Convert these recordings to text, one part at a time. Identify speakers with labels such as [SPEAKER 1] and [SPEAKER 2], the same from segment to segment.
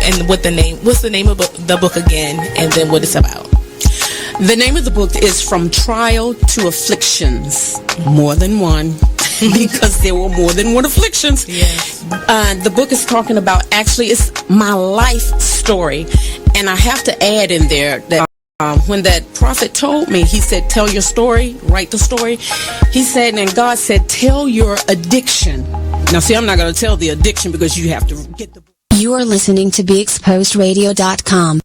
[SPEAKER 1] and what's the name of the book again, and then what it's about.
[SPEAKER 2] The name of the book is From Trial to Afflictions, more than one, because there were more than one afflictions.
[SPEAKER 1] Yes.
[SPEAKER 2] The book is talking about, actually, it's my life story, and I have to add in there that when that prophet told me, he said, tell your story, write the story. He said, and God said, tell your addiction. Now, see, I'm not going to tell the addiction because you have to get the book.
[SPEAKER 3] You are listening to BeExposedRadio.com.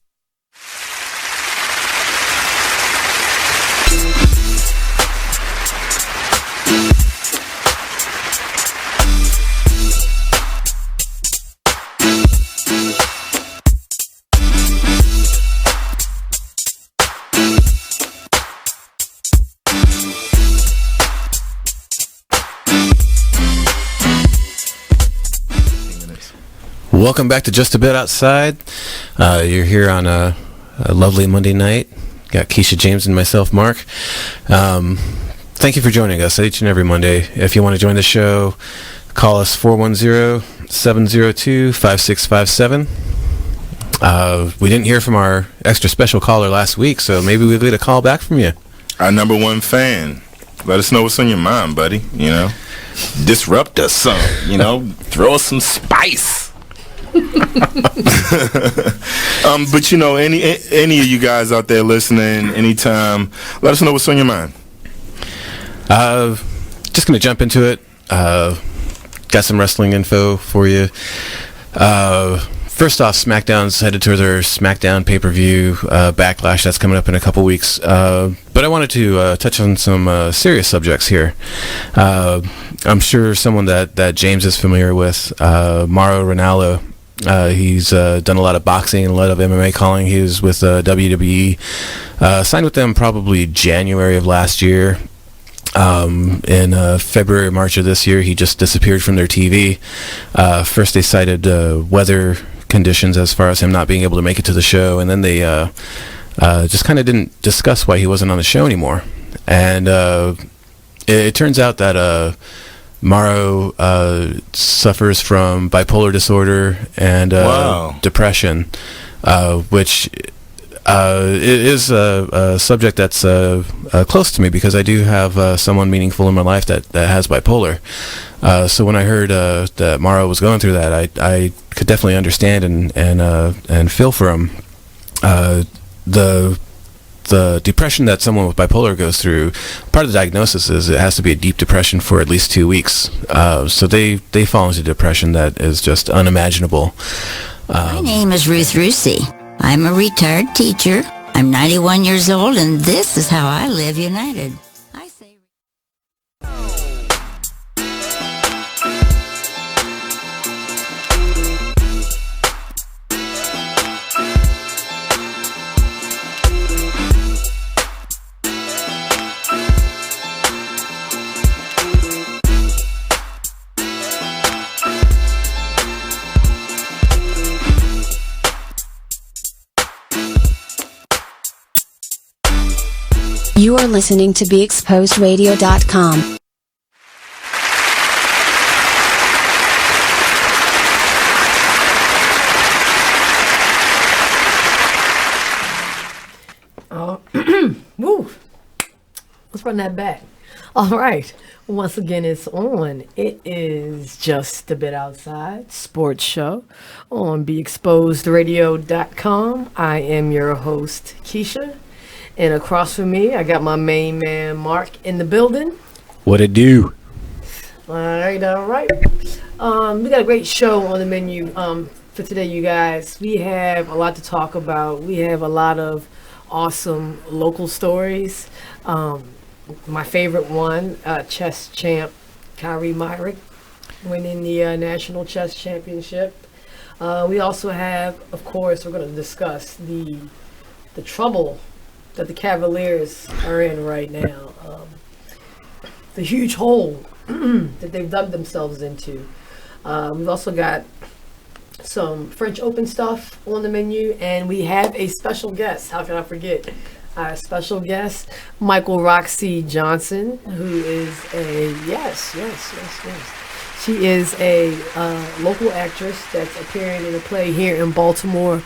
[SPEAKER 4] Welcome back to Just a Bit Outside. You're here on a lovely Monday night. Got Kescia, James, and myself, Mark. Thank you for joining us each and every Monday. If you want to join the show, call us 410-702-5657. We didn't hear from our extra special caller last week, so maybe we'll get a call back from you.
[SPEAKER 5] Our number one fan. Let us know what's on your mind, buddy. You know, disrupt us some. You know, throw us some spice. But you know, any of you guys out there listening, anytime, let us know what's on your mind.
[SPEAKER 4] Just gonna jump into it. Got some wrestling info for you. First off, SmackDown's headed to their SmackDown pay-per-view Backlash that's coming up in a couple weeks. But I wanted to touch on some serious subjects here. I'm sure someone that James is familiar with, Mauro Ranallo. He's done a lot of boxing and a lot of MMA calling. He was with WWE. Signed with them probably January of last year. In February or March of this year, he just disappeared from their TV. First, they cited weather conditions as far as him not being able to make it to the show, and then they just kind of didn't discuss why he wasn't on the show anymore. And it turns out that Mauro suffers from bipolar disorder and depression, which is a subject that's close to me because I do have someone meaningful in my life that has bipolar. So when I heard that Mauro was going through that, I could definitely understand and feel for him. The depression that someone with bipolar goes through, part of the diagnosis is it has to be a deep depression for at least 2 weeks. So they fall into depression that is just unimaginable.
[SPEAKER 6] My name is Ruth Roxie. I'm a retired teacher. I'm 91 years old, and this is how I live united. I say...
[SPEAKER 3] You are listening to BeExposedRadio.com.
[SPEAKER 7] Woo! Let's run that back. All right. Once again, it's on. It is Just a Bit Outside sports show on BeExposedRadio.com. I am your host, Kescia. And across from me, I got my main man, Mark, in the building.
[SPEAKER 4] What it do?
[SPEAKER 7] All right, all right. We got a great show on the menu for today, you guys. We have a lot to talk about. We have a lot of awesome local stories. My favorite one, chess champ Kyrie Myrick winning the National Chess Championship. We also have, of course, we're going to discuss the trouble that the Cavaliers are in right now. The huge hole that they've dug themselves into. We've also got some French Open stuff on the menu, and we have a special guest. How can I forget? Our special guest, Michael Roxie Johnson, who is a, yes. She is a local actress that's appearing in a play here in Baltimore,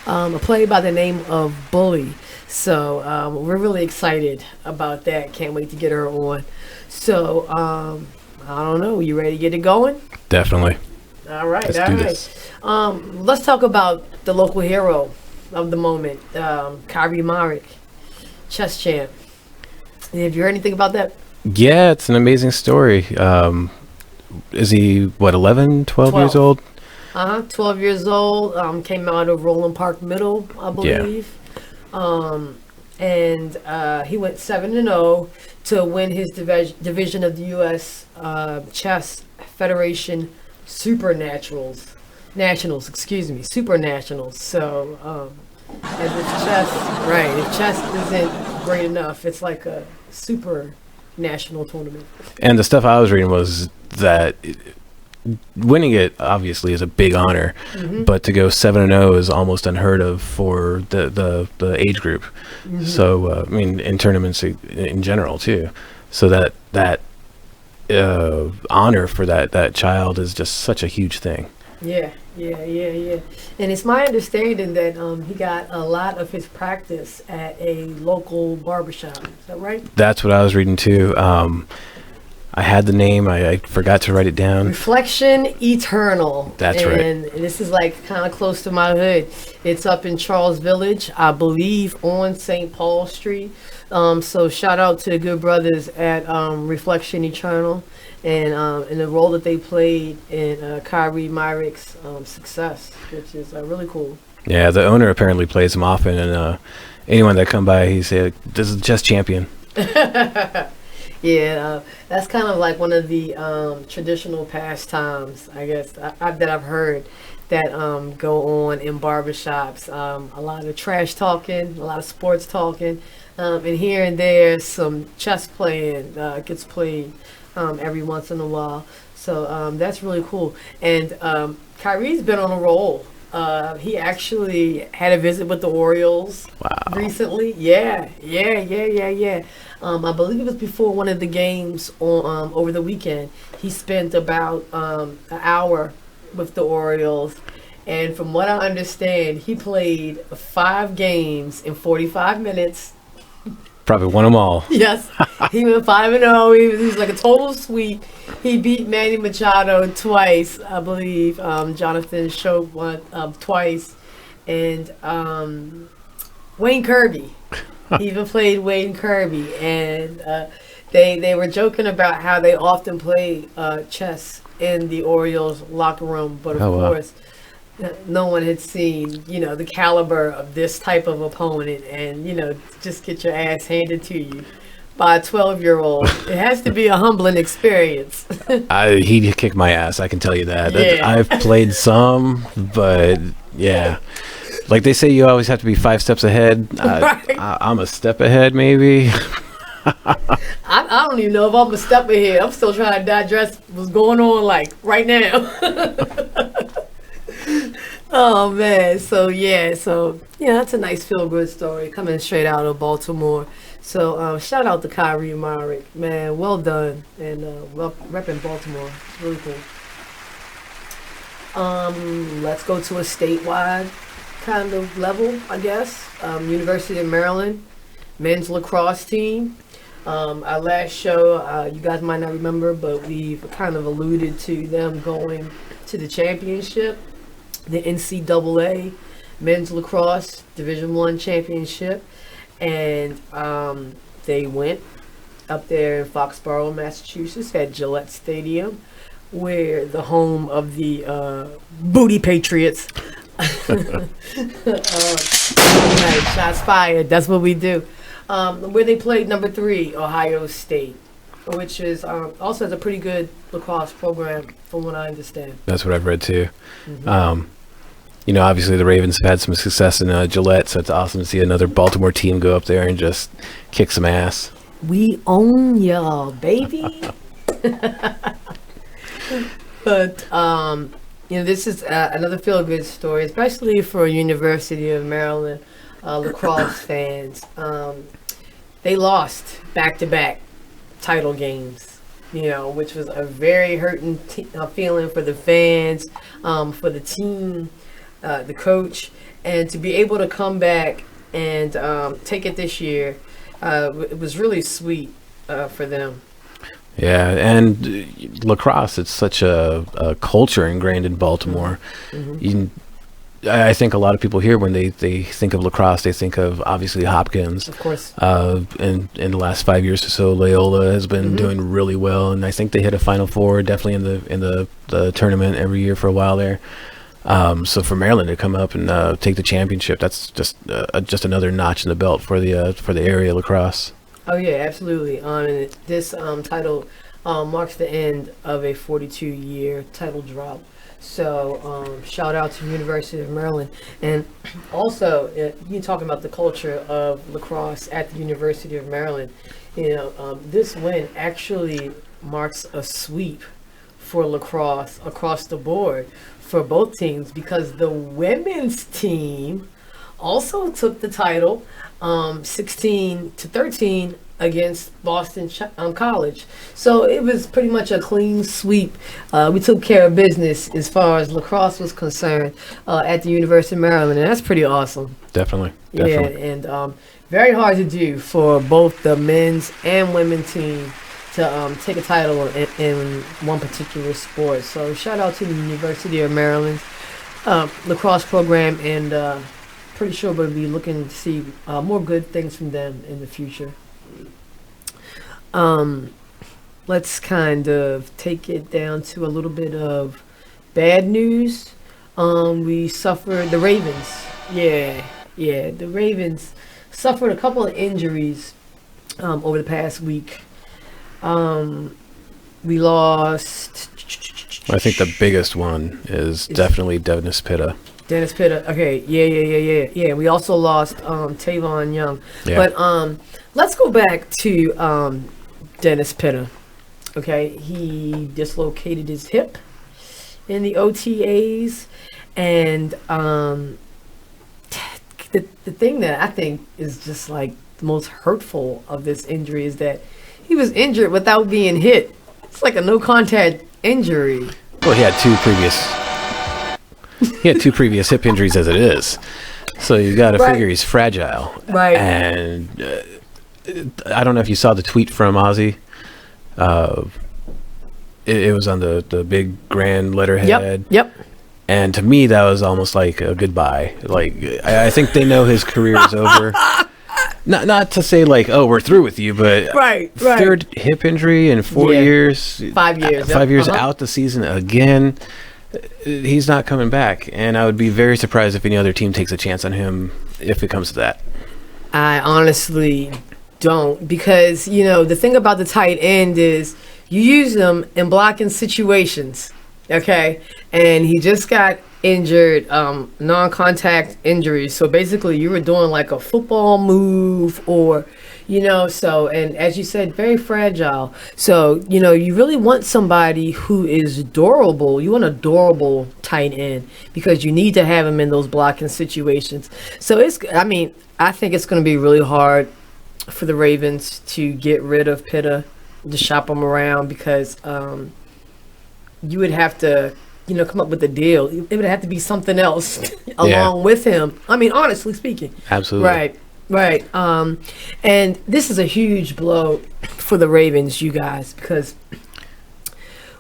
[SPEAKER 7] a play by the name of Bully. So we're really excited about that. Can't wait to get her on. So I don't know. You ready to get it going?
[SPEAKER 4] Definitely.
[SPEAKER 7] All right.
[SPEAKER 4] Let's
[SPEAKER 7] all
[SPEAKER 4] do
[SPEAKER 7] right.
[SPEAKER 4] this.
[SPEAKER 7] Let's talk about the local hero of the moment, Kyrie Marek, chess champ. Have you heard anything about that?
[SPEAKER 4] Yeah, it's an amazing story. Is he, what, 11, 12 years
[SPEAKER 7] 12.
[SPEAKER 4] old?
[SPEAKER 7] 12 years old. Came out of Roland Park Middle, I believe. And he went 7-0 to win his division of the U.S. Chess Federation Supernationals. So, as if chess isn't great enough, it's like a super national tournament.
[SPEAKER 4] And the stuff I was reading was that winning it obviously is a big honor, but to go 7-0 is almost unheard of for the age group. So I mean, in tournaments in general too. So that honor for that child is just such a huge thing.
[SPEAKER 7] Yeah. And it's my understanding that he got a lot of his practice at a local barbershop. Is that right?
[SPEAKER 4] That's what I was reading too. I had the name. I forgot to write it down.
[SPEAKER 7] Reflection Eternal.
[SPEAKER 4] That's right.
[SPEAKER 7] And this is like kind of close to my hood. It's up in Charles Village, I believe, on St. Paul Street. So shout out to the good brothers at Reflection Eternal and the role that they played in Kyrie Marek's success, which is really cool.
[SPEAKER 4] Yeah, the owner apparently plays him often, and anyone that come by, he said, "This is chess champion."
[SPEAKER 7] Yeah, that's kind of like one of the traditional pastimes, I guess, that I've heard that go on in barbershops. A lot of trash talking, a lot of sports talking, and here and there some chess playing gets played every once in a while. So that's really cool. And Kyrie's been on a roll. He actually had a visit with the Orioles recently. Yeah. I believe it was before one of the games on over the weekend. He spent about an hour with the Orioles, and from what I understand, he played 5 games in 45 minutes.
[SPEAKER 4] Probably won them all.
[SPEAKER 7] Yes, he went 5-0. He was like a total sweep. He beat Manny Machado twice, I believe. Jonathan Schoop won twice, and Wayne Kirby. He even played Wayne Kirby, and they were joking about how they often play chess in the Orioles locker room, but of course, no one had seen, the caliber of this type of opponent, and just get your ass handed to you by a 12-year-old. It has to be a humbling experience.
[SPEAKER 4] He kicked my ass, I can tell you that.
[SPEAKER 7] Yeah. I've
[SPEAKER 4] played some, but yeah. Like they say, you always have to be 5 steps ahead.
[SPEAKER 7] Right.
[SPEAKER 4] I'm a step ahead, maybe.
[SPEAKER 7] I don't even know if I'm a step ahead. I'm still trying to digest what's going on, like, right now. Oh, man. So that's a nice feel-good story coming straight out of Baltimore. So shout out to Kyrie Marek, man. Well done. And repping Baltimore. It's really cool. Let's go to a statewide kind of level, I guess. University of Maryland men's lacrosse team. Our last show, you guys might not remember, but we've kind of alluded to them going to the championship, the NCAA men's lacrosse Division I championship, and they went up there in Foxborough, Massachusetts, at Gillette Stadium, where the home of the Booty Patriots. Nice, shots fired. That's what we do. Where they played number 3, Ohio State, which is also has a pretty good lacrosse program, from what I understand.
[SPEAKER 4] That's what I've read too. Obviously the Ravens have had some success in Gillette, so it's awesome to see another Baltimore team go up there and just kick some ass.
[SPEAKER 7] We own y'all, baby. But this is another feel-good story, especially for University of Maryland lacrosse fans. They lost back-to-back title games which was a very hurting feeling for the fans, for the team, the coach, and to be able to come back and take it this year, it was really sweet for them.
[SPEAKER 4] Yeah, and lacrosse, it's such a culture ingrained in Baltimore. I think a lot of people here, when they think of lacrosse, they think of obviously Hopkins.
[SPEAKER 7] Of course.
[SPEAKER 4] In the last 5 years or so, Loyola has been doing really well, and I think they hit a Final Four definitely in the tournament every year for a while there. So for Maryland to come up and take the championship, that's just another notch in the belt for the area lacrosse.
[SPEAKER 7] Oh yeah, absolutely. And this title marks the end of a 42-year title drought. So shout out to University of Maryland. And also, you talking about the culture of lacrosse at the University of Maryland. This win actually marks a sweep for lacrosse across the board for both teams, because the women's team also took the title 16-13 against Boston College. So it was pretty much a clean sweep. We took care of business as far as lacrosse was concerned at the University of Maryland, and that's pretty awesome.
[SPEAKER 4] Definitely.
[SPEAKER 7] Yeah, and very hard to do for both the men's and women's team to take a title in one particular sport. So shout out to the University of Maryland lacrosse program, and pretty sure we'll be looking to see more good things from them in the future. Let's kind of take it down to a little bit of bad news. We suffered, the Ravens. Yeah, the Ravens suffered a couple of injuries over the past week. We lost.
[SPEAKER 4] I think the biggest one is definitely Dennis Pitta.
[SPEAKER 7] Dennis Pitta. Okay, yeah. We also lost Tavon Young.
[SPEAKER 4] Yeah.
[SPEAKER 7] But let's go back to Dennis Pitta. Okay, he dislocated his hip in the OTAs, and the thing that I think is just like the most hurtful of this injury is that he was injured without being hit. It's like a no contact injury.
[SPEAKER 4] Well, he had two previous hip injuries as it is, so you got to figure he's fragile.
[SPEAKER 7] Right.
[SPEAKER 4] And I don't know if you saw the tweet from Ozzy. It was on the big grand letterhead.
[SPEAKER 7] Yep.
[SPEAKER 4] And to me, that was almost like a goodbye. Like, I think they know his career is over. Not to say like, oh, we're through with you, but
[SPEAKER 7] Right.
[SPEAKER 4] third hip injury in 4 years.
[SPEAKER 7] 5 years.
[SPEAKER 4] 5 years out the season again. He's not coming back, and I would be very surprised if any other team takes a chance on him if it comes to that.
[SPEAKER 7] I honestly don't, because the thing about the tight end is you use them in blocking situations, okay? And he just got injured, non-contact injuries. So basically, you were doing like a football move, or so, and as you said, very fragile. So you really want somebody who is durable. You want a durable tight end, because you need to have him in those blocking situations. So I think it's going to be really hard for the Ravens to get rid of Pitta, to shop him around, because you would have to, come up with a deal. It would have to be something else along with him. I mean, honestly speaking.
[SPEAKER 4] Absolutely.
[SPEAKER 7] Right. And this is a huge blow for the Ravens, you guys, because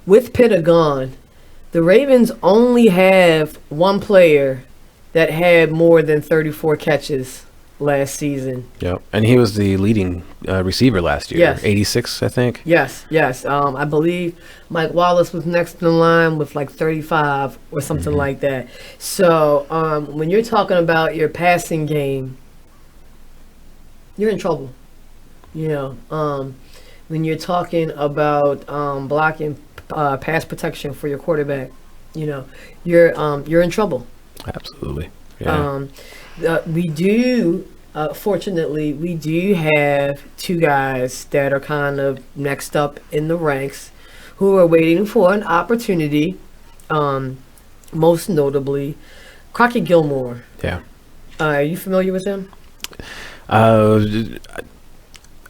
[SPEAKER 7] with Pitta gone, the Ravens only have one player that had more than 34 catches last season.
[SPEAKER 4] Yep. And he was the leading receiver last year.
[SPEAKER 7] Yes.
[SPEAKER 4] 86, I think.
[SPEAKER 7] Yes. I believe Mike Wallace was next in line with like 35 or something like that. So when you're talking about your passing game, you're in trouble. When you're talking about blocking pass protection for your quarterback, you're in trouble.
[SPEAKER 4] Absolutely. Yeah.
[SPEAKER 7] Fortunately, we do have two guys that are kind of next up in the ranks who are waiting for an opportunity, most notably Crockett Gilmore.
[SPEAKER 4] Yeah.
[SPEAKER 7] Are you familiar with him?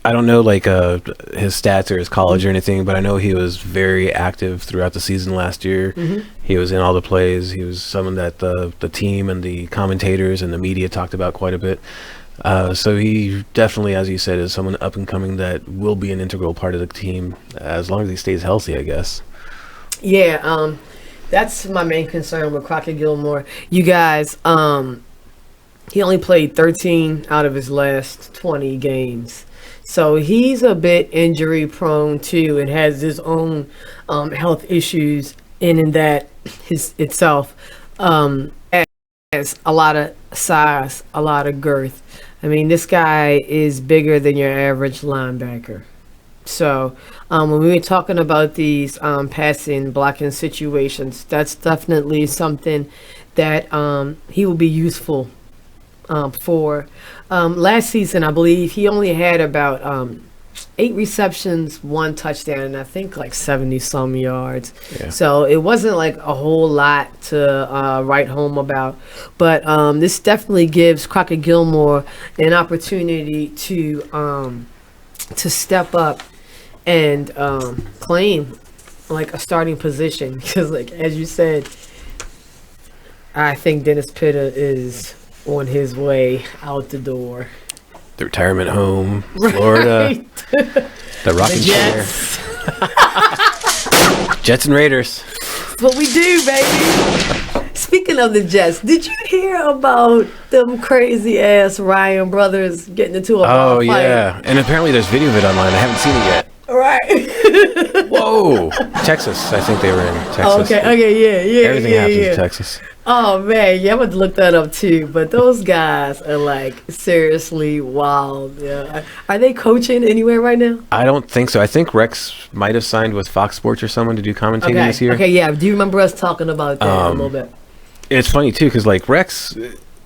[SPEAKER 4] I don't know like his stats or his college or anything, but I know he was very active throughout the season last year. He was in all the plays. He was someone that the team and the commentators and the media talked about quite a bit. So he definitely, as you said, is someone up and coming that will be an integral part of the team as long as he stays healthy, I guess.
[SPEAKER 7] Yeah, that's my main concern with Crockett Gilmore. You guys, he only played 13 out of his last 20 games. So he's a bit injury prone too, and has his own health issues in that his itself has a lot of size, a lot of girth. I mean, this guy is bigger than your average linebacker. So when we were talking about these passing blocking situations, that's definitely something that he will be useful for. Last season, I believe he only had about 8 receptions, 1 touchdown, and I think like 70 some yards. Yeah. So it wasn't like a whole lot to write home about. But this definitely gives Crockett Gilmore an opportunity to step up and claim like a starting position. Because like as you said, I think Dennis Pitta is on his way out the door.
[SPEAKER 4] The retirement home, Florida, the rocking chair, Jets and Raiders.
[SPEAKER 7] That's what we do, baby. Speaking of the Jets, did you hear about them crazy ass Ryan brothers getting into a bar fight?
[SPEAKER 4] Yeah, and apparently there's video of it online. I haven't seen it yet.
[SPEAKER 7] Right.
[SPEAKER 4] Whoa, Texas. I think they were in Texas.
[SPEAKER 7] Okay, yeah.
[SPEAKER 4] Everything happens in Texas.
[SPEAKER 7] Oh man, yeah, I'm going to look that up too. But those guys are like seriously wild. Yeah, are they coaching anywhere right now?
[SPEAKER 4] I don't think so. I think Rex might have signed with Fox Sports or someone to do commentating this year.
[SPEAKER 7] Okay, yeah. Do you remember us talking about that a little bit?
[SPEAKER 4] It's funny too, because like Rex,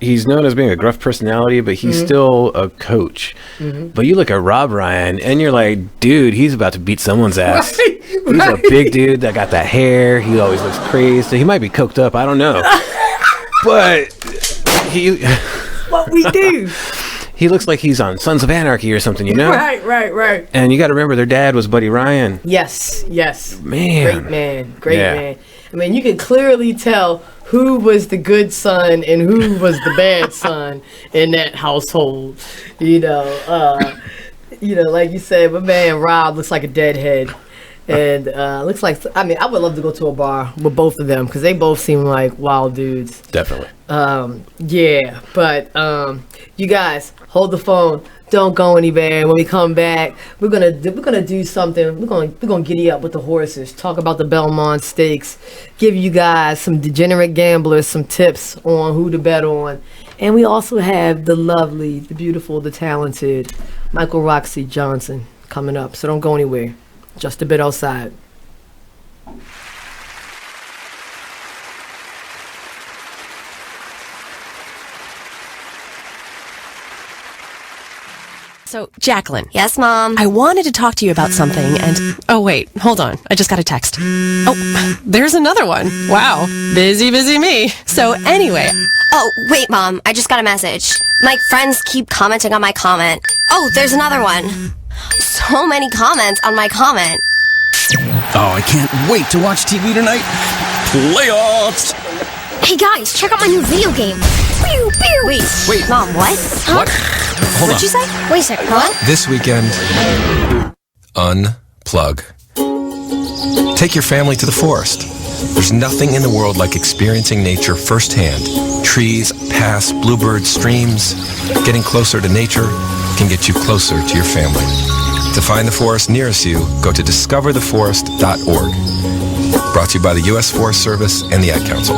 [SPEAKER 4] he's known as being a gruff personality, but he's still a coach. But you look at Rob Ryan, and you're like, dude, he's about to beat someone's ass.
[SPEAKER 7] Right,
[SPEAKER 4] he's a big dude that got that hair. He always looks crazy. So he might be coked up. I don't know. But he...
[SPEAKER 7] What we do.
[SPEAKER 4] He looks like he's on Sons of Anarchy or something, you know?
[SPEAKER 7] Right.
[SPEAKER 4] And you got to remember, their dad was Buddy Ryan.
[SPEAKER 7] Yes.
[SPEAKER 4] Man.
[SPEAKER 7] Great man. I mean, you can clearly tell who was the good son and who was the bad son in that household. You know, like you said, my man Rob looks like a deadhead. And looks like, I mean, I would love to go to a bar with both of them because they both seem like wild dudes.
[SPEAKER 4] Definitely.
[SPEAKER 7] Yeah, but you guys hold the phone. Don't go anywhere. When we come back, we're gonna do something. We're gonna giddy up with the horses. Talk about the Belmont Stakes. Give you guys some degenerate gamblers some tips on who to bet on. And we also have the lovely, the beautiful, the talented Michael Roxie Johnson coming up. So don't go anywhere. Just a bit outside.
[SPEAKER 8] So, Jacqueline.
[SPEAKER 9] Yes, Mom?
[SPEAKER 8] I wanted to talk to you about something and... Oh, wait. Hold on. I just got a text. Oh, there's another one. Wow. Busy me. So, anyway...
[SPEAKER 9] Oh, wait, Mom. I just got a message. My friends keep commenting on my comment. Oh, there's another one. So many comments on my comment.
[SPEAKER 10] Oh, I can't wait to watch TV tonight. Playoffs!
[SPEAKER 9] Hey, guys, check out my new video game. Pew, pew. Wait. Mom, what? Huh?
[SPEAKER 10] What? Hold
[SPEAKER 9] What'd you say? Wait a second, what?
[SPEAKER 10] This weekend, unplug. Take your family to the forest. There's nothing in the world like experiencing nature firsthand. Trees, paths, bluebirds, streams. Getting closer to nature can get you closer to your family. To find the forest nearest you, go to discovertheforest.org. Brought to you by the U.S. Forest Service and the Ad Council.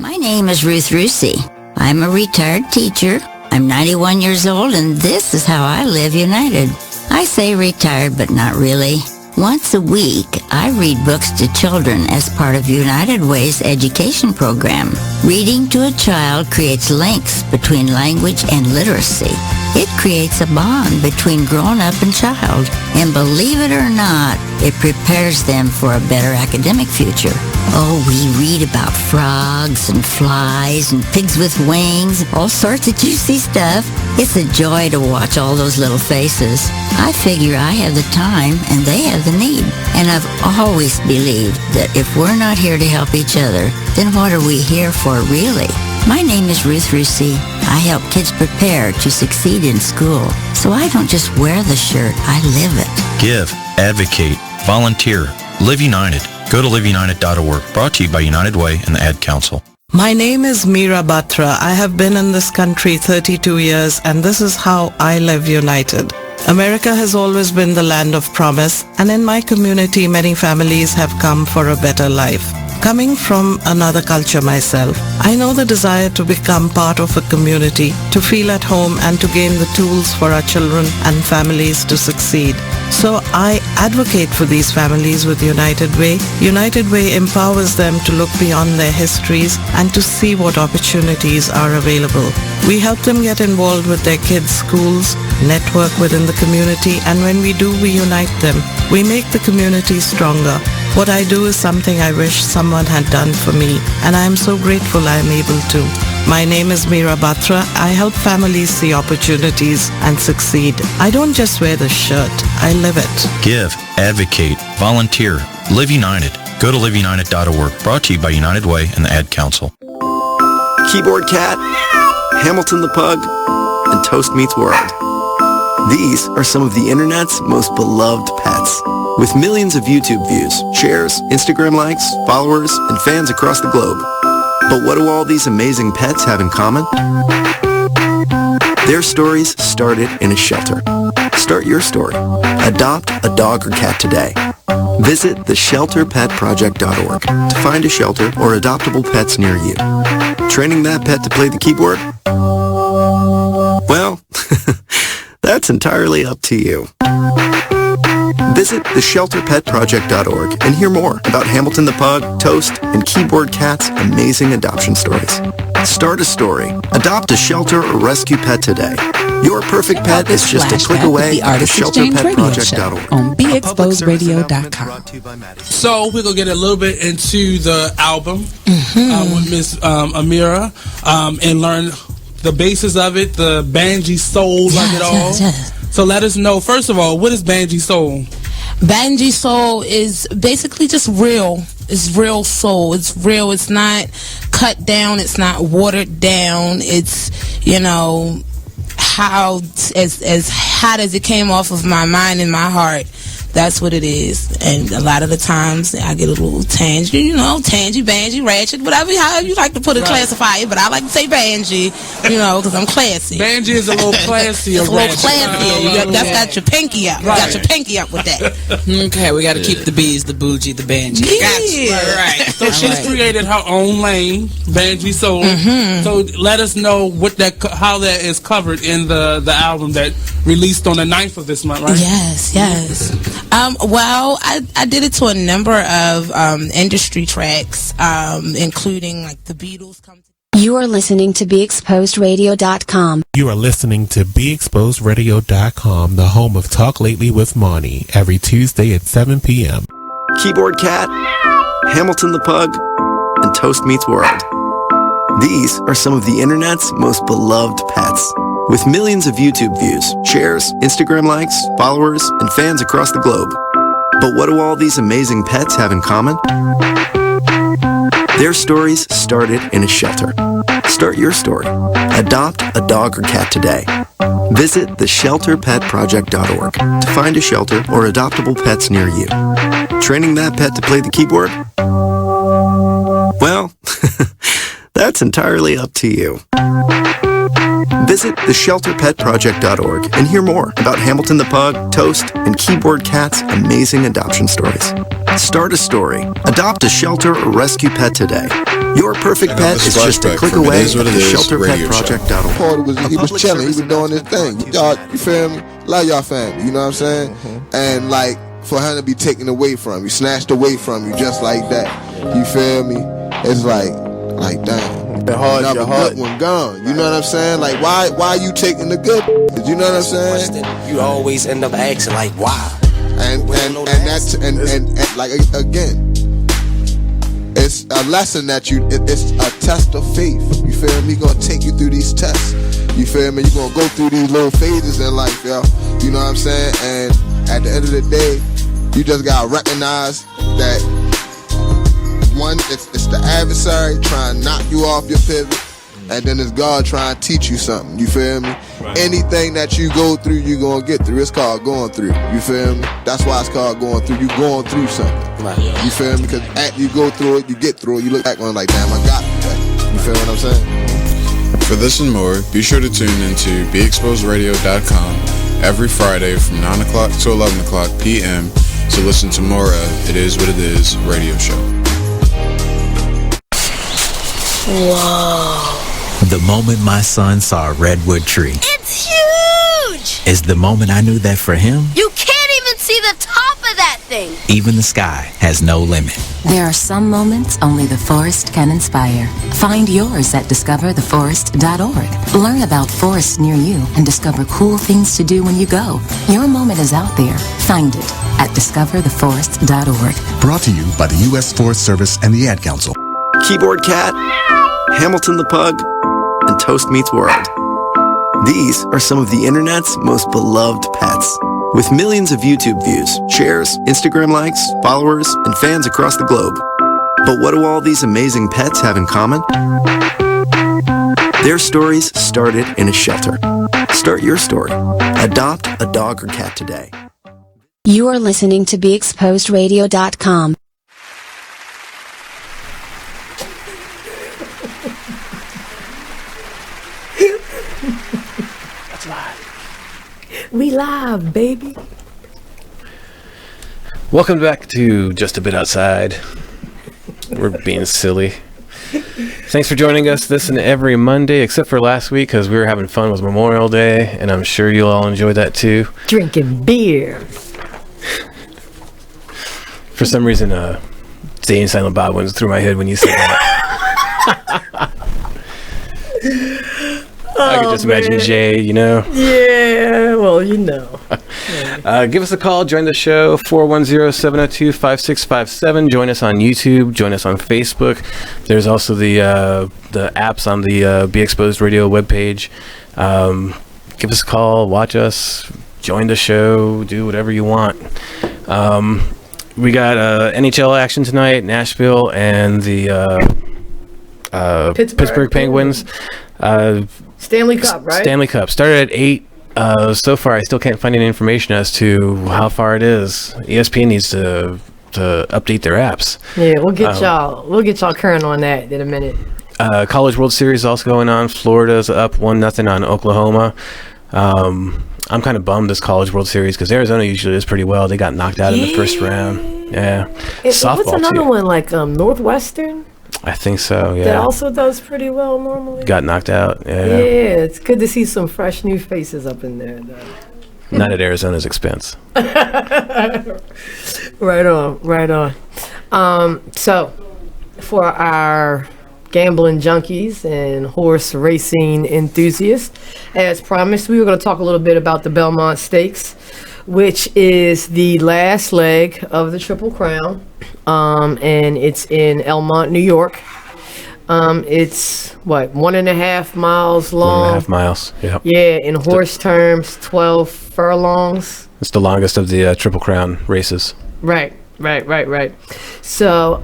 [SPEAKER 6] My name is Ruth Rusey. I'm a retired teacher. I'm 91 years old, and this is how I live United. I say retired, but not really. Once a week, I read books to children as part of United Way's education program. Reading to a child creates links between language and literacy. It creates a bond between grown-up and child, and believe it or not, it prepares them for a better academic future. Oh, we read about frogs and flies and pigs with wings, all sorts of juicy stuff. It's a joy to watch all those little faces. I figure I have the time and they have the need. And I've always believed that if we're not here to help each other, then what are we here for really? My name is Ruth Rusey. I help kids prepare to succeed in school. So I don't just wear the shirt, I live it.
[SPEAKER 11] Give, advocate, volunteer, Live United. Go to liveunited.org. Brought to you by United Way and the Ad Council.
[SPEAKER 12] My name is Meera Batra. I have been in this country 32 years, and this is how I live united. America has always been the land of promise, and in my community, many families have come for a better life. Coming from another culture myself, I know the desire to become part of a community, to feel at home, and to gain the tools for our children and families to succeed. So I advocate for these families with United Way. United Way empowers them to look beyond their histories and to see what opportunities are available. We help them get involved with their kids' schools, network within the community, and when we do, we unite them. We make the community stronger. What I do is something I wish someone had done for me, and I am so grateful I am able to. My name is Meera Batra. I help families see opportunities and succeed. I don't just wear the shirt, I live it.
[SPEAKER 11] Give, advocate, volunteer, Live United. Go to liveunited.org. Brought to you by United Way and the Ad Council.
[SPEAKER 13] Keyboard Cat, Hamilton the Pug, and Toast Meets World. These are some of the internet's most beloved pets. With millions of YouTube views, shares, Instagram likes, followers, and fans across the globe. But what do all these amazing pets have in common? Their stories started in a shelter. Start your story. Adopt a dog or cat today. Visit theshelterpetproject.org to find a shelter or adoptable pets near you. Training that pet to play the keyboard? Well, that's entirely up to you. Visit theshelterpetproject.org and hear more about Hamilton the Pug, Toast, and Keyboard Cat's amazing adoption stories. Start a story. Adopt a shelter or rescue pet today. Your perfect pet is just a click away at theshelterpetproject.org.
[SPEAKER 14] On BeExposedRadio.com.
[SPEAKER 15] So we're going to get a little bit into the album with Miss Amira and learn the basis of it, the Banji soul of it all. So let us know, first of all, what is Banji soul?
[SPEAKER 2] Banji soul is basically just real. It's real soul. It's real. It's not cut down. It's not watered down. It's, you know, how as hot as it came off of my mind and my heart. That's what it is. And a lot of the times I get a little tangy, you know, tangy, banji, ratchet, whatever how you like to put it, classify it. But I like to say banji, you know, because I'm classy.
[SPEAKER 15] Banji is a little classier.
[SPEAKER 2] It's a little classier. That's got your pinky up. Right. Got your pinky up with that.
[SPEAKER 14] Okay, we got to keep the bees, the bougie, the banji.
[SPEAKER 2] Yeah.
[SPEAKER 14] Right.
[SPEAKER 15] So she's created her own lane, Banji Soul. So let us know what how that is covered in the album that released on the 9th of this month, right?
[SPEAKER 2] Yes. Well, I did it to a number of industry tracks, including like the Beatles.
[SPEAKER 3] You are listening to BeExposedRadio.com.
[SPEAKER 16] You are listening to BeExposedRadio.com, the home of Talk Lately with Monty, every Tuesday at 7 p.m.
[SPEAKER 13] Keyboard Cat, Hamilton the Pug, and Toast Meets World. These are some of the internet's most beloved pets. With millions of YouTube views, shares, Instagram likes, followers, and fans across the globe. But what do all these amazing pets have in common? Their stories started in a shelter. Start your story. Adopt a dog or cat today. Visit theshelterpetproject.org to find a shelter or adoptable pets near you. Training that pet to play the keyboard? Well, that's entirely up to you. Visit theshelterpetproject.org and hear more about Hamilton the Pug, Toast, and Keyboard Cat's amazing adoption stories. Start a story. Adopt a shelter or rescue pet today. Your perfect pet is just a click away at theshelterpetproject.org.
[SPEAKER 17] He was chilling. He was doing his thing. Y'all, you feel me? Love y'all family. You know what I'm saying? And like for him to be taken away from you, snatched away from you, just like that. You feel me? It's like damn. Another good one gone. You know what I'm saying? Like, why you taking the good? You know what I'm saying?
[SPEAKER 18] You always end up asking like, why?
[SPEAKER 17] And like again, it's a lesson that it's a test of faith. You feel me? Gonna take you through these tests. You feel me? You're gonna go through these little phases in life, yo. You know what I'm saying? And at the end of the day, you just gotta recognize that one, it's the adversary trying to knock you off your pivot, and then it's God trying to teach you something. You feel me? Right. Anything that you go through, you gonna get through. It's called going through. You feel me? That's why it's called going through. You going through something. Right. You feel me? Because after you go through it, you get through it. You look back on it like, damn, I got it. You feel what I'm saying?
[SPEAKER 19] For this and more, be sure to tune into BeExposedRadio.com every Friday from 9 o'clock to 11 o'clock p.m. to listen to more of It Is What It Is radio show.
[SPEAKER 20] Whoa. The moment my son saw a redwood tree.
[SPEAKER 21] It's huge!
[SPEAKER 20] Is the moment I knew that for him,
[SPEAKER 21] You can't even see the top of that thing!
[SPEAKER 20] even the sky has no limit.
[SPEAKER 22] There are some moments only the forest can inspire. Find yours at discovertheforest.org. Learn about forests near you and discover cool things to do when you go. Your moment is out there. Find it at discovertheforest.org.
[SPEAKER 23] Brought to you by the U.S. Forest Service and the Ad Council.
[SPEAKER 13] Keyboard Cat, Hamilton the Pug, and Toast Meets World. These are some of the internet's most beloved pets. With millions of YouTube views, shares, Instagram likes, followers, and fans across the globe. But what do all these amazing pets have in common? Their stories started in a shelter. Start your story. Adopt a dog or cat today.
[SPEAKER 3] You are listening to BeExposedRadio.com.
[SPEAKER 7] That's live. We live, baby.
[SPEAKER 4] Welcome back to Just a Bit Outside. We're being silly. Thanks for joining us this and every Monday, except for last week because we were having fun with Memorial Day, and I'm sure you'll all enjoy that too.
[SPEAKER 7] Drinking beer.
[SPEAKER 4] For some reason, Jay and Silent Bob went through my head when you said that. I could just imagine Jay, you know.
[SPEAKER 7] Yeah, well, you know.
[SPEAKER 4] Give us a call. Join the show, 410-702-5657. Join us on YouTube. Join us on Facebook. There's also the apps on the Be Exposed Radio webpage. Give us a call. Watch us. Join the show. Do whatever you want. We got NHL action tonight, Nashville and the Pittsburgh Penguins.
[SPEAKER 7] Stanley Cup, right?
[SPEAKER 4] Stanley Cup. Started at 8. So far, I still can't find any information as to how far it is. ESPN needs to update their apps.
[SPEAKER 7] Yeah, we'll get y'all current on that in a minute.
[SPEAKER 4] College World Series is also going on. Florida's up 1-0 on Oklahoma. I'm kind of bummed this College World Series because Arizona usually does pretty well. They got knocked out in the first round. Yeah. Softball
[SPEAKER 7] what's another
[SPEAKER 4] too.
[SPEAKER 7] one like Northwestern?
[SPEAKER 4] I think so. Yeah.
[SPEAKER 7] That also does pretty well normally.
[SPEAKER 4] Got knocked out. Yeah.
[SPEAKER 7] Yeah, it's good to see some fresh new faces up in there, though.
[SPEAKER 4] Not at Arizona's expense.
[SPEAKER 7] Right on. So, for our gambling junkies and horse racing enthusiasts, as promised, we were going to talk a little bit about the Belmont Stakes, which is the last leg of the Triple Crown, and it's in Elmont, New York. It's 1.5 miles long.
[SPEAKER 4] 1.5 miles. Yep.
[SPEAKER 7] Yeah, in horse terms, 12 furlongs.
[SPEAKER 4] It's the longest of the Triple Crown races.
[SPEAKER 7] Right. So,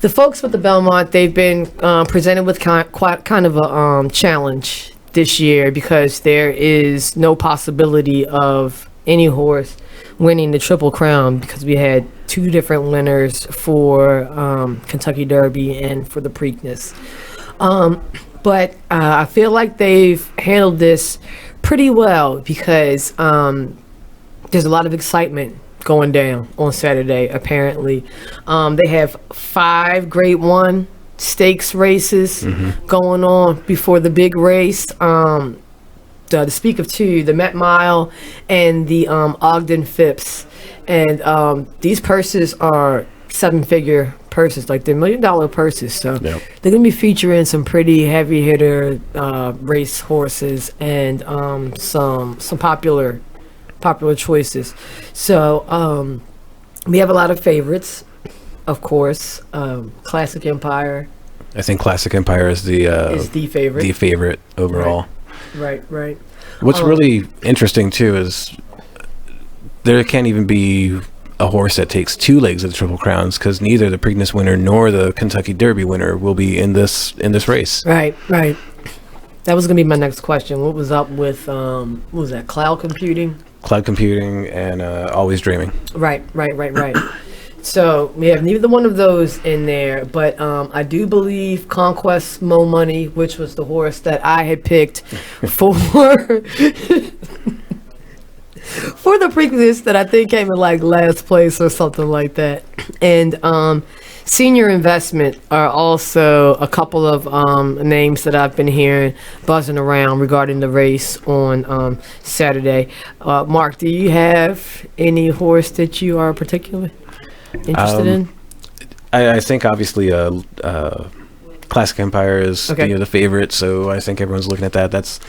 [SPEAKER 7] the folks with the Belmont, they've been presented with quite kind of a challenge this year because there is no possibility of any horse winning the Triple Crown because we had 2 different winners for Kentucky Derby and for the Preakness. But I feel like they've handled this pretty well because there's a lot of excitement going down on Saturday, apparently. They have 5 Grade 1 stakes races going on before the big race. To speak of 2, the Met Mile and the Ogden Phipps. And these purses are 7-figure purses, like the $1 million purses. So they're going to be featuring some pretty heavy hitter race horses and some popular choices. So we have a lot of favorites, of course. Classic Empire.
[SPEAKER 4] I think Classic Empire is the
[SPEAKER 7] favorite.
[SPEAKER 4] The favorite overall.
[SPEAKER 7] Right.
[SPEAKER 4] What's really interesting too is there can't even be a horse that takes 2 legs of the Triple Crowns because neither the Preakness winner nor the Kentucky Derby winner will be in this race.
[SPEAKER 7] Right. That was going to be my next question. What was up with what was that? Cloud computing
[SPEAKER 4] and Always Dreaming.
[SPEAKER 7] Right. So we have neither one of those in there, but I do believe Conquest Mo Money, which was the horse that I had picked for for the Preakness, that I think came in like last place or something like that. And Senior Investment are also a couple of names that I've been hearing buzzing around regarding the race on Saturday. Mark, do you have any horse that you are particularly interested in?
[SPEAKER 4] I think obviously Classic Empire is the favorite, so I think everyone's looking at that. That's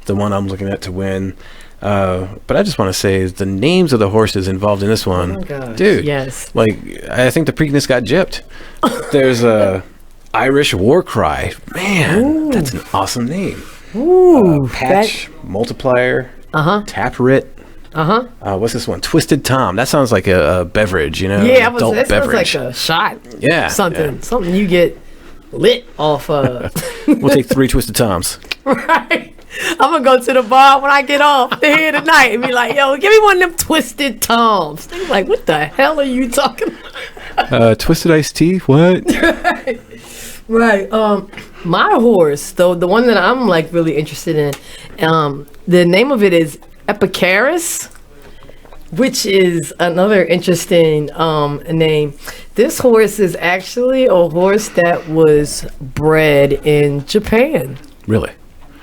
[SPEAKER 4] the one I'm looking at to win. But I just want to say the names of the horses involved in this one.
[SPEAKER 7] Oh my gosh,
[SPEAKER 4] dude.
[SPEAKER 7] Yes.
[SPEAKER 4] Like, I think the Preakness got gypped. There's a Irish War Cry. Man,
[SPEAKER 7] Ooh.
[SPEAKER 4] That's an awesome name.
[SPEAKER 7] Ooh.
[SPEAKER 4] Patch, Multiplier, Taproot. What's this one? Twisted Tom. That sounds like a beverage,
[SPEAKER 7] Yeah,
[SPEAKER 4] adult
[SPEAKER 7] that
[SPEAKER 4] beverage.
[SPEAKER 7] sounds like a shot.
[SPEAKER 4] Yeah.
[SPEAKER 7] Something you get lit off of.
[SPEAKER 4] We'll take 3 Twisted Toms.
[SPEAKER 7] Right. I'm gonna go to the bar when I get off here tonight and be like, yo, give me one of them Twisted Toms. They're like, what the hell are you talking about?
[SPEAKER 4] Twisted Iced Tea? What?
[SPEAKER 7] Right. My horse, though, the one that I'm like really interested in, the name of it is Epicarus, which is another interesting name. This horse is actually a horse that was bred in Japan.
[SPEAKER 4] Really?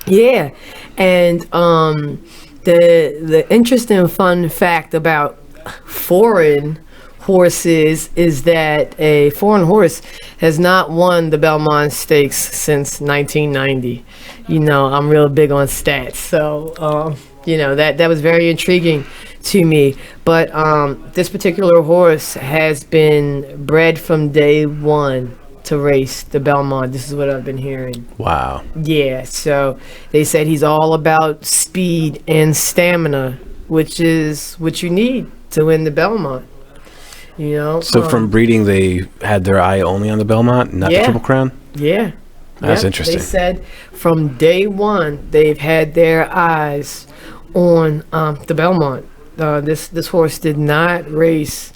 [SPEAKER 7] Yeah, and the interesting fun fact about foreign horses is that a foreign horse has not won the Belmont Stakes since 1990. I'm real big on stats, so that was very intriguing to me. But this particular horse has been bred from day one to race the Belmont. This is what I've been hearing.
[SPEAKER 4] Wow.
[SPEAKER 7] Yeah, so they said he's all about speed and stamina, which is what you need to win the Belmont.
[SPEAKER 4] So from breeding, they had their eye only on the Belmont, not the Triple Crown?
[SPEAKER 7] Yeah.
[SPEAKER 4] That's interesting.
[SPEAKER 7] They said from day one, they've had their eyes on the Belmont. This horse did not race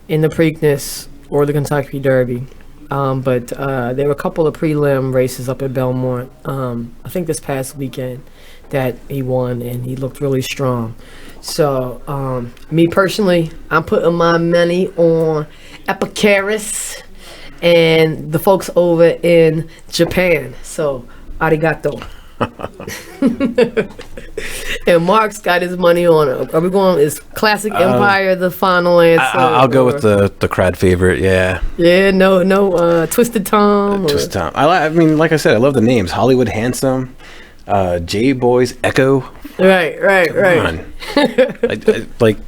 [SPEAKER 7] in the Preakness or the Kentucky Derby. But there were a couple of prelim races up at Belmont, I think this past weekend, that he won, and he looked really strong. So, me personally, I'm putting my money on Epicarus and the folks over in Japan. So, arigato. And Mark's got his money on it. Are we going? Is Classic Empire the final answer?
[SPEAKER 4] I'll go with the crowd favorite. Yeah.
[SPEAKER 7] Yeah. No. Twisted Tom.
[SPEAKER 4] Twisted Tom. I mean, like I said, I love the names. Hollywood Handsome, J Boys Echo.
[SPEAKER 7] Right.
[SPEAKER 4] Come on. like,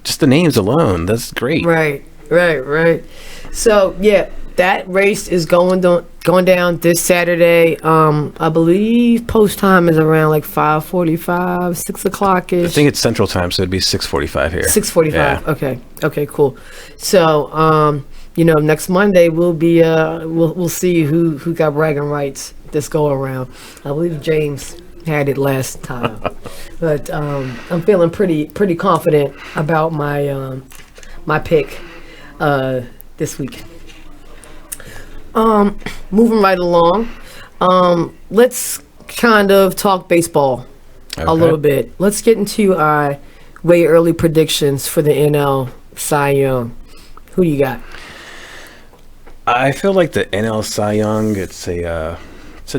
[SPEAKER 4] just the names alone. That's great.
[SPEAKER 7] Right. So yeah, that race is going down this Saturday. I believe post time is around like 5:45, 6 o'clock ish.
[SPEAKER 4] I think it's Central Time, so it'd be 6:45 here.
[SPEAKER 7] 6:45.
[SPEAKER 4] Yeah.
[SPEAKER 7] Okay, cool. So next Monday we'll be we'll see who got bragging rights this go around. I believe James had it last time, but I'm feeling pretty confident about my my pick this week. Moving right along, let's kind of talk baseball a little bit. Let's get into our way early predictions for the NL Cy Young. Who do you got?
[SPEAKER 4] I feel like the NL Cy Young, it's a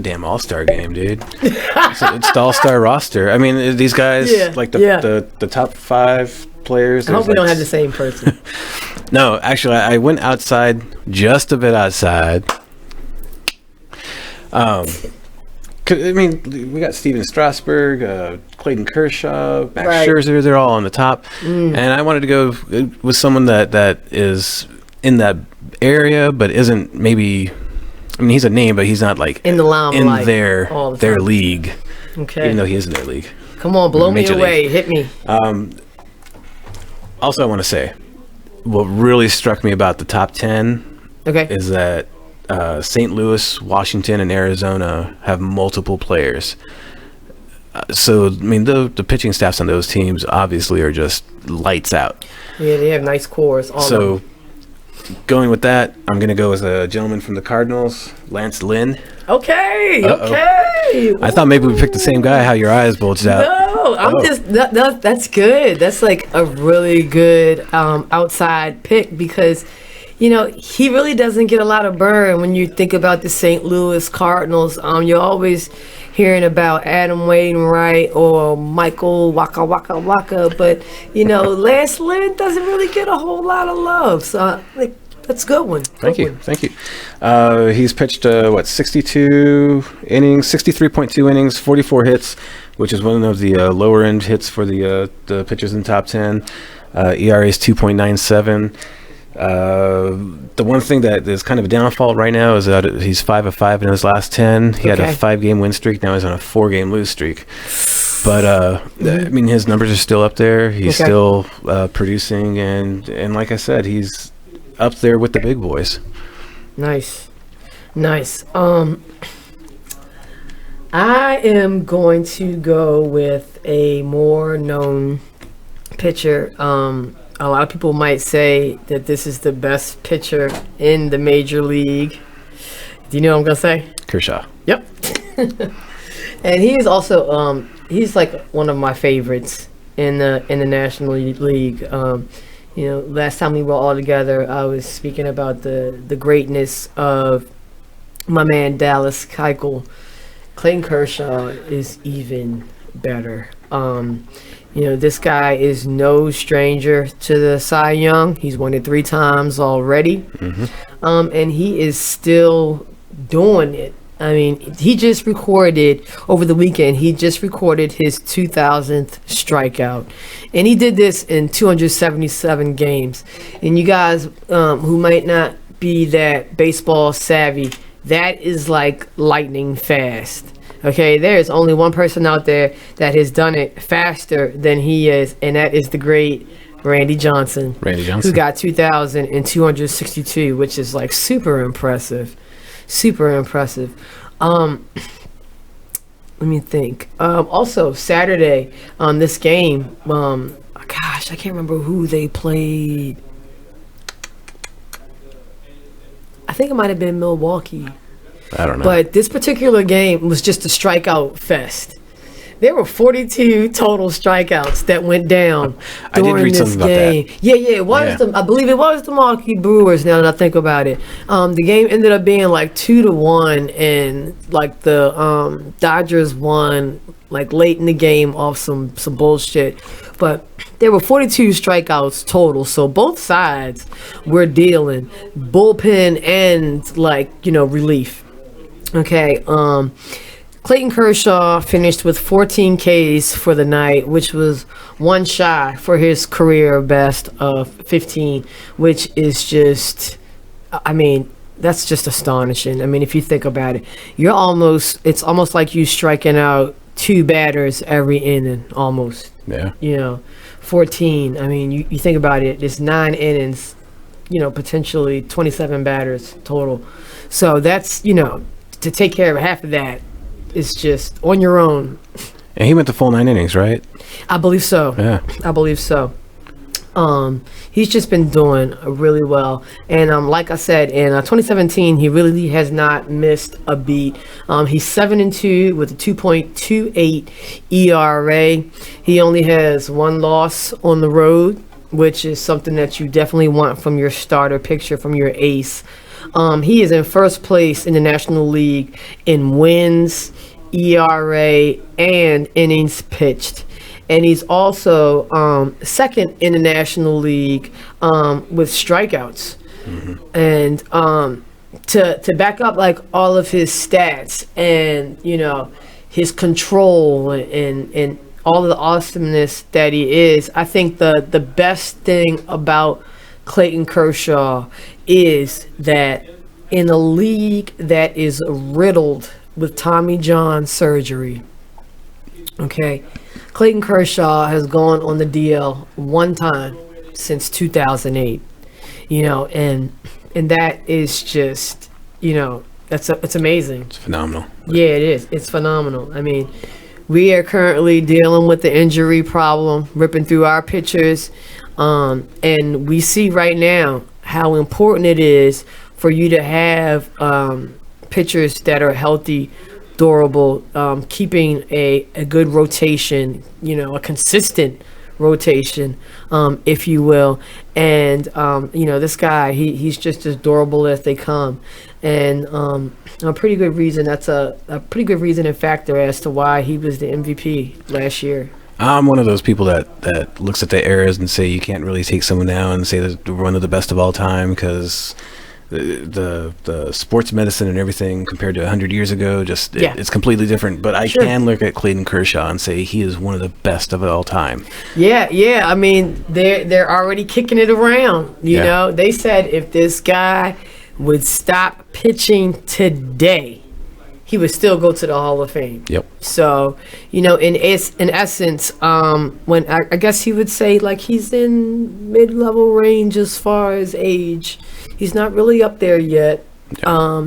[SPEAKER 4] damn all-star game, dude. It's the all-star roster. I mean, these guys, the top 5 players.
[SPEAKER 7] I hope we don't have the same person.
[SPEAKER 4] No, actually, I went outside, just a bit outside. I mean, we got Steven Strasburg, Clayton Kershaw, Max Scherzer. They're all on the top. And I wanted to go with someone that is in that area, but isn't maybe... I mean, he's a name, but he's not like
[SPEAKER 7] in the limelight
[SPEAKER 4] in their league.
[SPEAKER 7] Okay.
[SPEAKER 4] Even though he is in their league.
[SPEAKER 7] Come on, blow me
[SPEAKER 4] Major
[SPEAKER 7] away.
[SPEAKER 4] League.
[SPEAKER 7] Hit me.
[SPEAKER 4] Also, I want to say, what really struck me about the top 10 is that St. Louis, Washington, and Arizona have multiple players. So, I mean, the pitching staffs on those teams obviously are just lights out.
[SPEAKER 7] Yeah, they have nice cores.
[SPEAKER 4] So, going with that, I'm going to go with a gentleman from the Cardinals, Lance Lynn.
[SPEAKER 7] Okay.
[SPEAKER 4] I thought maybe we picked the same guy, how your eyes bulged out.
[SPEAKER 7] No, that's good. That's like a really good outside pick because, you know, he really doesn't get a lot of burn when you think about the St. Louis Cardinals. You're always hearing about Adam Wainwright or Michael Waka Waka Waka, but, you know, Lance Lynn doesn't really get a whole lot of love. So, that's a good one.
[SPEAKER 4] Thank you. He's pitched 62 innings, 63.2 innings, 44 hits, which is one of the lower end hits for the pitchers in the top 10. ERA is 2.97. The one thing that is kind of a downfall right now is that he's 5 of 5 in his last 10. He had a 5-game win streak. Now he's on a 4-game lose streak. But I mean, his numbers are still up there. He's still producing, and like I said, he's up there with the big boys. Nice.
[SPEAKER 7] I am going to go with a more known pitcher. A lot of people might say that this is the best pitcher in the major league. Do you know what I'm gonna say?
[SPEAKER 4] Kershaw.
[SPEAKER 7] Yep. And he is also he's like one of my favorites in the National League. You know, last time we were all together, I was speaking about the greatness of my man Dallas Keuchel. Clayton Kershaw is even better. You know, this guy is no stranger to the Cy Young. He's won it 3 times already. And he is still doing it. I mean, he just recorded, over the weekend, he just recorded his 2000th strikeout. And he did this in 277 games. And you guys who might not be that baseball savvy, that is like lightning fast. Okay, there is only one person out there that has done it faster than he is, and that is the great Randy Johnson. Who got 2,262, which is like super impressive. Let me think. Also, Saturday on this game, gosh, I can't remember who they played. I think it might have been Milwaukee.
[SPEAKER 4] I don't know.
[SPEAKER 7] But this particular game was just a strikeout fest. There were 42 total strikeouts that went down during this game. Yeah, it was. I believe it was the Milwaukee Brewers. Now that I think about it, the game ended up being like 2-1, and like the Dodgers won like late in the game off some bullshit. But there were 42 strikeouts total, so both sides were dealing bullpen and like relief. Okay. Clayton Kershaw finished with 14 Ks for the night, which was one shy for his career best of 15, which is just, I mean, that's just astonishing. I mean, if you think about it, it's almost like you striking out 2 batters every inning, almost.
[SPEAKER 4] Yeah.
[SPEAKER 7] 14. I mean, you think about it, it's 9 innings, potentially 27 batters total. So that's, to take care of half of that, it's just on your own.
[SPEAKER 4] And he went the full 9 innings, right?
[SPEAKER 7] I believe so.
[SPEAKER 4] Yeah.
[SPEAKER 7] I believe so. He's just been doing really well. And like I said, in 2017, he really has not missed a beat. He's 7-2 with a 2.28 ERA. He only has 1 loss on the road, which is something that you definitely want from your starter picture, from your ace. He is in first place in the National League in wins, ERA, and innings pitched. and he's also second in the National League with strikeouts. And to back up like all of his stats and his control and all of the awesomeness that he is, I think the best thing about Clayton Kershaw is that in a league that is riddled with Tommy John surgery, okay, Clayton Kershaw has gone on the DL one time since 2008, and that is just, it's amazing.
[SPEAKER 4] It's phenomenal.
[SPEAKER 7] Yeah, it is. It's phenomenal. I mean, we are currently dealing with the injury problem, ripping through our pitchers, and we see right now how important it is for you to have pitchers that are healthy, durable, keeping a good rotation, a consistent rotation, if you will. And this guy, he's just as durable as they come, and a pretty good reason. That's a pretty good reason and factor as to why he was the MVP last year.
[SPEAKER 4] I'm one of those people that looks at the eras and say you can't really take someone now and say they're one of the best of all time, because the sports medicine and everything compared to 100 years ago, it's completely different. But I can look at Clayton Kershaw and say he is one of the best of all time.
[SPEAKER 7] Yeah. I mean, they're already kicking it around. You know, they said if this guy would stop pitching today, he would still go to the Hall of Fame.
[SPEAKER 4] Yep.
[SPEAKER 7] So, in essence, when I guess he would say like he's in mid-level range as far as age. He's not really up there yet.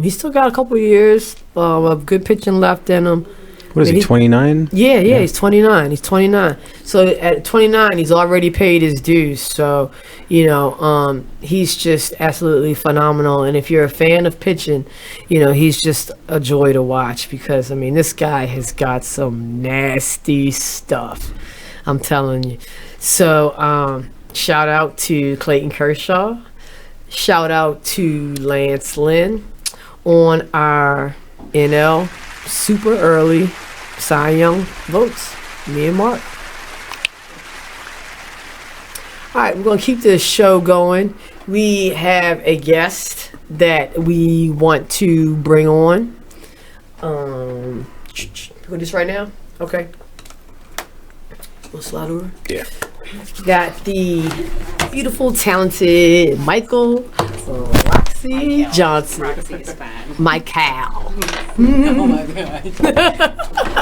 [SPEAKER 7] He's still got a couple years of good pitching left in him.
[SPEAKER 4] What is he, 29?
[SPEAKER 7] Yeah, he's 29. He's 29. So at 29, he's already paid his dues. So, he's just absolutely phenomenal. And if you're a fan of pitching, he's just a joy to watch, because, I mean, this guy has got some nasty stuff. I'm telling you. So, shout out to Clayton Kershaw. Shout out to Lance Lynn on our NL super early Cy Young votes. Me and Mark. All right, we're going to keep this show going. We have a guest that we want to bring on. Put this right now? Okay. We'll slide over.
[SPEAKER 4] Yeah.
[SPEAKER 7] Got the beautiful, talented Michael Roxie Johnson.
[SPEAKER 1] Roxie is fine.
[SPEAKER 7] Michal.
[SPEAKER 1] Oh my God.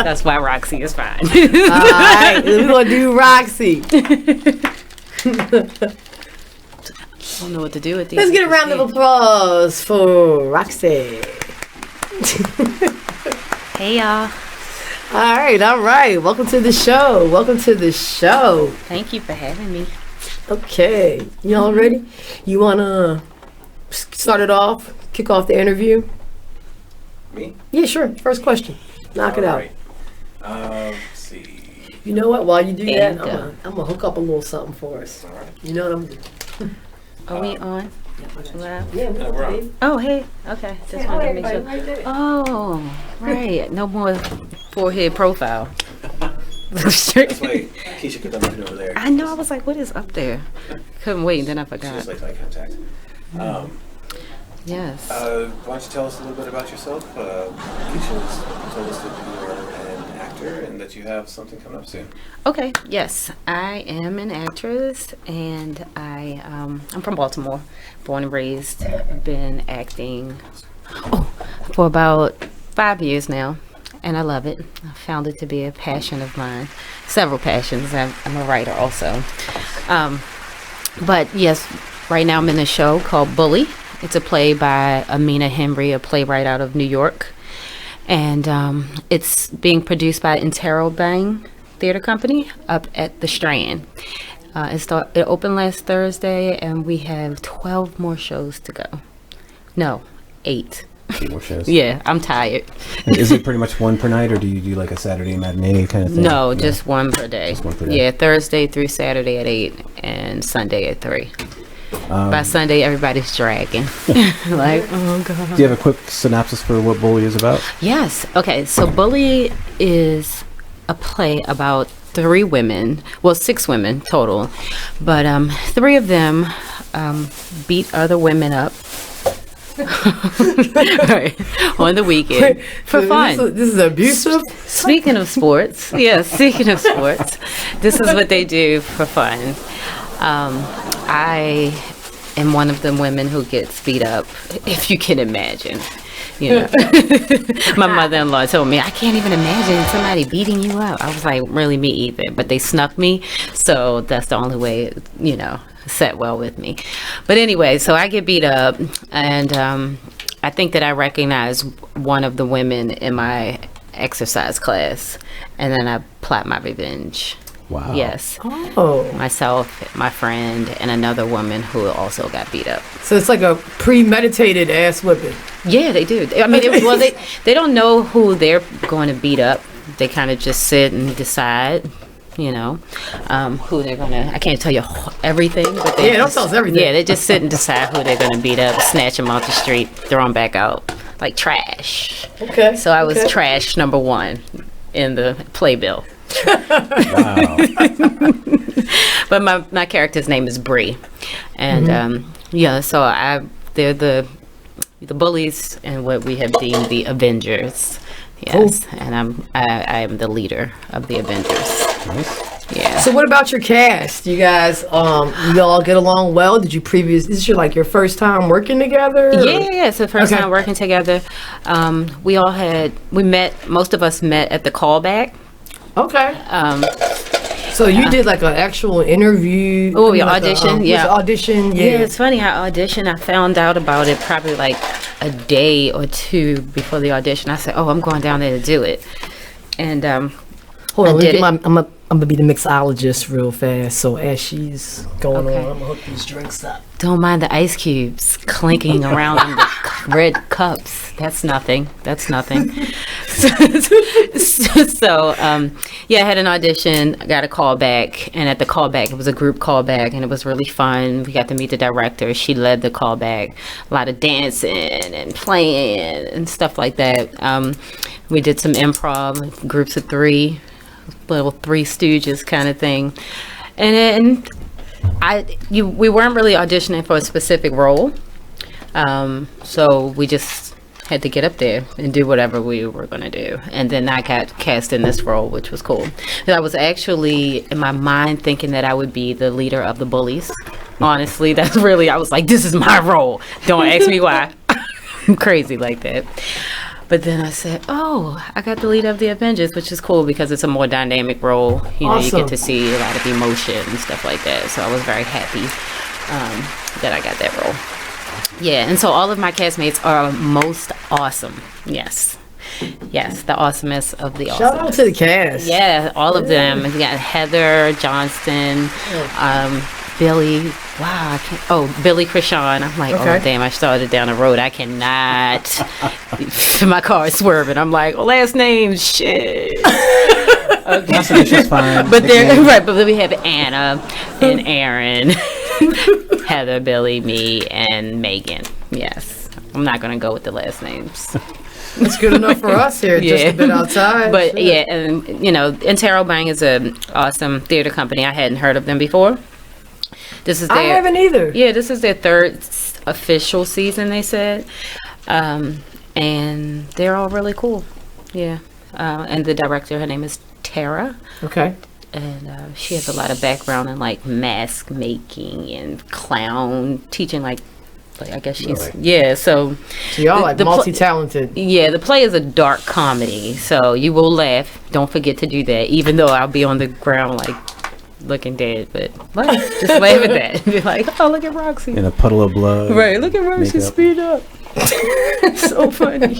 [SPEAKER 1] That's why Roxie is fine.
[SPEAKER 7] All right, we're going to do Roxie.
[SPEAKER 1] I don't know what to do with these.
[SPEAKER 7] Let's get a round of applause for Roxie.
[SPEAKER 1] Hey, y'all.
[SPEAKER 7] All right. Welcome to the show.
[SPEAKER 1] Thank you for having me.
[SPEAKER 7] Okay. Y'all ready? You want to start it off? Kick off the interview?
[SPEAKER 4] Me?
[SPEAKER 7] Yeah, sure. First question. Knock it out.
[SPEAKER 4] Let's see.
[SPEAKER 7] You know what? While you do that, I'm going to hook up a little something for us. All right. You know what I'm doing?
[SPEAKER 1] Are we on?
[SPEAKER 7] Yeah, we're on.
[SPEAKER 1] Oh, hey. Okay. Just wanted to make sure.
[SPEAKER 7] Right,
[SPEAKER 1] oh, right. No more forehead profile.
[SPEAKER 4] That's why Kescia put that nothing over there.
[SPEAKER 1] I know. I was like, what is up there? Couldn't wait, and then I forgot.
[SPEAKER 4] Just like eye contact.
[SPEAKER 1] Yes.
[SPEAKER 4] Why don't you tell us a little bit about yourself? Kescia told us that you are an actor and that you have something coming up soon.
[SPEAKER 1] Okay. Yes, I am an actress, and I'm from Baltimore, born and raised. I've been acting for about 5 years now, and I love it. I found it to be a passion of mine. Several passions. I'm a writer also. But yes, right now I'm in a show called Bully. It's a play by Amina Henry, a playwright out of New York. And it's being produced by Interrobang Theater Company up at the Strand. It opened last Thursday, and we have 12 more shows to go. No, 8.
[SPEAKER 4] 8 more shows?
[SPEAKER 1] Yeah, I'm tired.
[SPEAKER 4] Is it pretty much one per night, or do you do like a Saturday matinee kind of thing?
[SPEAKER 1] No, just one per day.
[SPEAKER 4] Just one per day.
[SPEAKER 1] Yeah, Thursday through Saturday at 8 and Sunday at 3. By Sunday, everybody's dragging. Like, oh, God.
[SPEAKER 4] Do you have a quick synopsis for what Bully is about?
[SPEAKER 1] Yes. Okay, so Bully is a play about 3 women, well, 6 women total, but 3 of them beat other women up. Right, on the weekend for fun.
[SPEAKER 7] This is abusive.
[SPEAKER 1] Speaking of sports, speaking of sports, this is what they do for fun. I am one of the women who gets beat up, if you can imagine. You know, my mother-in-law told me, I can't even imagine somebody beating you up. I was like, really, me either. But they snuck me, so that's the only way, you know, set well with me. But anyway, so I get beat up, and I think that I recognize one of the women in my exercise class, and then I plot my revenge.
[SPEAKER 5] Wow.
[SPEAKER 1] Yes.
[SPEAKER 7] Oh.
[SPEAKER 1] Myself, my friend, and another woman who also got beat up.
[SPEAKER 7] So it's like a premeditated ass whipping.
[SPEAKER 1] Yeah, they do. I mean, they don't know who they're going to beat up. They kind of just sit and decide, you know, who they're going to. I can't tell you everything, but they
[SPEAKER 7] don't tell us everything.
[SPEAKER 1] Yeah, they just sit and decide who they're going to beat up, snatch them off the street, throw them back out like trash.
[SPEAKER 7] Okay.
[SPEAKER 1] So I was trash number 1 in the playbill.
[SPEAKER 5] Wow.
[SPEAKER 1] But my character's name is Bree, and so they're the bullies and what we have deemed the Avengers. Yes, cool. And I am the leader of the Avengers.
[SPEAKER 5] Nice.
[SPEAKER 1] Yeah.
[SPEAKER 7] So what about your cast? You guys, you all get along well? Did you Is this your first time working together?
[SPEAKER 1] Yeah, it's the first time working together. Most of us met at the callback.
[SPEAKER 7] Okay. So you did like an actual interview?
[SPEAKER 1] Oh, your audition?
[SPEAKER 7] Audition, yeah.
[SPEAKER 1] Yeah, it's funny. I auditioned. I found out about it probably like a day or 2 before the audition. I said, "Oh, I'm going down there to do it." And
[SPEAKER 7] hold on, I'm gonna be the mixologist real fast. So as she's going on, I'm gonna hook these drinks up.
[SPEAKER 1] Don't mind the ice cubes clinking around in the red cups. That's nothing. So, I had an audition. I got a call back, and at the callback, it was a group callback, and it was really fun. We got to meet the director. She led the callback. A lot of dancing and playing and stuff like that. We did some improv, groups of 3, little 3 Stooges kind of thing, and then we weren't really auditioning for a specific role, so we just had to get up there and do whatever we were going to do. And then I got cast in this role, which was cool. I was actually in my mind thinking that I would be the leader of the bullies. Honestly, I was like, this is my role. Don't ask me why. I'm crazy like that. But then I said, oh, I got the lead of the Avengers, which is cool because it's a more dynamic role. You know,
[SPEAKER 7] awesome.
[SPEAKER 1] You get to see a lot of emotion and stuff like that. So I was very happy that I got that role. Yeah, and so all of my castmates are most awesome. Yes, the awesomest of the awesome.
[SPEAKER 7] Shout out to the cast.
[SPEAKER 1] Yeah, all of them. We got Heather Johnston, Billy. Wow, Billy Krishan. I'm like, oh damn, I started down the road. I cannot. My car is swerving. I'm like, last name, shit. Okay.
[SPEAKER 5] That's fine.
[SPEAKER 1] But then we have Anna and Aaron, Heather, Billy, me, and Megan. Yes, I'm not gonna go with the last names.
[SPEAKER 7] It's good enough for us here, just a bit outside.
[SPEAKER 1] But and Intero Bang is an awesome theater company. I hadn't heard of them before. I
[SPEAKER 7] haven't either.
[SPEAKER 1] Yeah, this is their 3rd official season, they said. And they're all really cool. Yeah. And the director, her name is Tara.
[SPEAKER 7] Okay.
[SPEAKER 1] And she has a lot of background in like mask making and clown teaching, like I guess she's So
[SPEAKER 7] y'all like multi-talented.
[SPEAKER 1] The play is a dark comedy, so you will laugh. Don't forget to do that. Even though I'll be on the ground like looking dead, but just laugh at that. Be like, oh, look at Roxie
[SPEAKER 5] in a puddle of blood.
[SPEAKER 1] Right, look at Roxie speed up. So funny.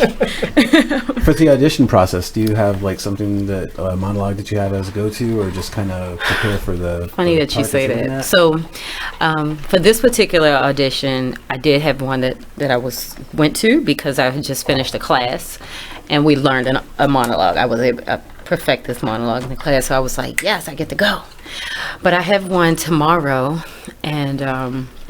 [SPEAKER 5] For the audition process, do you have like something that a monologue that you have as a go-to, or just kind of prepare for the?
[SPEAKER 1] Funny that you say that. So, for this particular audition, I did have one that I went to because I had just finished a class, and we learned a monologue. I was able to perfect this monologue in the class, so I was like, yes, I get to go. But I have one tomorrow, and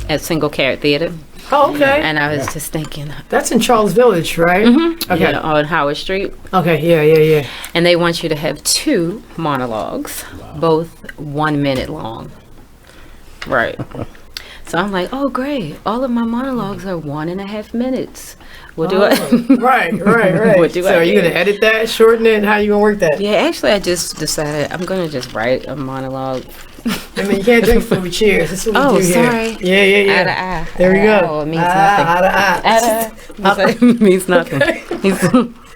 [SPEAKER 1] at Single Carrot Theater.
[SPEAKER 7] Oh, okay.
[SPEAKER 1] And I was just thinking,
[SPEAKER 7] that's in Charles Village, right?
[SPEAKER 1] Mm-hmm.
[SPEAKER 7] Okay.
[SPEAKER 1] Yeah, on Howard Street.
[SPEAKER 7] Okay, yeah.
[SPEAKER 1] And they want you to have 2 monologues, both 1 minute long. Right. So I'm like, oh, great. All of my monologues are 1.5 minutes. What do I?
[SPEAKER 7] Right.
[SPEAKER 1] What do
[SPEAKER 7] so
[SPEAKER 1] I
[SPEAKER 7] are you
[SPEAKER 1] do?
[SPEAKER 7] going to edit that, shorten it? How are you going to work that?
[SPEAKER 1] Yeah, actually, I just decided I'm going to just write a monologue.
[SPEAKER 7] I mean, you can't drink food. Cheers. That's what we do
[SPEAKER 1] sorry.
[SPEAKER 7] here. Yeah.
[SPEAKER 1] Eye to eye.
[SPEAKER 7] There we go.
[SPEAKER 1] Oh, it means nothing.
[SPEAKER 7] Eye to eye.
[SPEAKER 1] It means nothing.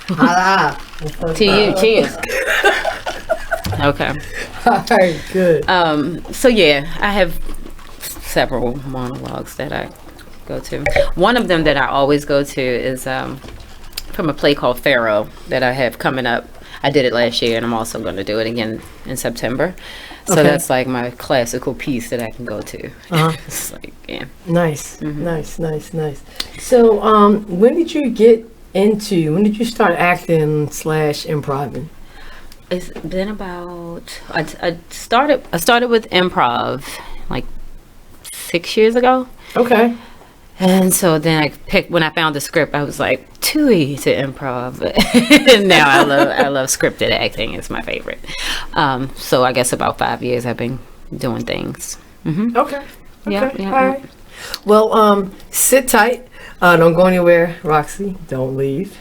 [SPEAKER 7] Eye
[SPEAKER 1] to you. Cheers. Okay.
[SPEAKER 7] All right, good.
[SPEAKER 1] So yeah, I have several monologues that I go to. One of them that I always go to is from a play called Pharaoh that I have coming up. I did it last year, and I'm also going to do it again in September. So that's like my classical piece that I can go to. It's like, yeah.
[SPEAKER 7] Nice. Nice. So, when did you start acting / improvising?
[SPEAKER 1] It's been about, I started with improv like 6 years ago.
[SPEAKER 7] Okay.
[SPEAKER 1] And so then when I found the script, I was like, too to improv. And now I love scripted acting. It's my favorite. So I guess about 5 years I've been doing things. Mm-hmm.
[SPEAKER 7] Okay.
[SPEAKER 1] Yeah.
[SPEAKER 7] All right. Well, sit tight. Don't go anywhere, Roxie. Don't leave.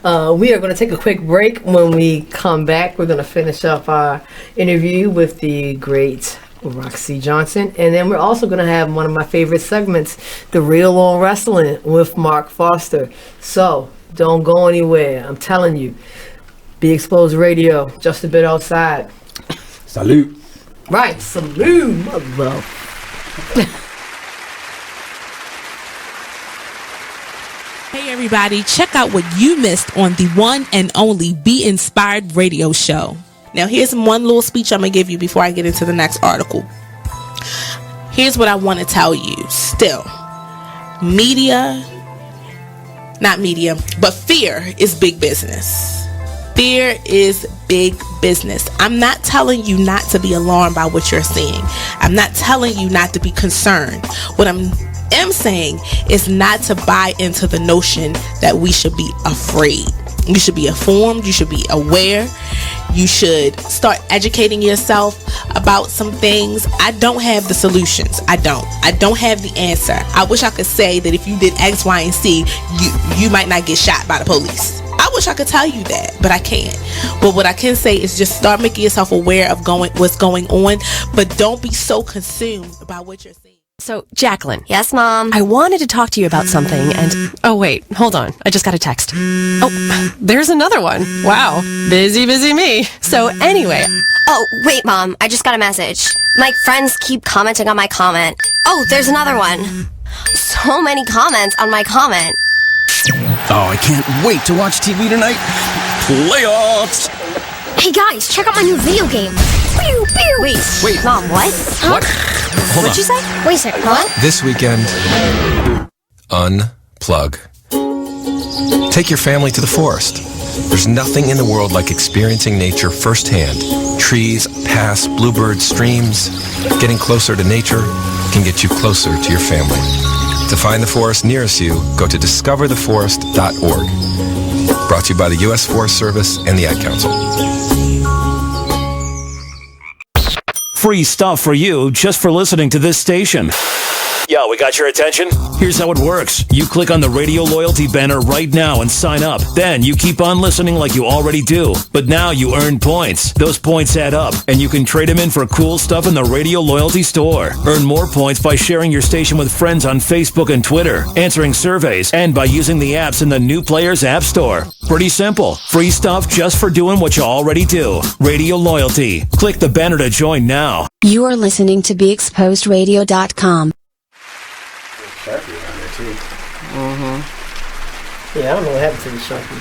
[SPEAKER 7] We are going to take a quick break. When we come back, we're going to finish up our interview with the great Roxie Johnson, and then we're also going to have one of my favorite segments, The Real on Wrestling with Mark Foster. So don't go anywhere. I'm telling you, Be Exposed Radio, just a bit outside.
[SPEAKER 5] Salute.
[SPEAKER 7] Right, salute, mother.
[SPEAKER 8] Hey everybody, check out what you missed on the one and only Be Inspired radio show. Now here's one little speech I'm going to give you before I get into the next article. Here's what I want to tell you. Still, fear is big business. Fear is big business. I'm not telling you not to be alarmed by what you're seeing. I'm not telling you not to be concerned. What I'm saying is not to buy into the notion that we should be afraid. You should be informed. You should be aware. You should start educating yourself about some things. I don't have the solutions. I don't have the answer. I wish I could say that if you did X, Y, and Z, you might not get shot by the police. I wish I could tell you that, but I can't. But what I can say is just start making yourself aware of what's going on, but don't be so consumed about what you're seeing.
[SPEAKER 9] So, Jacqueline.
[SPEAKER 21] Yes, Mom?
[SPEAKER 9] I wanted to talk to you about something and... Oh, wait. Hold on. I just got a text. Oh, there's another one. Wow. Busy me. So, anyway...
[SPEAKER 21] Oh, wait, Mom. I just got a message. My friends keep commenting on my comment. Oh, there's another one. So many comments on my comment.
[SPEAKER 10] Oh, I can't wait to watch TV tonight. Playoffs!
[SPEAKER 21] Hey, guys, check out my new video game. Pew, pew. Wait. Mom, what? Huh?
[SPEAKER 10] What? Hold
[SPEAKER 21] What'd you say? Wait a second, what?
[SPEAKER 24] This weekend, unplug. Take your family to the forest. There's nothing in the world like experiencing nature firsthand. Trees, paths, bluebirds, streams. Getting closer to nature can get you closer to your family. To find the forest nearest you, go to discovertheforest.org. Brought to you by the U.S. Forest Service and the Ad Council.
[SPEAKER 25] Free stuff for you just for listening to this station. Yo, we got your attention? Here's how it works. You click on the radio loyalty banner right now and sign up. Then you keep on listening like you already do. But now you earn points. Those points add up, and you can trade them in for cool stuff in the radio loyalty store. Earn more points by sharing your station with friends on Facebook and Twitter, answering surveys, and by using the apps in the New Players App Store. Pretty simple. Free stuff just for doing what you already do. Radio loyalty. Click the banner to join now.
[SPEAKER 3] You are listening to BeExposedRadio.com.
[SPEAKER 5] Sharpie around there too.
[SPEAKER 7] Yeah, I don't know what happened to the Sharpie.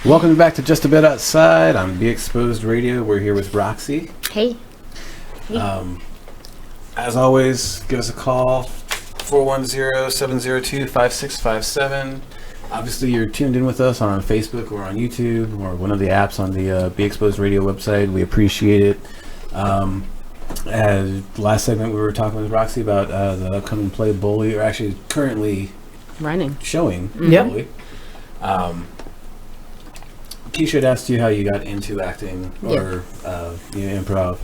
[SPEAKER 5] Welcome back to Just a Bit Outside on Be Exposed Radio. We're here with Roxie.
[SPEAKER 1] Hey.
[SPEAKER 5] As always, give us a call, 410-702-5657. Obviously, you're tuned in with us on Facebook or on YouTube or one of the apps on the Be Exposed Radio website. We appreciate it. Last segment we were talking with Roxie about the upcoming play Bully, or actually currently showing Bully. Kescia had asked you how you got into acting or improv.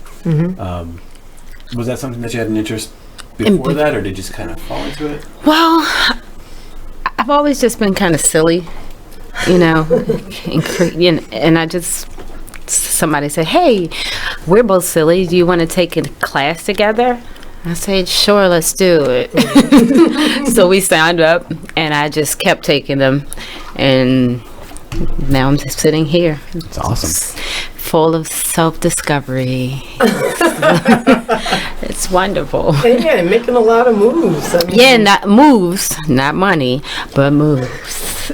[SPEAKER 5] Was that something that you had an interest before that, or did you just kind of fall into it?
[SPEAKER 1] Well, I've always just been kind of silly, and I just, somebody said, hey, we're both silly. Do you want to take a class together? I said, sure, let's do it. So we signed up, and I just kept taking them, and now I'm just sitting here.
[SPEAKER 5] It's awesome.
[SPEAKER 1] Full of self-discovery. It's wonderful.
[SPEAKER 7] And yeah, making a lot of moves. I mean,
[SPEAKER 1] not moves, not money, but moves.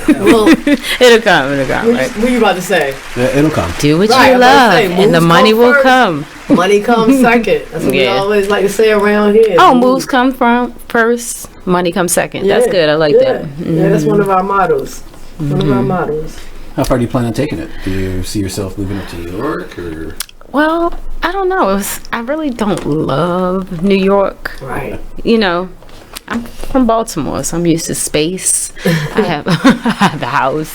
[SPEAKER 7] Well,
[SPEAKER 1] it'll come, right?
[SPEAKER 7] What are you about to say?
[SPEAKER 5] Yeah, it'll come.
[SPEAKER 1] Do what you love, and the money will come.
[SPEAKER 7] Money comes second. That's what we always like to say around here.
[SPEAKER 1] Oh, moves come first, money comes second. That's good. I like that.
[SPEAKER 7] Yeah, that's one of our mottos. One of our mottos.
[SPEAKER 5] How far do you plan on taking it? Do you see yourself moving up to New York, or?
[SPEAKER 1] Well, I don't know. I really don't love New York.
[SPEAKER 7] Right.
[SPEAKER 1] I'm from Baltimore, so I'm used to space. I have the house.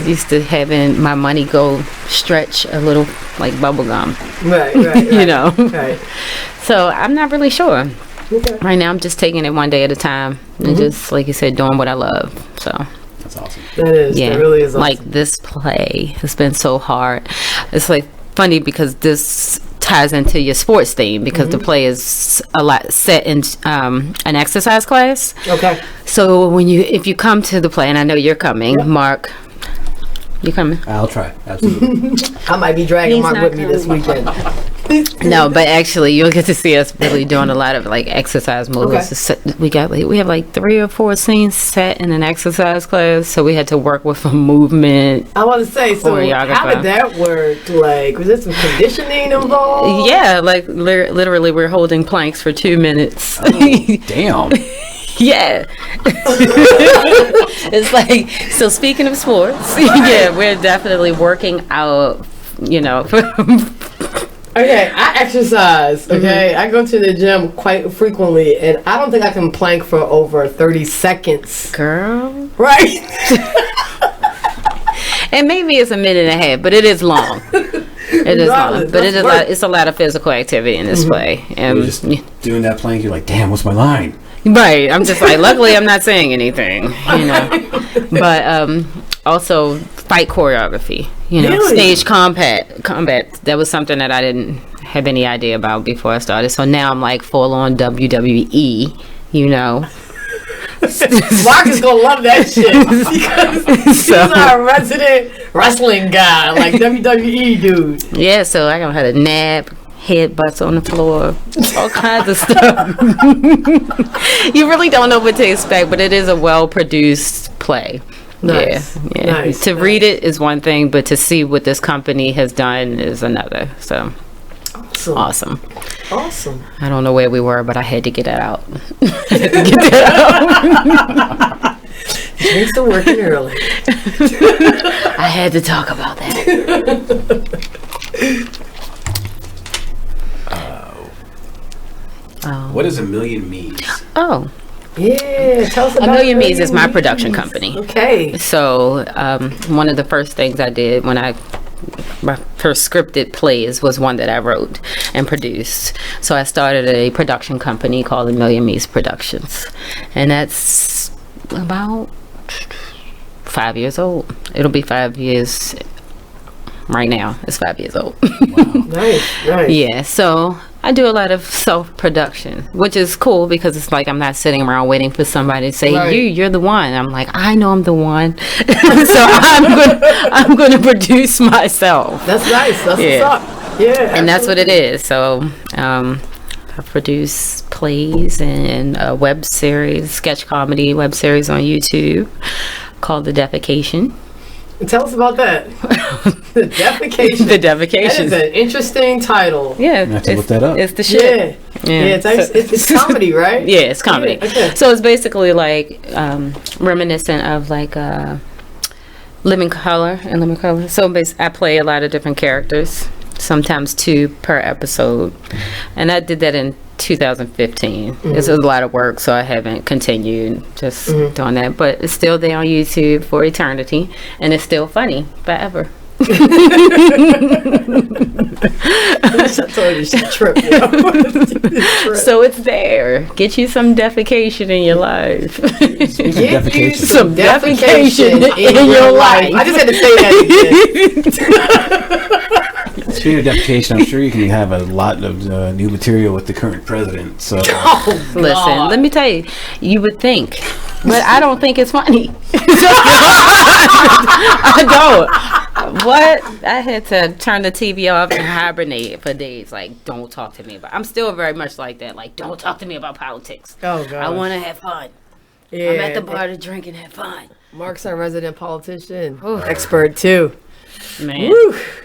[SPEAKER 1] Used to having my money go stretch a little like bubble gum.
[SPEAKER 7] Right.
[SPEAKER 1] Right. So I'm not really sure. Okay. Right now, I'm just taking it one day at a time, and just like you said, doing what I love. So.
[SPEAKER 5] That's awesome.
[SPEAKER 7] That is. Yeah. That really is awesome.
[SPEAKER 1] Like this play has been so hard. It's like funny because this ties into your sports theme because the play is a lot set in an exercise class.
[SPEAKER 7] Okay.
[SPEAKER 1] So if you come to the play, and I know you're coming, Mark. You coming?
[SPEAKER 5] I'll try. Absolutely.
[SPEAKER 7] I might be dragging Mark with me this weekend.
[SPEAKER 1] No, but actually, you'll get to see us really doing a lot of like exercise moves. Okay. We have like 3 or 4 scenes set in an exercise class, so we had to work with a movement.
[SPEAKER 7] I want to say, so how did that work? Like, was there some conditioning involved?
[SPEAKER 1] Yeah, like literally, we're holding planks for 2 minutes.
[SPEAKER 5] Oh, damn.
[SPEAKER 1] Yeah. It's like, so speaking of sports, we're definitely working out,
[SPEAKER 7] Okay, I exercise, okay? I go to the gym quite frequently, and I don't think I can plank for over 30 seconds.
[SPEAKER 1] Girl.
[SPEAKER 7] Right?
[SPEAKER 1] And maybe it's a minute and a half, but it is long. It is long. But it's a lot of physical activity in this play. And
[SPEAKER 5] you're just doing that plank, you're like, damn, what's my line?
[SPEAKER 1] Right. I'm just like, luckily I'm not saying anything, But also fight choreography,
[SPEAKER 7] Really?
[SPEAKER 1] Stage combat. That was something that I didn't have any idea about before I started. So now I'm like full on WWE,
[SPEAKER 7] Mark is gonna love that shit because he's our resident wrestling guy, like WWE dude.
[SPEAKER 1] Yeah, so I know how to nap, headbutts on the floor, all kinds of stuff. You really don't know what to expect, but it is a well-produced play.
[SPEAKER 7] Nice.
[SPEAKER 1] Yeah.
[SPEAKER 7] Nice.
[SPEAKER 1] To read it is one thing, but to see what this company has done is another. So awesome. I don't know where we were, but I had to get that out.
[SPEAKER 7] Thanks for working early.
[SPEAKER 1] I had to talk about that.
[SPEAKER 5] What is A Million Me's?
[SPEAKER 1] Oh.
[SPEAKER 7] Yeah, tell us about
[SPEAKER 1] A Million Me's is my production company.
[SPEAKER 7] Okay.
[SPEAKER 1] So one of the first things I did when my first scripted plays was one that I wrote and produced. So I started a production company called A Million Me's Productions. And that's about 5 years old. It'll be 5 years right now. It's 5 years old.
[SPEAKER 5] Wow.
[SPEAKER 7] Nice.
[SPEAKER 1] Yeah, so I do a lot of self-production, which is cool because it's like I'm not sitting around waiting for somebody to say, you're the one. I'm like, I know I'm the one. So I'm gonna produce myself.
[SPEAKER 7] That's nice. That's what's up. Yeah.
[SPEAKER 1] And that's what it is. So I produce plays and a web series, sketch comedy web series on YouTube called The Defecation.
[SPEAKER 7] Tell us about that. The Defecation.
[SPEAKER 1] The Defecation.
[SPEAKER 7] That is an interesting title.
[SPEAKER 1] Yeah.
[SPEAKER 5] I have to look that up.
[SPEAKER 1] It's the shit.
[SPEAKER 7] Yeah, it's comedy, right?
[SPEAKER 1] Yeah, it's comedy.
[SPEAKER 7] Yeah, okay.
[SPEAKER 1] So it's basically like reminiscent of like Living Color. So I play a lot of different characters sometimes 2 per episode. And I did that in 2015. This was a lot of work, so I haven't continued just doing that. But it's still there on YouTube for eternity, and it's still funny forever.
[SPEAKER 7] I told you she tripped.
[SPEAKER 1] So it's there. Get you some defecation in your life.
[SPEAKER 7] Get you some defecation in your life. I just had to say that.
[SPEAKER 5] Speaking of defecation, I'm sure you can have a lot of new material with the current president. So,
[SPEAKER 1] listen, let me tell you, you would think, but I don't think it's funny. I don't. What? I had to turn the TV off and hibernate for days. Like, don't talk to me about. I'm still very much like that. Like, don't talk to me about politics.
[SPEAKER 7] Oh God.
[SPEAKER 1] I want to have fun.
[SPEAKER 7] Yeah,
[SPEAKER 1] I'm at the bar to drink and have fun.
[SPEAKER 7] Mark's our resident politician, expert too.
[SPEAKER 1] Man,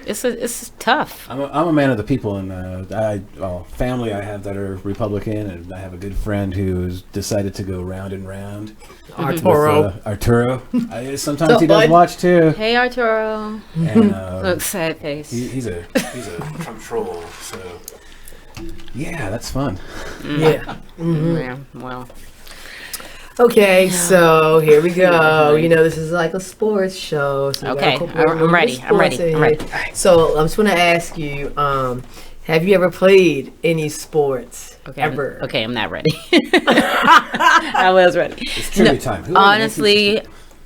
[SPEAKER 1] it's tough.
[SPEAKER 5] I'm a man of the people, and family I have that are Republican, and I have a good friend who's decided to go round and round.
[SPEAKER 7] Arturo.
[SPEAKER 5] Arturo. Sometimes he does watch too.
[SPEAKER 1] Hey, Arturo.
[SPEAKER 5] And,
[SPEAKER 1] look, sad face.
[SPEAKER 5] He's a Trump troll. So yeah, that's fun.
[SPEAKER 7] Yeah.
[SPEAKER 1] Yeah. Well.
[SPEAKER 7] Okay, so here we go. You know, this is like a sports show. So
[SPEAKER 1] okay, I'm ready.
[SPEAKER 7] So I'm just going to ask you, have you ever played any sports ever?
[SPEAKER 1] Okay, I'm not ready. I was ready.
[SPEAKER 5] It's trivia time.
[SPEAKER 1] Honestly,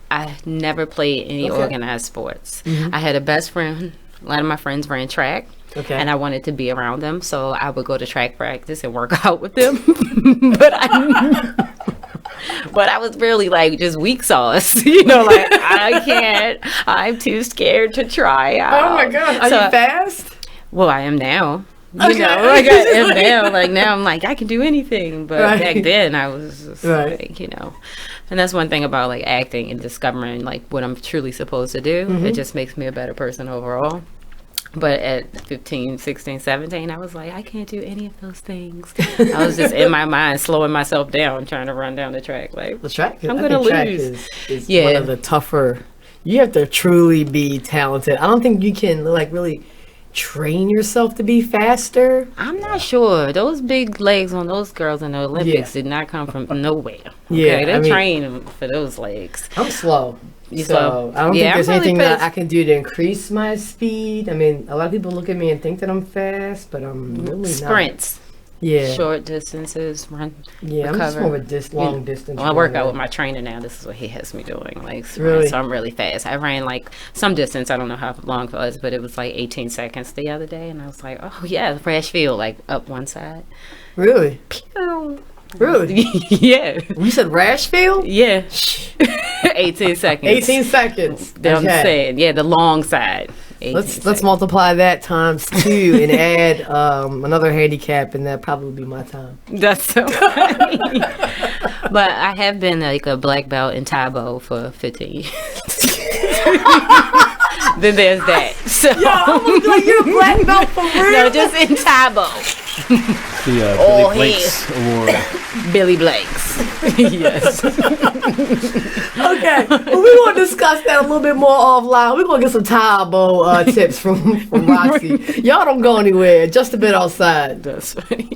[SPEAKER 1] I never played any organized sports. I had a best friend. A lot of my friends ran track.
[SPEAKER 7] Okay.
[SPEAKER 1] And I wanted to be around them, so I would go to track practice and work out with them. But I was really like just weak sauce, like I can't. I'm too scared to try out.
[SPEAKER 7] Oh my God! Are you fast?
[SPEAKER 1] Well, I am now.
[SPEAKER 7] Okay.
[SPEAKER 1] Like I am now. Like now, I'm like I can do anything. But back then, I was just like, And that's one thing about like acting and discovering like what I'm truly supposed to do. It just makes me a better person overall. But at 15, 16, 17, I was like, I can't do any of those things. I was just in my mind slowing myself down, trying to run down the track. Like,
[SPEAKER 7] the track,
[SPEAKER 1] I'm going to lose.
[SPEAKER 7] Is one of the tougher. You have to truly be talented. I don't think you can like really train yourself to be faster.
[SPEAKER 1] I'm not sure. Those big legs on those girls in the Olympics did not come from nowhere. Okay? They train for those legs.
[SPEAKER 7] I'm slow. So I don't think there's anything that I can do to increase my speed. I mean, a lot of people look at me and think that I'm fast, but I'm really
[SPEAKER 1] sprints.
[SPEAKER 7] Not. Yeah.
[SPEAKER 1] Short distances, run.
[SPEAKER 7] Yeah,
[SPEAKER 1] recover.
[SPEAKER 7] I'm just more of a long distance.
[SPEAKER 1] Well, I work out with my trainer now. This is what he has me doing. Like,
[SPEAKER 7] really?
[SPEAKER 1] So I'm really fast. I ran like some distance. I don't know how long it was, but it was like 18 seconds the other day, and I was like, oh yeah, fresh field, like up one side.
[SPEAKER 7] Really?
[SPEAKER 1] Pew.
[SPEAKER 7] Really?
[SPEAKER 1] Yeah.
[SPEAKER 7] You said Rashfield?
[SPEAKER 1] Yeah. 18 seconds.
[SPEAKER 7] 18 seconds.
[SPEAKER 1] That's what I'm saying. Yeah, the long side.
[SPEAKER 7] Let's multiply that times 2 and add another handicap, and that probably would be my time.
[SPEAKER 1] That's so funny. But I have been like a black belt in Taibo for 15 years. Then there's that. So
[SPEAKER 7] like you're a black belt for real?
[SPEAKER 1] No, just in Taibo.
[SPEAKER 5] The Billy Blanks Award.
[SPEAKER 1] Billy Blanks. Yes.
[SPEAKER 7] Okay. Well, we're going to discuss that a little bit more offline. We're going to get some Taibo tips from Roxie. Y'all don't go anywhere. Just a bit outside.
[SPEAKER 1] That's funny.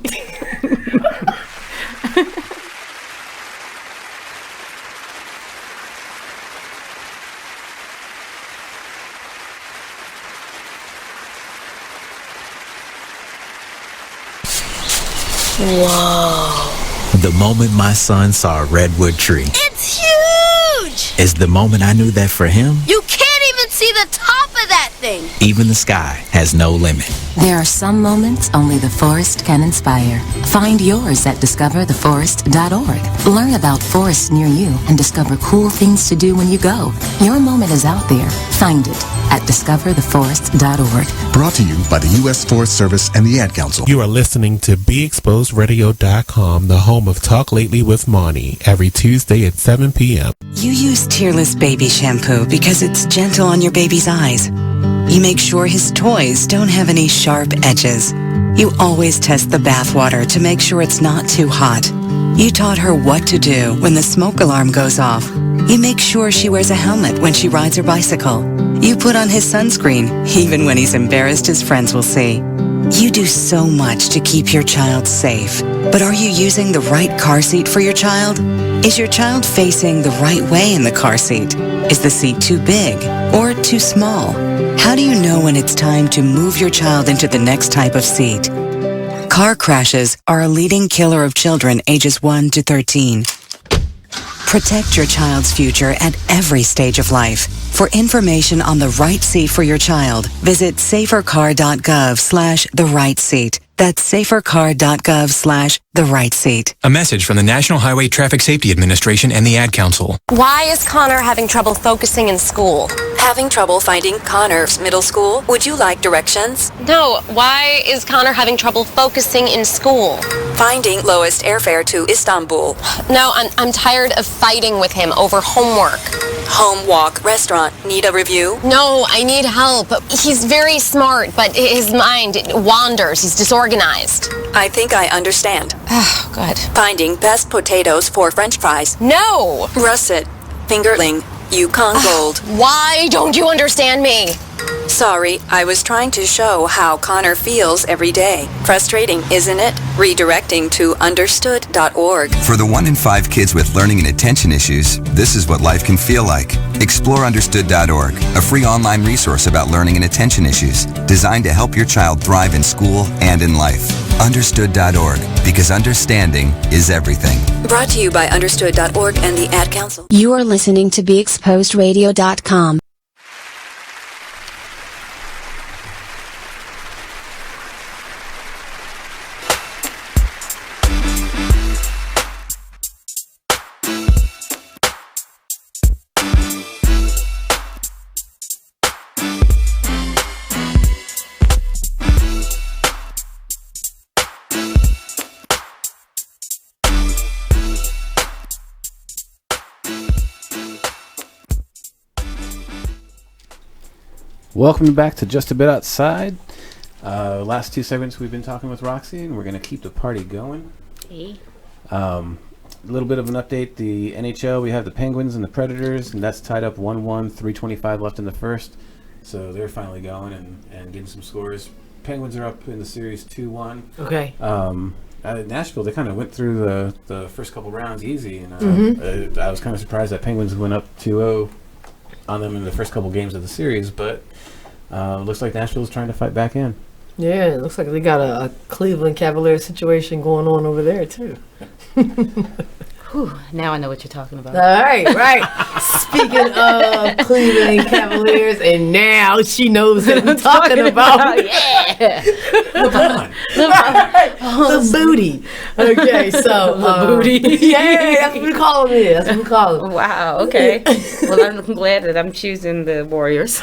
[SPEAKER 20] Whoa. The moment my son saw a redwood tree.
[SPEAKER 21] It's huge!
[SPEAKER 20] Is the moment I knew that for him,
[SPEAKER 21] You can't even see the top of that thing!
[SPEAKER 20] even the sky has no limit.
[SPEAKER 22] There are some moments only the forest can inspire. Find yours at discovertheforest.org. Learn about forests near you and discover cool things to do when you go. Your moment is out there. Find it at discovertheforest.org.
[SPEAKER 23] Brought to you by the U.S. Forest Service and the Ad Council.
[SPEAKER 16] You are listening to BeExposedRadio.com, the home of Talk Lately with Monty, every Tuesday at 7 p.m.
[SPEAKER 6] You use Tearless Baby Shampoo because it's gentle on your baby's eyes. You make sure his toys don't have any sharp edges. You always test the bath water to make sure it's not too hot. You taught her what to do when the smoke alarm goes off. You make sure she wears a helmet when she rides her bicycle. You put on his sunscreen, even when he's embarrassed his friends will see. You do so much to keep your child safe. But are you using the right car seat for your child? Is your child facing the right way in the car seat? Is the seat too big or too small? How do you know when it's time to move your child into the next type of seat? Car crashes are a leading killer of children ages 1 to 13. Protect your child's future at every stage of life. For information on the right seat for your child, visit safercar.gov/the-right-seat. That's safercar.gov/the-right-seat.
[SPEAKER 2] A message from the National Highway Traffic Safety Administration and the Ad Council.
[SPEAKER 21] Why is Connor having trouble focusing in school?
[SPEAKER 11] Having trouble finding Connor's middle school? Would you like directions?
[SPEAKER 21] No, why is Connor having trouble focusing in school?
[SPEAKER 11] Finding lowest airfare to Istanbul.
[SPEAKER 21] No, I'm tired of fighting with him over homework.
[SPEAKER 11] Home walk restaurant. Need a review?
[SPEAKER 21] No, I need help. He's very smart, but his mind wanders. He's disorganized.
[SPEAKER 11] I think I understand.
[SPEAKER 21] Oh, good.
[SPEAKER 11] Finding best potatoes for French fries.
[SPEAKER 21] No!
[SPEAKER 11] Russet. Fingerling. Yukon Gold.
[SPEAKER 21] Why don't you understand me?
[SPEAKER 11] Sorry, I was trying to show how Connor feels every day. Frustrating, isn't it? Redirecting to understood.org.
[SPEAKER 12] For the 1 in 5 kids with learning and attention issues, this is what life can feel like. Explore understood.org, a free online resource about learning and attention issues, designed to help your child thrive in school and in life. Understood.org, because understanding is everything.
[SPEAKER 11] Brought to you by understood.org and the Ad Council.
[SPEAKER 3] You are listening to BeExposedRadio.com.
[SPEAKER 5] Welcome back to Just a Bit Outside. Last 2 segments we've been talking with Roxie, and we're going to keep the party going.
[SPEAKER 1] Hey.
[SPEAKER 5] A little bit of an update. The NHL, we have the Penguins and the Predators, and that's tied up 1-1, 3:25 left in the first. So they're finally going and getting some scores. Penguins are up in the series 2-1.
[SPEAKER 7] Okay.
[SPEAKER 5] Nashville, they kind of went through the first couple rounds easy, and I was kind of surprised that Penguins went up 2-0 on them in the first couple games of the series, but looks like Nashville's trying to fight back in.
[SPEAKER 7] Yeah, it looks like they got a Cleveland Cavaliers situation going on over there, too.
[SPEAKER 1] Whew, now I know what you're talking about.
[SPEAKER 7] All right. Speaking of Cleveland Cavaliers, and now she knows what I'm talking about.
[SPEAKER 1] Yeah.
[SPEAKER 7] The booty. Okay, so
[SPEAKER 1] the booty.
[SPEAKER 7] Yeah, that's what we call him.
[SPEAKER 1] Wow. Okay. Well, I'm glad that I'm choosing the Warriors.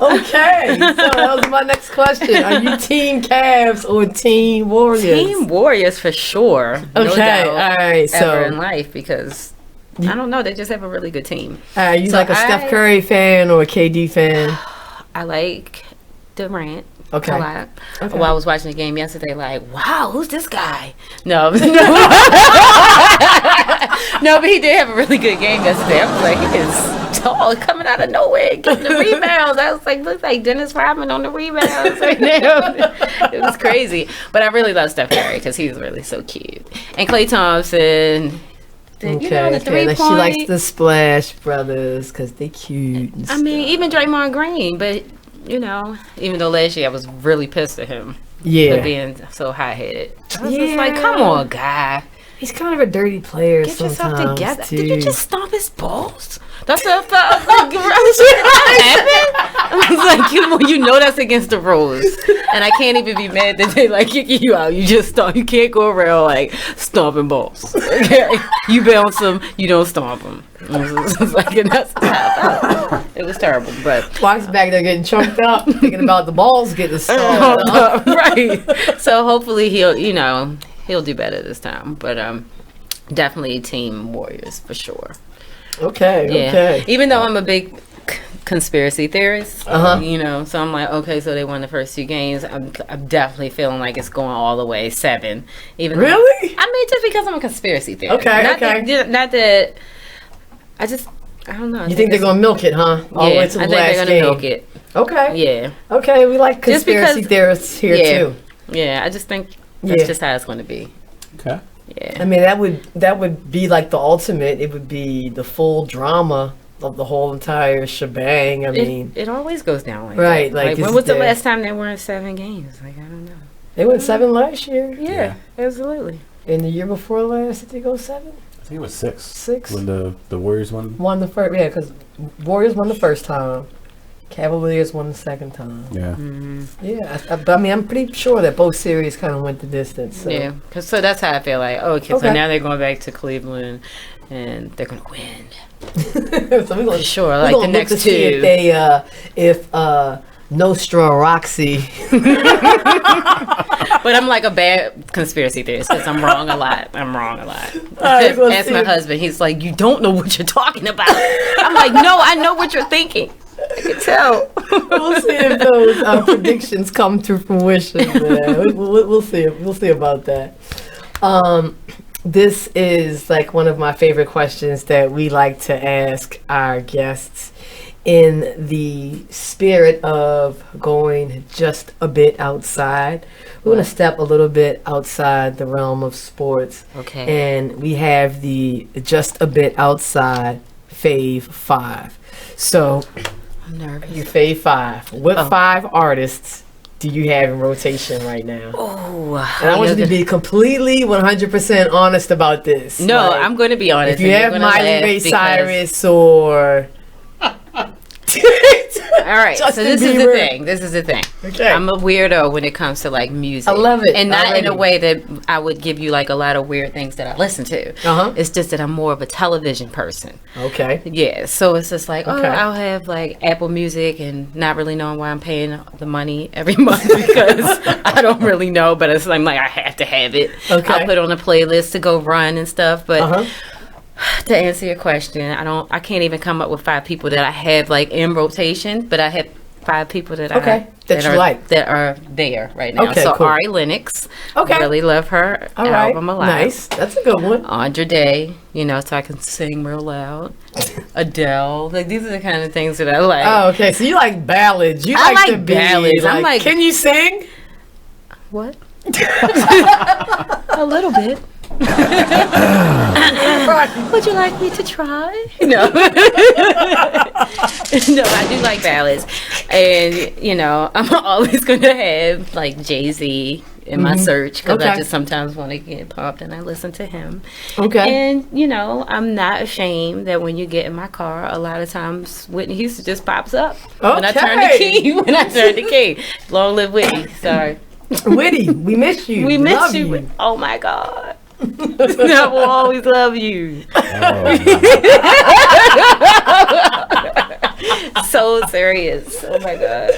[SPEAKER 7] Okay, so that was my next question. Are you Team Cavs or Team Warriors?
[SPEAKER 1] Team Warriors for sure.
[SPEAKER 7] Okay,
[SPEAKER 1] no doubt,
[SPEAKER 7] all right.
[SPEAKER 1] Ever
[SPEAKER 7] So
[SPEAKER 1] in life, because I don't know, they just have a really good team.
[SPEAKER 7] You
[SPEAKER 1] So
[SPEAKER 7] like a Steph Curry fan or a KD fan?
[SPEAKER 1] I like Durant.
[SPEAKER 7] Okay.
[SPEAKER 1] A lot.
[SPEAKER 7] Okay.
[SPEAKER 1] While I was watching the game yesterday, like, wow, who's this guy? No, no, but he did have a really good game yesterday. I was like, he is tall, coming out of nowhere, getting the rebounds. I was like, looks like Dennis Rodman on the rebounds right now. It was crazy. But I really love Steph Curry because he's really so cute. And Klay Thompson.
[SPEAKER 7] Like she likes the Splash Brothers because they cute. And
[SPEAKER 1] I mean, even Draymond Green, but even though last year I was really pissed at him for being so hot-headed. I was just like, come on, guy.
[SPEAKER 7] He's kind of a dirty player.
[SPEAKER 1] Get yourself together.
[SPEAKER 7] Too.
[SPEAKER 1] Did you just stomp his balls? That's what I felt like. I was like, you know that's against the rules. And I can't even be mad that they kicking you out. You just stomp. You can't go around stomping balls. Okay? You bounce them, you don't stomp them. It was terrible, but
[SPEAKER 7] Walks back there getting choked up, thinking about the balls getting stomped up.
[SPEAKER 1] Right. So hopefully he'll do better this time. But definitely Team Warriors for sure.
[SPEAKER 7] Okay.
[SPEAKER 1] Yeah.
[SPEAKER 7] Okay.
[SPEAKER 1] Even though I'm a big conspiracy theorist, you know, so I'm like, okay, so they won the first 2 games. I'm definitely feeling like it's going all the way 7. Even
[SPEAKER 7] really?
[SPEAKER 1] Though, I mean, just because I'm a conspiracy theorist.
[SPEAKER 7] Okay,
[SPEAKER 1] not that. I don't know.
[SPEAKER 7] You think they're gonna milk it, huh? All the way to the
[SPEAKER 1] I think
[SPEAKER 7] last
[SPEAKER 1] they're gonna
[SPEAKER 7] game.
[SPEAKER 1] milk it.
[SPEAKER 7] Okay.
[SPEAKER 1] Yeah.
[SPEAKER 7] Okay, we like conspiracy theorists here too.
[SPEAKER 1] Yeah, I just think that's just how it's going to be.
[SPEAKER 5] Okay.
[SPEAKER 1] Yeah.
[SPEAKER 7] I mean, that would be like the ultimate. It would be the full drama of the whole entire shebang. I mean,
[SPEAKER 1] it always goes down like
[SPEAKER 7] right.
[SPEAKER 1] that. Like when was the last time they won 7 games? Like, I don't know.
[SPEAKER 7] They went 7 last year.
[SPEAKER 1] Yeah, absolutely.
[SPEAKER 7] And the year before last, did they go 7?
[SPEAKER 5] I think it was 6.
[SPEAKER 7] 6
[SPEAKER 5] when the Warriors won.
[SPEAKER 7] Won the first, yeah, because Warriors won the first time. Cavaliers won the second time.
[SPEAKER 5] Yeah.
[SPEAKER 7] Yeah, but I mean, I'm pretty sure that both series kind of went the distance. So.
[SPEAKER 1] Yeah, so that's how I feel like. Oh, okay, so now they're going back to Cleveland, and they're going to win.
[SPEAKER 7] So we're going
[SPEAKER 1] sure, like the next 2.
[SPEAKER 7] See if Nostra Roxie.
[SPEAKER 1] But I'm like a bad conspiracy theorist because I'm wrong a lot.
[SPEAKER 7] Right,
[SPEAKER 1] ask my husband. He's like, you don't know what you're talking about. I'm like, no, I know what you're thinking. I can tell.
[SPEAKER 7] We'll see if those predictions come to fruition. We'll see. We'll see about that. This is like one of my favorite questions that we like to ask our guests in the spirit of going just a bit outside. We're going to step a little bit outside the realm of sports.
[SPEAKER 1] Okay.
[SPEAKER 7] And we have the just a bit outside fave 5. So,
[SPEAKER 1] I'm nervous.
[SPEAKER 7] Your fave 5. What 5 artists do you have in rotation right now?
[SPEAKER 1] Oh,
[SPEAKER 7] and I want you to be completely 100% honest about this.
[SPEAKER 1] No,
[SPEAKER 7] like,
[SPEAKER 1] I'm going to be honest.
[SPEAKER 7] If you have Miley Ray Cyrus or
[SPEAKER 1] all right,
[SPEAKER 7] Justin
[SPEAKER 1] so this
[SPEAKER 7] Bieber.
[SPEAKER 1] is the thing.
[SPEAKER 7] Okay.
[SPEAKER 1] I'm a weirdo when it comes to like music.
[SPEAKER 7] I love it.
[SPEAKER 1] And not
[SPEAKER 7] already.
[SPEAKER 1] in a way that I would give you like a lot of weird things that I listen to. It's just that I'm more of a television person.
[SPEAKER 7] Okay.
[SPEAKER 1] Yeah, so it's just like,
[SPEAKER 7] Okay.
[SPEAKER 1] I'll have like Apple Music and not really knowing why I'm paying the money every month because I don't really know, but it's like I have to have it.
[SPEAKER 7] Okay.
[SPEAKER 1] I'll put on a playlist to go run and stuff, but to answer your question, I can't even come up with 5 people that I have like in rotation, but I have 5 people that
[SPEAKER 7] that you like
[SPEAKER 1] that are there right now.
[SPEAKER 7] Okay,
[SPEAKER 1] so
[SPEAKER 7] cool.
[SPEAKER 1] Ari Lennox,
[SPEAKER 7] Okay.
[SPEAKER 1] really love her album a lot.
[SPEAKER 7] Nice, that's a good one.
[SPEAKER 1] Andra Day, so I can sing real loud. Adele, like these are the kind of things that I like.
[SPEAKER 7] Oh, okay. So you like ballads? You
[SPEAKER 1] I
[SPEAKER 7] like
[SPEAKER 1] like
[SPEAKER 7] to be
[SPEAKER 1] ballads. I'm like,
[SPEAKER 7] can you sing?
[SPEAKER 1] What? A little bit. Would you like me to try? No. No, I do like ballads. And, I'm always going to have, like, Jay-Z in my search because I just sometimes want to get pumped and I listen to him.
[SPEAKER 7] Okay.
[SPEAKER 1] And, I'm not ashamed that when you get in my car, a lot of times Whitney Houston just pops up when I turn the key. Long live Whitney. Sorry.
[SPEAKER 7] Whitney, we miss you.
[SPEAKER 1] We miss
[SPEAKER 7] Love
[SPEAKER 1] you. Oh, my God. I will always love you. So serious. Oh my god.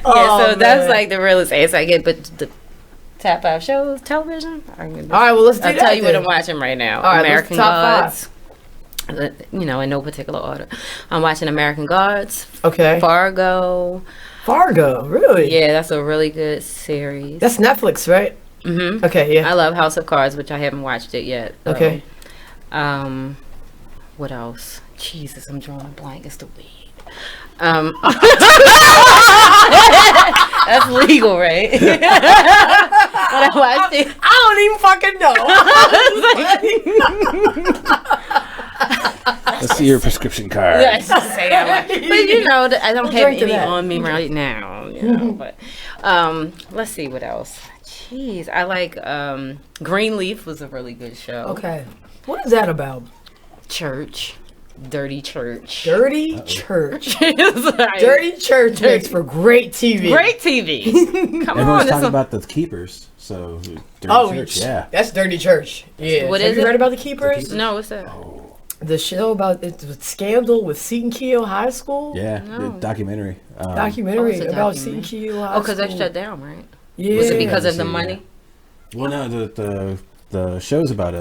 [SPEAKER 1] So that's like the realest answer I get. But the top 5 shows, television. All right,
[SPEAKER 7] well let's do
[SPEAKER 1] I'll
[SPEAKER 7] that.
[SPEAKER 1] tell you what I'm watching right now.
[SPEAKER 7] All right,
[SPEAKER 1] American
[SPEAKER 7] top
[SPEAKER 1] Gods. In no particular order. I'm watching American Gods.
[SPEAKER 7] Okay.
[SPEAKER 1] Fargo,
[SPEAKER 7] really?
[SPEAKER 1] Yeah, that's a really good series.
[SPEAKER 7] That's Netflix, right?
[SPEAKER 1] Mm-hmm.
[SPEAKER 7] Okay, yeah.
[SPEAKER 1] I love House of Cards, which I haven't watched it yet. Though.
[SPEAKER 7] Okay.
[SPEAKER 1] What else? Jesus, I'm drawing a blank. It's the weed. That's legal, right? When I watched it,
[SPEAKER 7] I don't even fucking know.
[SPEAKER 5] Let's see your prescription card.
[SPEAKER 1] I should say but I don't have any on me right now. But let's see what else. Jeez, I like Greenleaf was a really good show.
[SPEAKER 7] Okay. What is that about?
[SPEAKER 1] Church. Dirty church.
[SPEAKER 7] Dirty church.
[SPEAKER 1] Like,
[SPEAKER 7] Dirty church makes for great TV.
[SPEAKER 1] Great TV. Come
[SPEAKER 5] Everyone's
[SPEAKER 1] on.
[SPEAKER 5] talking about the Keepers. So, Dirty Church, yeah.
[SPEAKER 7] That's Dirty Church. Yeah.
[SPEAKER 1] What
[SPEAKER 7] Have
[SPEAKER 1] is
[SPEAKER 7] you
[SPEAKER 1] it?
[SPEAKER 7] heard about the Keepers?
[SPEAKER 1] No, what's that?
[SPEAKER 7] The show about it's a scandal with Seton Keel High School.
[SPEAKER 5] Yeah, the documentary.
[SPEAKER 7] Documentary
[SPEAKER 1] it's a
[SPEAKER 7] about
[SPEAKER 1] documentary.
[SPEAKER 7] Seton Keel High School.
[SPEAKER 1] Because they shut down, right?
[SPEAKER 7] Yeah.
[SPEAKER 1] Was it because of the money?
[SPEAKER 5] Well, no, the show's about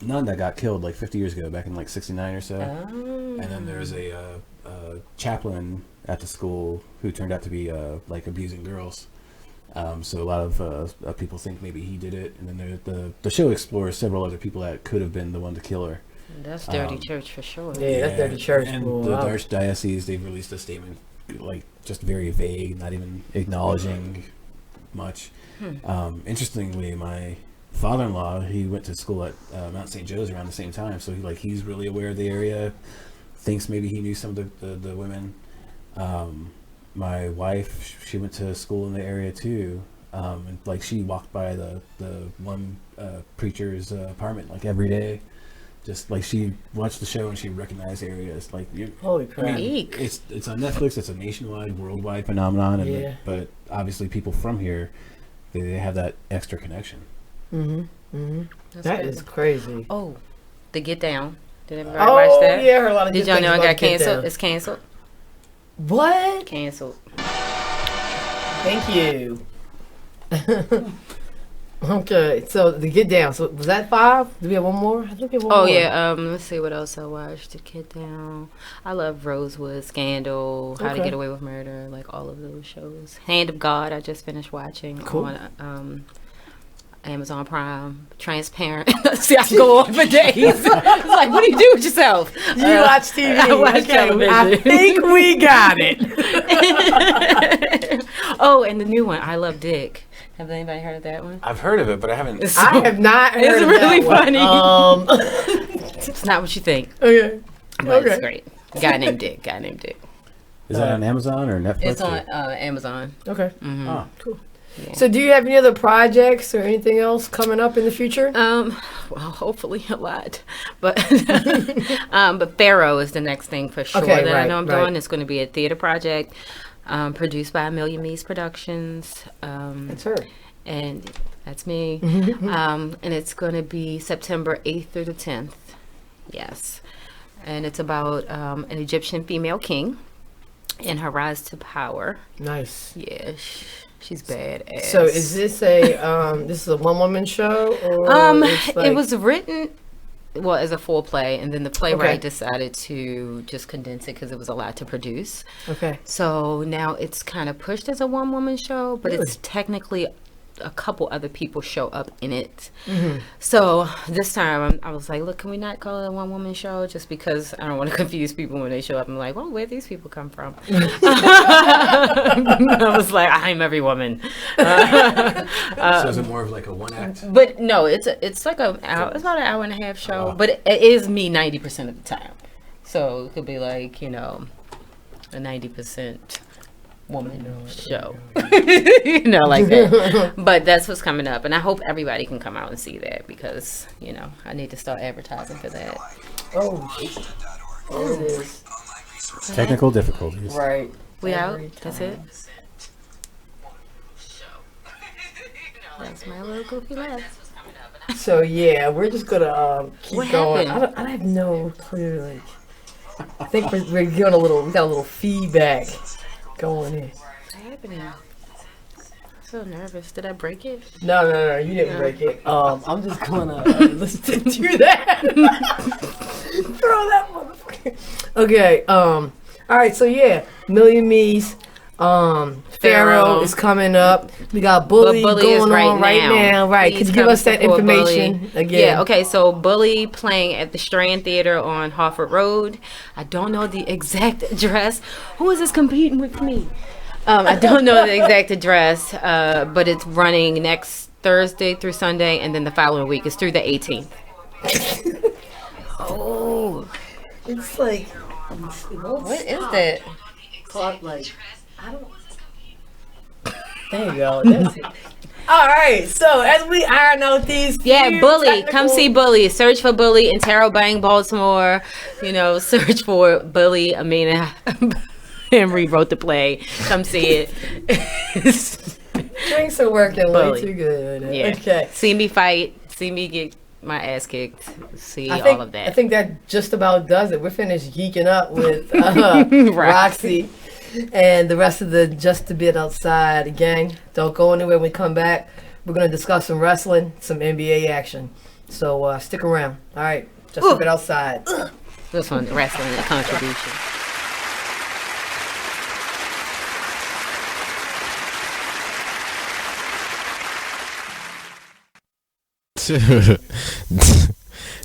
[SPEAKER 5] nun that got killed like 50 years ago, back in like 69 or so.
[SPEAKER 1] Oh.
[SPEAKER 5] And then there's a chaplain at the school who turned out to be like abusing girls. So a lot of people think maybe he did it. And then the show explores several other people that could have been the one to kill her.
[SPEAKER 1] That's dirty church for sure.
[SPEAKER 7] Yeah, that's dirty church.
[SPEAKER 5] And the Archdiocese, they've released a statement, like just very vague, not even acknowledging much. Interestingly, my father-in-law, he went to school at Mount St. Joe's around the same time, so he's really aware of the area. Thinks maybe he knew some of the women. My wife, she went to school in the area too, and like she walked by the one preacher's apartment like every day. Just like she watched the show and she recognized areas. Like,
[SPEAKER 7] holy crap!
[SPEAKER 5] I mean, it's on Netflix. It's a nationwide, worldwide phenomenon. And but obviously, people from here, they have that extra connection.
[SPEAKER 7] That is crazy.
[SPEAKER 1] Oh, The Get Down. Did everybody watch that?
[SPEAKER 7] Yeah, I heard a lot of
[SPEAKER 1] Did
[SPEAKER 7] good
[SPEAKER 1] y'all
[SPEAKER 7] things
[SPEAKER 1] know it
[SPEAKER 7] about
[SPEAKER 1] got
[SPEAKER 7] Get
[SPEAKER 1] canceled?
[SPEAKER 7] Down.
[SPEAKER 1] It's canceled.
[SPEAKER 7] What?
[SPEAKER 1] Canceled.
[SPEAKER 7] Thank you. Okay, so The Get Down. So was that 5? Do we have one more? I think we have one more.
[SPEAKER 1] Oh yeah. Let's see what else I watched. The Get Down. I love Rosewood, Scandal, How to
[SPEAKER 7] Okay.
[SPEAKER 1] Get Away with Murder, like all of those shows. Hand of God. I just finished watching on Amazon Prime. Transparent. See, I can go on for days. It's like, what do you do with yourself?
[SPEAKER 7] You watch TV.
[SPEAKER 1] I watch
[SPEAKER 7] Okay,
[SPEAKER 1] television.
[SPEAKER 7] I think we got it.
[SPEAKER 1] Oh, and the new one, I Love Dick. Have anybody heard of that one?
[SPEAKER 5] I've heard of it, but I haven't.
[SPEAKER 7] I have not heard
[SPEAKER 1] It's
[SPEAKER 7] of
[SPEAKER 1] really
[SPEAKER 7] that one.
[SPEAKER 1] funny. It's not what you think.
[SPEAKER 7] Okay.
[SPEAKER 1] But it's great. Guy named Dick.
[SPEAKER 5] Is that on Amazon or Netflix?
[SPEAKER 1] It's on Amazon.
[SPEAKER 7] Okay.
[SPEAKER 1] Mm-hmm.
[SPEAKER 5] Oh,
[SPEAKER 7] cool. Yeah. So do you have any other projects or anything else coming up in the future?
[SPEAKER 1] Well, hopefully a lot. But but Pharaoh is the next thing for sure that I know I'm doing. It's going to be a theater project produced by Million Me's Productions.
[SPEAKER 7] That's her.
[SPEAKER 1] And that's me. And it's going to be September 8th through the 10th. Yes. And it's about an Egyptian female king and her rise to power.
[SPEAKER 7] Nice.
[SPEAKER 1] Yeah. She's badass.
[SPEAKER 7] So is this a one-woman show? Or
[SPEAKER 1] it was written as a full play, and then the playwright decided to just condense it because it was a lot to produce.
[SPEAKER 7] Okay.
[SPEAKER 1] So now it's kind of pushed as a one-woman show, but it's technically a couple other people show up in it. So this time I was like, look, can we not call it a one-woman show, just because I don't want to confuse people when they show up and like, well, where these people come from? I was like, I'm every woman.
[SPEAKER 5] So is it more of like a one act?
[SPEAKER 1] But no, it's like it's about an hour and a half show, but it is me 90% of the time. So it could be like, a 90% woman show, like that. But that's what's coming up, and I hope everybody can come out and see that, because I need to start advertising for that.
[SPEAKER 7] There it is.
[SPEAKER 5] Technical difficulties.
[SPEAKER 7] Right.
[SPEAKER 1] We out. That's it. That's my little goofy laugh.
[SPEAKER 7] So yeah, we're just gonna keep
[SPEAKER 1] What
[SPEAKER 7] going.
[SPEAKER 1] happened?
[SPEAKER 7] I have no clue. Like, I think we're getting we got a little feedback going in.
[SPEAKER 1] What's happening? I'm so nervous. Did I break it?
[SPEAKER 7] No, you didn't break it. I'm just gonna listen to that. Throw that motherfucker. Okay. All right. So yeah, Million Me's. Pharaoh is coming up. We got Bully going on right now. Right. Could you give us that information again?
[SPEAKER 1] Yeah, okay. So Bully playing at the Strand Theater on Harford Road. I don't know the exact address. Who is this competing with me? I don't know the exact address, but it's running next Thursday through Sunday, and then the following week is through the 18th. Oh.
[SPEAKER 7] It's like...
[SPEAKER 1] What is that?
[SPEAKER 7] There you go. That's it. All right. So as we iron out these,
[SPEAKER 1] Bully. Come see Bully. Search for Bully in Terrell-Bang, Baltimore. Search for Bully. Amina Henry wrote the play. Come see it.
[SPEAKER 7] Drinks are working way too good.
[SPEAKER 1] Yeah.
[SPEAKER 7] Okay.
[SPEAKER 1] See me fight. See me get my ass kicked. See all of that.
[SPEAKER 7] I think that just about does it. We're finished geeking up with Roxie and the rest of the Just a Bit Outside gang. Don't go anywhere. When we come back, we're going to discuss some wrestling, some NBA action. So stick around. All right, just a bit outside.
[SPEAKER 1] This one, wrestling and contribution.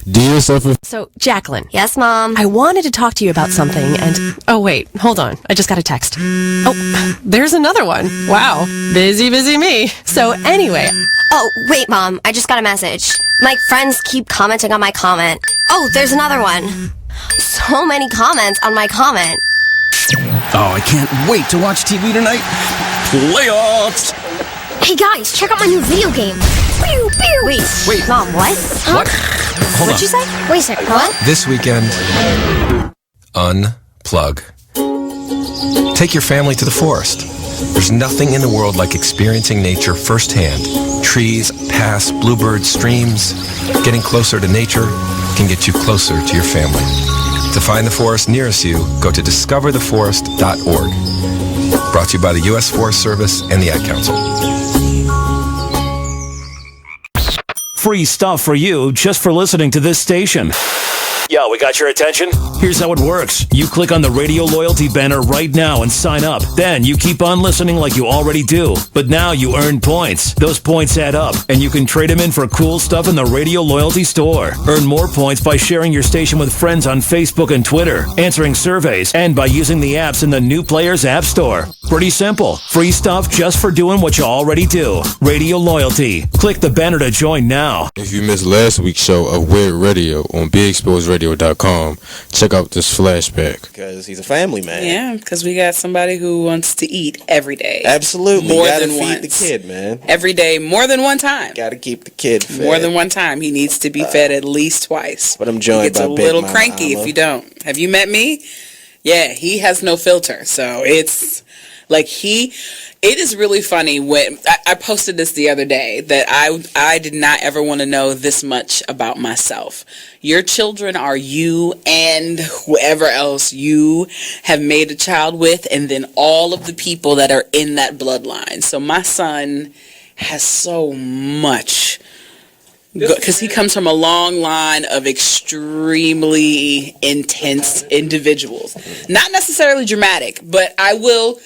[SPEAKER 14] Do yourself a...
[SPEAKER 9] So, Jacqueline.
[SPEAKER 21] Yes, Mom.
[SPEAKER 9] I wanted to talk to you about something and... Oh, wait. Hold on. I just got a text. Oh, there's another one. Wow. Busy me. So, anyway...
[SPEAKER 21] Oh, wait, Mom. I just got a message. My friends keep commenting on my comment. Oh, there's another one. So many comments on my comment.
[SPEAKER 10] Oh, I can't wait to watch TV tonight. Playoffs!
[SPEAKER 21] Hey, guys, check out my new video game. Pew, pew. Wait. Mom, what?
[SPEAKER 24] What? Hold
[SPEAKER 21] What'd
[SPEAKER 24] on.
[SPEAKER 21] you say? Wait a sec. What?
[SPEAKER 24] This weekend, unplug. Take your family to the forest. There's nothing in the world like experiencing nature firsthand. Trees, paths, bluebirds, streams. Getting closer to nature can get you closer to your family. To find the forest nearest you, go to discovertheforest.org. Brought to you by the U.S. Forest Service and the Ad Council.
[SPEAKER 25] Free stuff for you just for listening to this station. Yo, we got your attention? Here's how it works. You click on the radio loyalty banner right now and sign up. Then you keep on listening like you already do. But now you earn points. Those points add up, and you can trade them in for cool stuff in the radio loyalty store. Earn more points by sharing your station with friends on Facebook and Twitter, answering surveys, and by using the apps in the New Players App Store. Pretty simple. Free stuff just for doing what you already do. Radio loyalty. Click the banner to join now.
[SPEAKER 23] If you missed last week's show of Weird Radio on BeExposedRadio.com, check out this flashback.
[SPEAKER 15] Because he's a family man.
[SPEAKER 17] Yeah, because we got somebody who wants to eat every day.
[SPEAKER 15] Absolutely.
[SPEAKER 17] More
[SPEAKER 15] gotta
[SPEAKER 17] than
[SPEAKER 15] feed
[SPEAKER 17] once.
[SPEAKER 15] the kid, man.
[SPEAKER 17] Every day, more than one time.
[SPEAKER 15] Gotta keep the kid fed.
[SPEAKER 17] More than one time. He needs to be fed at least twice.
[SPEAKER 15] But I'm joined
[SPEAKER 17] He gets
[SPEAKER 15] by
[SPEAKER 17] a
[SPEAKER 15] Big
[SPEAKER 17] little
[SPEAKER 15] Mama
[SPEAKER 17] cranky
[SPEAKER 15] Alma.
[SPEAKER 17] if you don't. Have you met me? Yeah, he has no filter. So it's like it is really funny when I posted this the other day that I did not ever want to know this much about myself. Your children are you and whoever else you have made a child with, and then all of the people that are in that bloodline. So my son has so much, because he comes from a long line of extremely intense individuals. Not necessarily dramatic, but I will,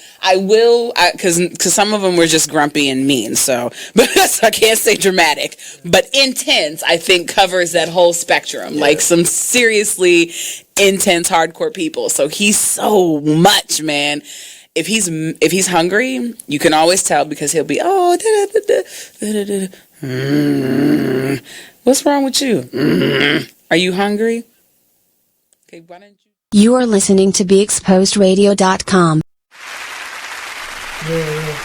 [SPEAKER 17] because some of them were just grumpy and mean. So I can't say dramatic, but intense, I think, covers that whole spectrum. Yeah. Like some seriously intense, hardcore people. So he's so much, man. If he's hungry, you can always tell because he'll be, what's wrong with you? Are you hungry? Okay, why don't you?
[SPEAKER 3] You are listening to BeExposedRadio.com.
[SPEAKER 7] Yeah.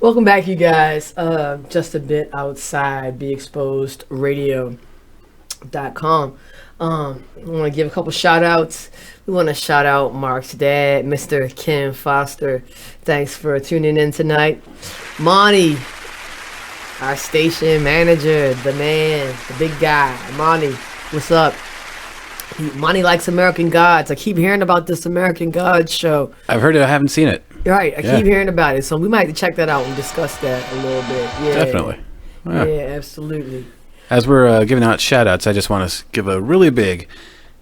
[SPEAKER 7] Welcome back, you guys. Just a bit outside, BeExposedRadio.com. I want to give a couple shout outs. We want to shout out Mark's dad, Mr. Ken Foster. Thanks for tuning in tonight. Monty, our station manager, the man, the big guy. Monty, what's up? Monty likes American Gods. I keep hearing about this American Gods show.
[SPEAKER 5] I've heard it. I haven't seen it.
[SPEAKER 7] Right, I keep hearing about it, so we might have to check that out and discuss that a little bit. Yeah,
[SPEAKER 5] Definitely.
[SPEAKER 7] Yeah, absolutely.
[SPEAKER 5] As we're giving out shout-outs, I just want to give a really big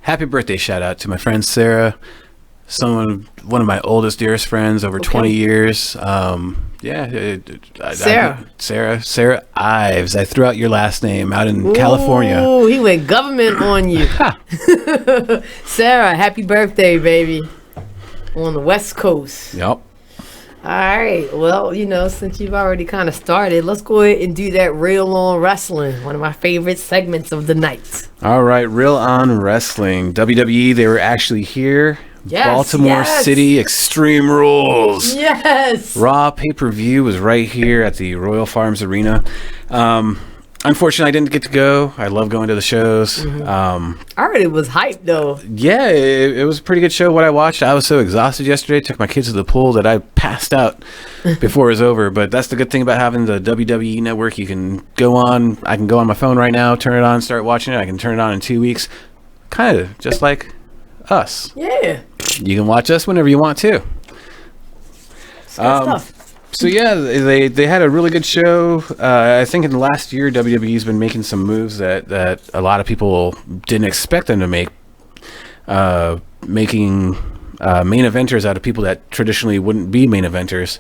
[SPEAKER 5] happy birthday shout-out to my friend Sarah, one of my oldest, dearest friends, over 20 years. Sarah Ives. I threw out your last name out in California.
[SPEAKER 7] Oh, he went government on you. Sarah, happy birthday, baby. On the West Coast.
[SPEAKER 5] Yep.
[SPEAKER 7] All right. Well, since you've already kind of started, let's go ahead and do that Real On Wrestling, one of my favorite segments of the night.
[SPEAKER 5] All right, Real On Wrestling. WWE, they were actually here.
[SPEAKER 7] Yes,
[SPEAKER 5] Baltimore City, Extreme Rules.
[SPEAKER 7] Yes.
[SPEAKER 5] Raw pay-per-view was right here at the Royal Farms Arena. Unfortunately, I didn't get to go. I love going to the shows.
[SPEAKER 7] I heard it was hype, though.
[SPEAKER 5] Yeah, it was a pretty good show. What I watched, I was so exhausted yesterday. Took my kids to the pool that I passed out before it was over. But that's the good thing about having the WWE Network. You can go on. I can go on my phone right now, turn it on, start watching it. I can turn it on in 2 weeks. Kind of just like us.
[SPEAKER 7] Yeah.
[SPEAKER 5] You can watch us whenever you want to.
[SPEAKER 7] Stuff.
[SPEAKER 5] So yeah, they had a really good show. I think in the last year, WWE's been making some moves that a lot of people didn't expect them to make. Making main eventers out of people that traditionally wouldn't be main eventers.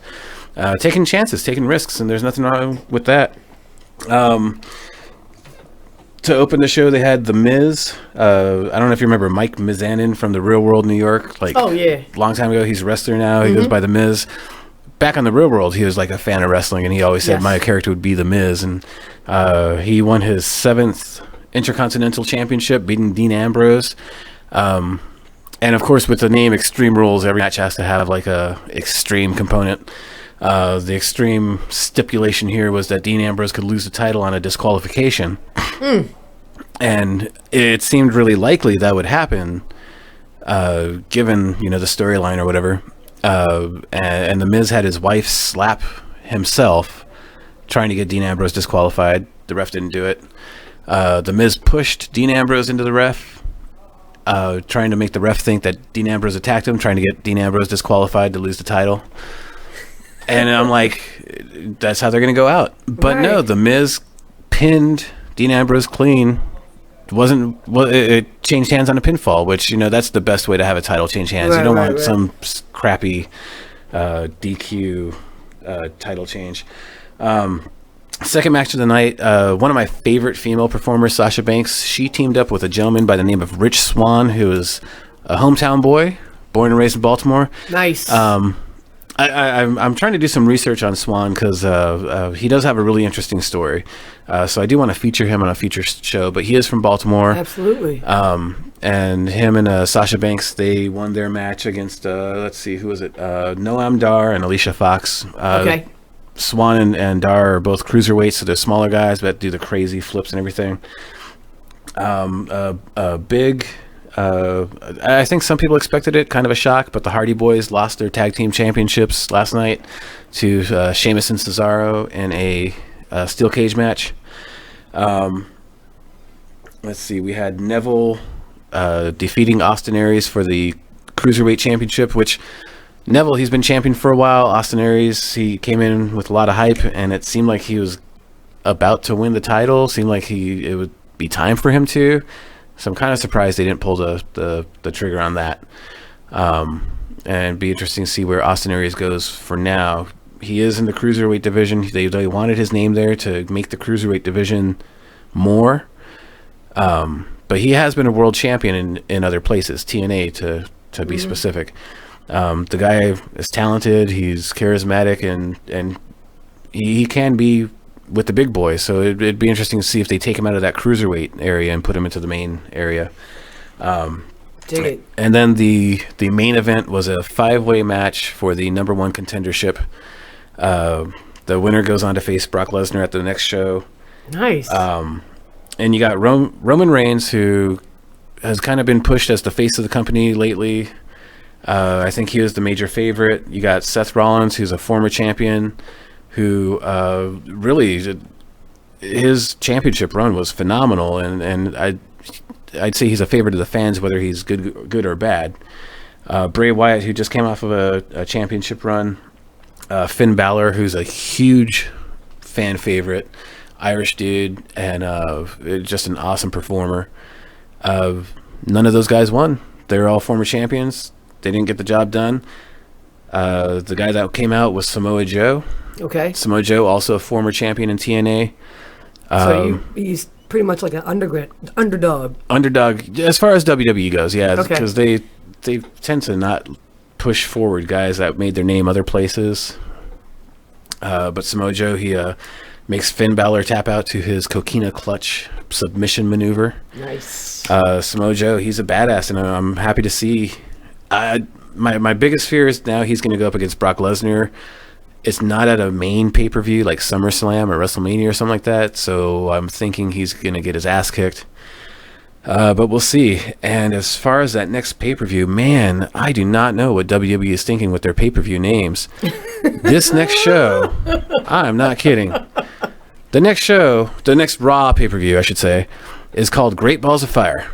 [SPEAKER 5] Taking chances, taking risks, and there's nothing wrong with that. To open the show, they had The Miz. I don't know if you remember Mike Mizanin from the Real World New York.
[SPEAKER 7] Oh, yeah.
[SPEAKER 5] Long time ago. He's a wrestler now. He goes by The Miz. Back on the Real World, he was like a fan of wrestling, and he always said my character would be The Miz. And he won his 7th Intercontinental Championship, beating Dean Ambrose. And of course, with the name Extreme Rules, every match has to have like a extreme component. The extreme stipulation here was that Dean Ambrose could lose the title on a disqualification. And it seemed really likely that would happen, given the storyline or whatever. And The Miz had his wife slap himself trying to get Dean Ambrose disqualified. The ref didn't do it. The Miz pushed Dean Ambrose into the ref, trying to make the ref think that Dean Ambrose attacked him, trying to get Dean Ambrose disqualified to lose the title. And I'm like, that's how they're going to go out. But no, The Miz pinned Dean Ambrose clean. It changed hands on a pinfall, which that's the best way to have a title change hands. You don't want some crappy DQ title change. Second match of the night, one of my favorite female performers, Sasha Banks, she teamed up with a gentleman by the name of Rich Swann, who is a hometown boy, born and raised in Baltimore.
[SPEAKER 7] Nice.
[SPEAKER 5] I'm trying to do some research on Swan because he does have a really interesting story. So I do want to feature him on a future show, but he is from Baltimore.
[SPEAKER 7] Absolutely.
[SPEAKER 5] And him and Sasha Banks, they won their match against, let's see, who was it? Noam Dar and Alicia Fox.
[SPEAKER 7] Okay.
[SPEAKER 5] Swan and Dar are both cruiserweights, so they're smaller guys that do the crazy flips and everything. I think some people expected it, kind of a shock, but the Hardy Boys lost their tag team championships last night to Sheamus and Cesaro in a steel cage match. Let's see, we had Neville defeating Austin Aries for the Cruiserweight Championship, which Neville, he's been champion for a while. Austin Aries, he came in with a lot of hype, and it seemed like he was about to win the title. Seemed like it would be time for him to. So I'm kind of surprised they didn't pull the trigger on that. And it'd be interesting to see where Austin Aries goes for now. He is in the Cruiserweight division. They wanted his name there to make the Cruiserweight division more. But he has been a world champion in other places, TNA to be specific. The guy is talented, he's charismatic, and he can be with the big boys, so it'd be interesting to see if they take him out of that cruiserweight area and put him into the main area.
[SPEAKER 7] Dig it.
[SPEAKER 5] And then the main event was a 5-way match for the number 1 contendership. The winner goes on to face Brock Lesnar at the next show.
[SPEAKER 7] Nice.
[SPEAKER 5] And you got Roman Reigns, who has kind of been pushed as the face of the company lately. I think he was the major favorite. You got Seth Rollins, who's a former champion, who really, his championship run was phenomenal, and I'd say he's a favorite of the fans, whether he's good or bad. Bray Wyatt, who just came off of a championship run. Finn Balor, who's a huge fan favorite, Irish dude, and just an awesome performer. None of those guys won. They're all former champions. They didn't get the job done. The guy that came out was Samoa Joe.
[SPEAKER 7] Okay.
[SPEAKER 5] Samoa Joe, also a former champion in TNA.
[SPEAKER 7] So he's pretty much like an underdog.
[SPEAKER 5] Underdog, as far as WWE goes, yeah,
[SPEAKER 7] Okay.
[SPEAKER 5] because they tend to not push forward guys that made their name other places. But Samoa Joe, he makes Finn Balor tap out to his coquina clutch submission maneuver.
[SPEAKER 7] Nice.
[SPEAKER 5] Samoa Joe, he's a badass, and I'm happy to see. My biggest fear is now he's going to go up against Brock Lesnar. It's not at a main pay-per-view like SummerSlam or WrestleMania or something like that, so I'm thinking he's going to get his ass kicked. But we'll see. And as far as that next pay-per-view, man, I do not know what WWE is thinking with their pay-per-view names. This next show, I'm not kidding. The next Raw pay-per-view, I should say, is called Great Balls of Fire.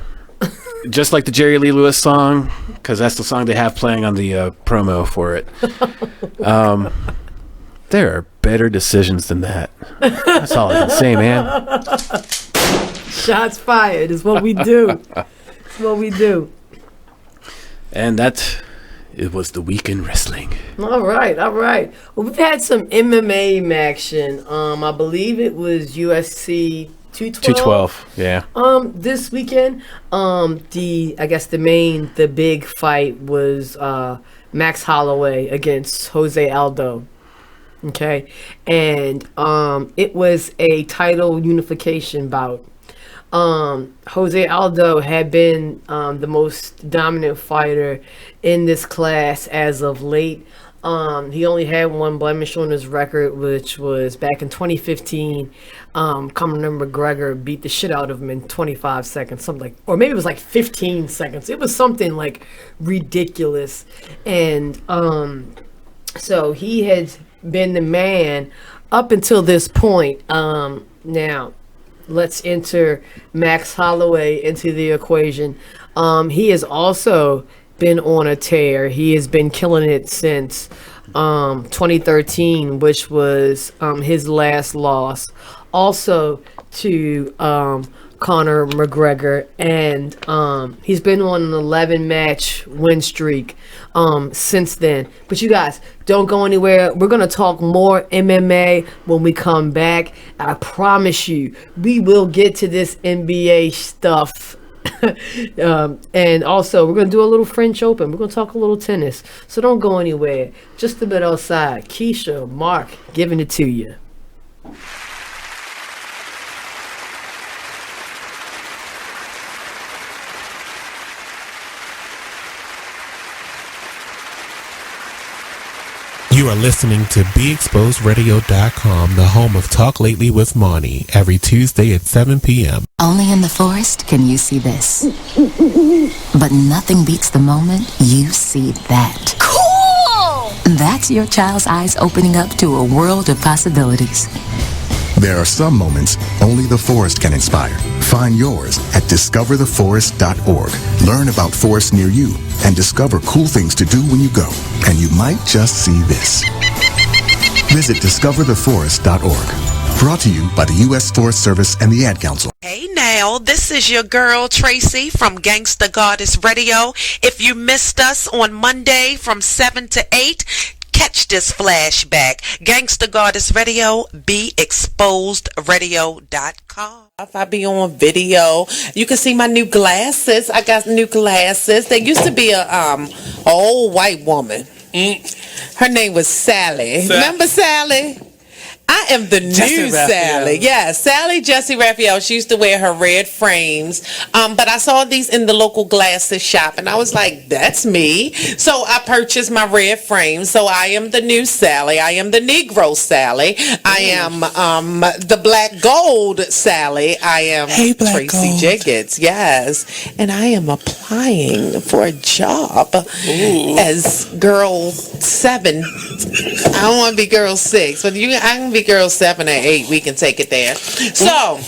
[SPEAKER 5] Just like the Jerry Lee Lewis song, because that's the song they have playing on the promo for it. There are better decisions than that. That's all I can say, man.
[SPEAKER 7] Shots fired is what we do. It's what we do.
[SPEAKER 5] And it was the week in wrestling.
[SPEAKER 7] All right. Well, we've had some MMA action. I believe it was UFC 212.
[SPEAKER 5] Yeah.
[SPEAKER 7] This weekend, the big fight was Max Holloway against Jose Aldo. Okay, and it was a title unification bout. Jose Aldo had been the most dominant fighter in this class as of late. He only had one blemish on his record, which was back in 2015. Conor McGregor beat the shit out of him in 25 seconds, something like, or maybe it was like 15 seconds. It was something like ridiculous, and so he had been the man up until this point. Now, let's enter Max Holloway into the equation. He has also been on a tear. He has been killing it since 2013, which was his last loss. Also to Conor McGregor, and he's been on an 11-match win streak since then. But you guys, don't go anywhere. We're going to talk more MMA when we come back. I promise you, we will get to this NBA stuff. And also, we're going to do a little French Open. We're going to talk a little tennis. So don't go anywhere. Just a bit outside. Keisha, Mark, giving it to you.
[SPEAKER 16] You are listening to BeExposedRadio.com, the home of Talk Lately with Monty, every Tuesday at 7 p.m.
[SPEAKER 22] Only in the forest can you see this. But nothing beats the moment you see that. Cool! That's your child's eyes opening up to a world of possibilities.
[SPEAKER 4] There are some moments only the forest can inspire. Find yours at discovertheforest.org. Learn about forests near you and discover cool things to do when you go. And you might just see this. Visit discovertheforest.org. Brought to you by the U.S. Forest Service and the Ad Council.
[SPEAKER 8] Hey now, this is your girl Tracy from Gangsta Goddess Radio. If you missed us on Monday from 7 to 8, catch this flashback. Gangsta Goddess Radio, BeExposedRadio.com. If I be on video, you can see my new glasses. I got new glasses. There used to be a old white woman. Her name was Sally. Remember Sally? I am the new Sally. Yeah, Sally Jessie Raphael. She used to wear her red frames. But I saw these in the local glasses shop, and I was like, that's me. So I purchased my red frames. So I am the new Sally. I am the Negro Sally. I am the Black Gold Sally. I am Tracy Jenkins. Yes. And I am applying for a job as girl 7. I don't want to be girl 6, but I can be girl 7 and 8. We can take it there. So,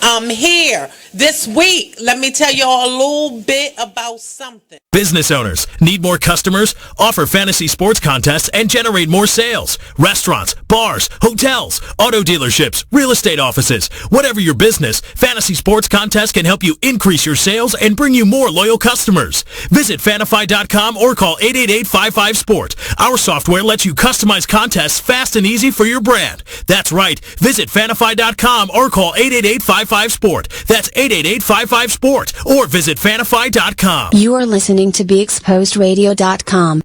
[SPEAKER 8] I'm here this week. Let me tell y'all a little bit about something.
[SPEAKER 13] Business owners need more customers? Offer fantasy sports contests and generate more sales. Restaurants, bars, hotels, auto dealerships, real estate offices. Whatever your business, fantasy sports contests can help you increase your sales and bring you more loyal customers. Visit Fanify.com or call 888-55-SPORT. Our software lets you customize contests fast and easy for your brand. That's right. Visit Fanify.com or call 888-55-SPORT. That's 888-55-SPORT or visit Fanify.com.
[SPEAKER 3] You are listening to BeExposedRadio.com.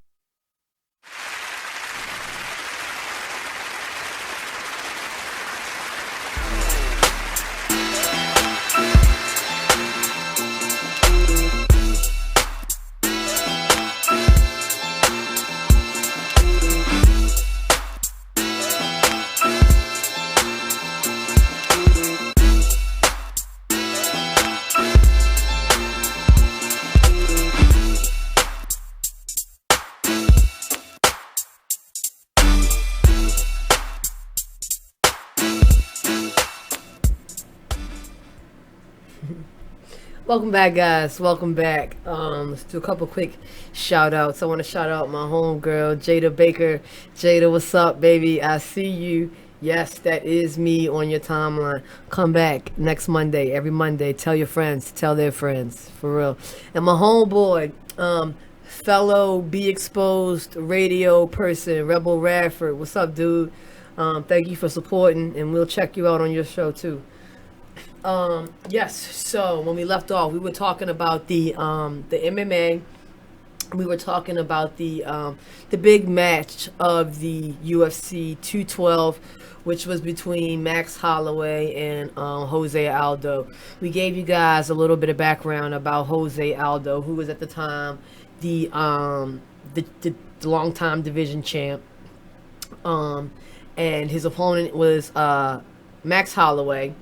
[SPEAKER 7] Welcome back, guys. Welcome back. Let's do a couple quick shout outs. I want to shout out my homegirl, Jada Baker. Jada, what's up, baby? I see you. Yes, that is me on your timeline. Come back next Monday, every Monday. Tell your friends, tell their friends, for real. And my homeboy, fellow Be Exposed radio person, Rebel Radford. What's up, dude? Thank you for supporting, and we'll check you out on your show, too. Yes, so when we left off, we were talking about the MMA. We were talking about the big match of the UFC 212, which was between Max Holloway and Jose Aldo. We gave you guys a little bit of background about Jose Aldo, who was at the time the longtime division champ, and his opponent was Max Holloway.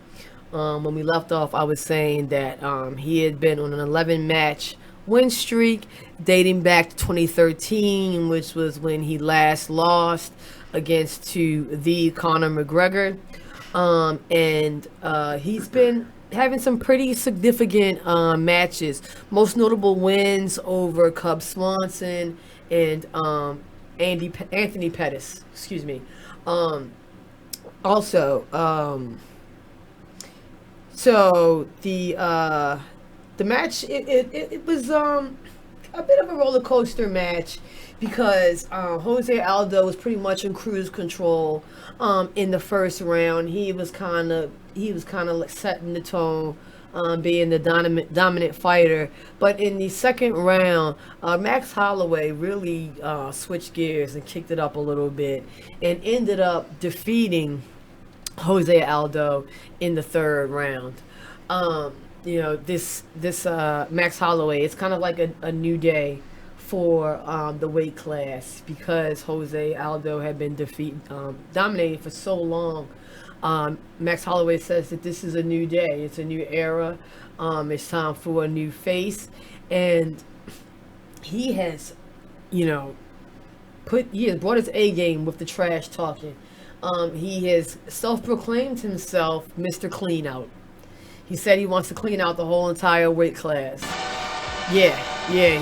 [SPEAKER 7] When we left off, I was saying that he had been on an 11-match win streak dating back to 2013, which was when he last lost against the Conor McGregor. And he's been having some pretty significant matches. Most notable wins over Cub Swanson and Anthony Pettis. Excuse me. So the match it was a bit of a roller coaster match because Jose Aldo was pretty much in cruise control in the first round. He was kind of like setting the tone, being the dominant fighter. But in the second round, Max Holloway really switched gears and kicked it up a little bit and ended up defeating Jose Aldo in the third round. This Max Holloway, it's kind of like a new day for the weight class because Jose Aldo had been dominating for so long. Max Holloway says that this is a new day. It's a new era. It's time for a new face. And he has, brought his A game with the trash talking. He has self-proclaimed himself Mr. Clean Out. He said he wants to clean out the whole entire weight class. Yeah,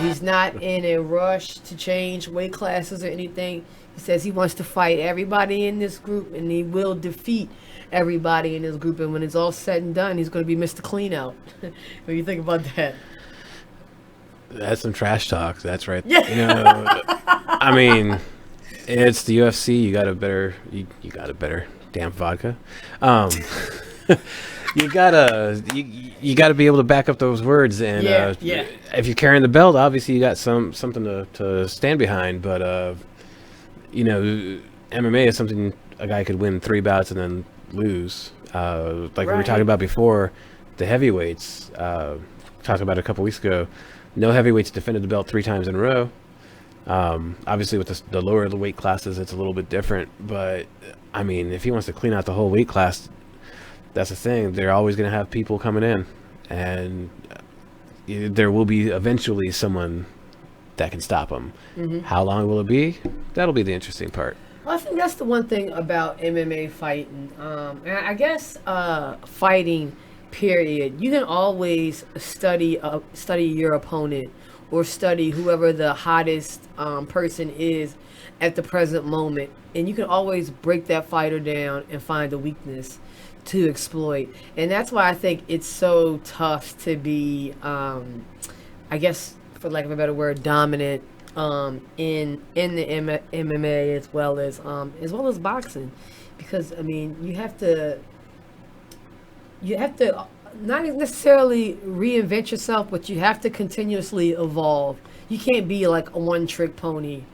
[SPEAKER 7] he's not in a rush to change weight classes or anything. He says he wants to fight everybody in this group, and he will defeat everybody in this group. And when it's all said and done, he's going to be Mr. Clean Out. What do you think about that?
[SPEAKER 5] That's some trash talk. That's right.
[SPEAKER 7] Yeah.
[SPEAKER 5] I mean, it's the UFC. You got a better damn vodka. You gotta be able to back up those words, and if you're carrying the belt, obviously you got something to stand behind. But MMA is something a guy could win 3 bouts and then lose. We were talking about before, the heavyweights. Talked about it a couple weeks ago. No heavyweights defended the belt 3 times in a row. Obviously, with the lower the weight classes, it's a little bit different. But I mean, if he wants to clean out the whole weight class, that's the thing. They're always going to have people coming in, and there will be eventually someone that can stop him. Mm-hmm. How long will it be? That'll be the interesting part.
[SPEAKER 7] Well, I think that's the one thing about MMA fighting. And I guess fighting, period. You can always study your opponent or study whoever the hottest person is at the present moment, and you can always break that fighter down and find a weakness to exploit. And that's why I think it's so tough to be, I guess, for lack of a better word, dominant in the MMA as well as boxing, because I mean you have to not necessarily reinvent yourself, but you have to continuously evolve. You can't be like a one-trick pony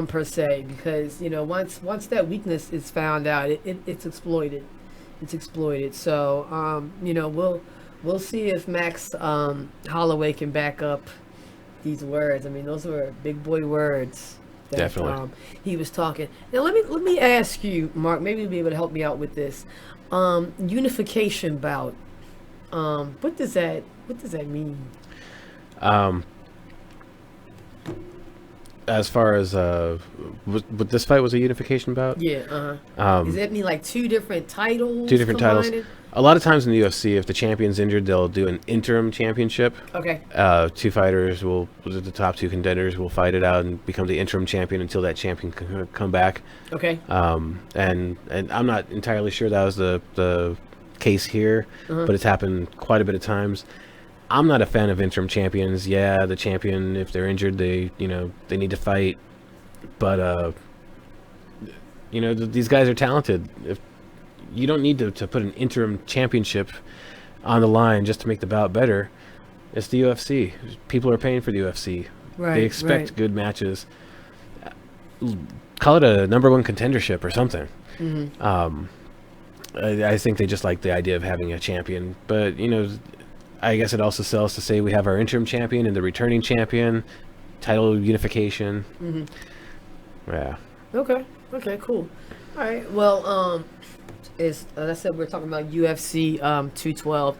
[SPEAKER 7] per se, because once that weakness is found out, it's exploited. It's exploited. So we'll see if Max Holloway can back up these words. I mean, those were big boy words that
[SPEAKER 5] definitely
[SPEAKER 7] he was talking. Now let me ask you, Mark, maybe you'll be able to help me out with this. Unification bout. What does that mean?
[SPEAKER 5] As far as this fight was a unification bout?
[SPEAKER 7] Yeah. Does that mean like 2 different titles?
[SPEAKER 5] 2 different titles. A lot of times in the UFC, if the champion's injured, they'll do an interim championship.
[SPEAKER 7] Okay.
[SPEAKER 5] Two fighters the top two contenders will fight it out and become the interim champion until that champion can come back.
[SPEAKER 7] Okay.
[SPEAKER 5] And I'm not entirely sure that was the case here, but it's happened quite a bit of times. I'm not a fan of interim champions. Yeah, the champion, if they're injured, they need to fight. But these guys are talented. If you don't need to put an interim championship on the line just to make the bout better. It's the UFC. People are paying for the UFC.
[SPEAKER 7] Right,
[SPEAKER 5] they expect good matches. Call it a number one contendership or something.
[SPEAKER 7] Mm-hmm.
[SPEAKER 5] I think they just like the idea of having a champion. But, I guess it also sells to say we have our interim champion and the returning champion, title unification.
[SPEAKER 7] Mm-hmm.
[SPEAKER 5] Yeah.
[SPEAKER 7] Okay, cool. All right, well, as I said, we're talking about UFC 212.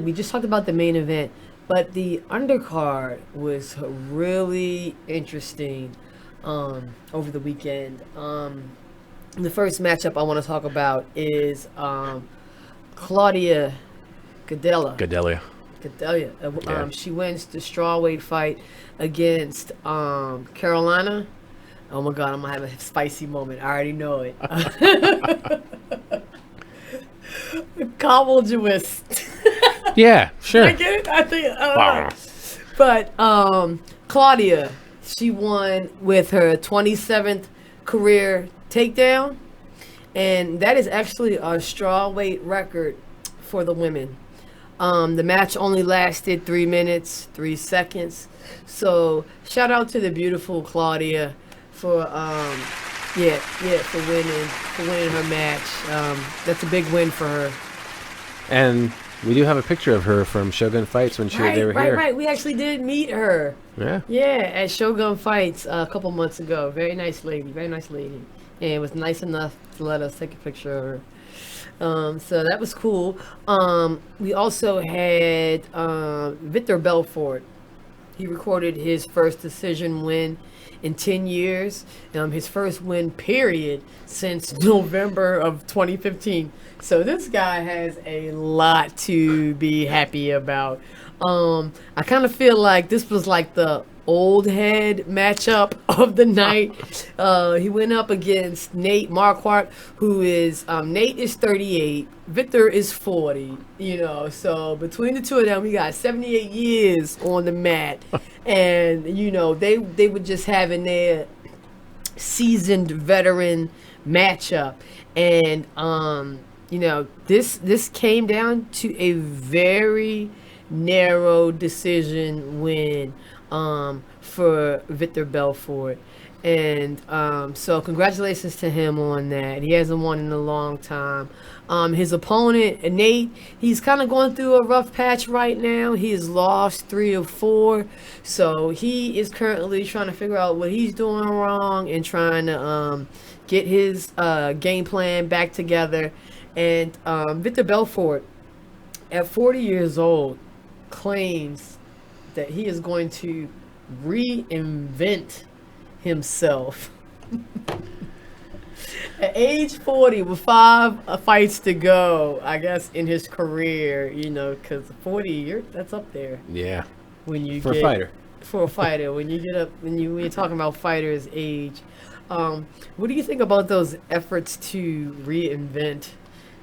[SPEAKER 7] We just talked about the main event, but the undercard was really interesting over the weekend. The first matchup I want to talk about is Claudia Gadelha. She wins the strawweight fight against Carolina. Oh my God, I'm gonna have a spicy moment. I already know it. Kabeljawist.
[SPEAKER 5] Yeah, sure.
[SPEAKER 7] I get it. I don't know. But Claudia, she won with her 27th career takedown, and that is actually a strawweight record for the women. The match only lasted 3 minutes, 3 seconds. So shout out to the beautiful Claudia for winning her match. That's a big win for her.
[SPEAKER 5] And we do have a picture of her from Shogun Fights when they were here.
[SPEAKER 7] Right. We actually did meet her.
[SPEAKER 5] Yeah.
[SPEAKER 7] Yeah, at Shogun Fights a couple months ago. Very nice lady. And it was nice enough to let us take a picture of her. So that was cool. We also had Victor Belfort. He recorded his first decision win in 10 years. His first win, period, since November of 2015. So this guy has a lot to be happy about. I kind of feel like this was like the old head matchup of the night. He went up against Nate Marquardt, who is Nate is 38, Victor is 40. So between the two of them, we got 78 years on the mat, and they were just having their seasoned veteran matchup, and this came down to a very narrow decision win for Victor Belfort. And so congratulations to him on that. He hasn't won in a long time. His opponent, Nate, he's kind of going through a rough patch right now. He has lost 3 of 4. So he is currently trying to figure out what he's doing wrong and trying to get his game plan back together. And Victor Belfort, at 40 years old, claims that he is going to reinvent himself. At age 40, with 5 fights to go, I guess, in his career, because 40, that's up there.
[SPEAKER 5] Yeah.
[SPEAKER 7] When you
[SPEAKER 5] For a fighter,
[SPEAKER 7] when you're talking about fighters' age, what do you think about those efforts to reinvent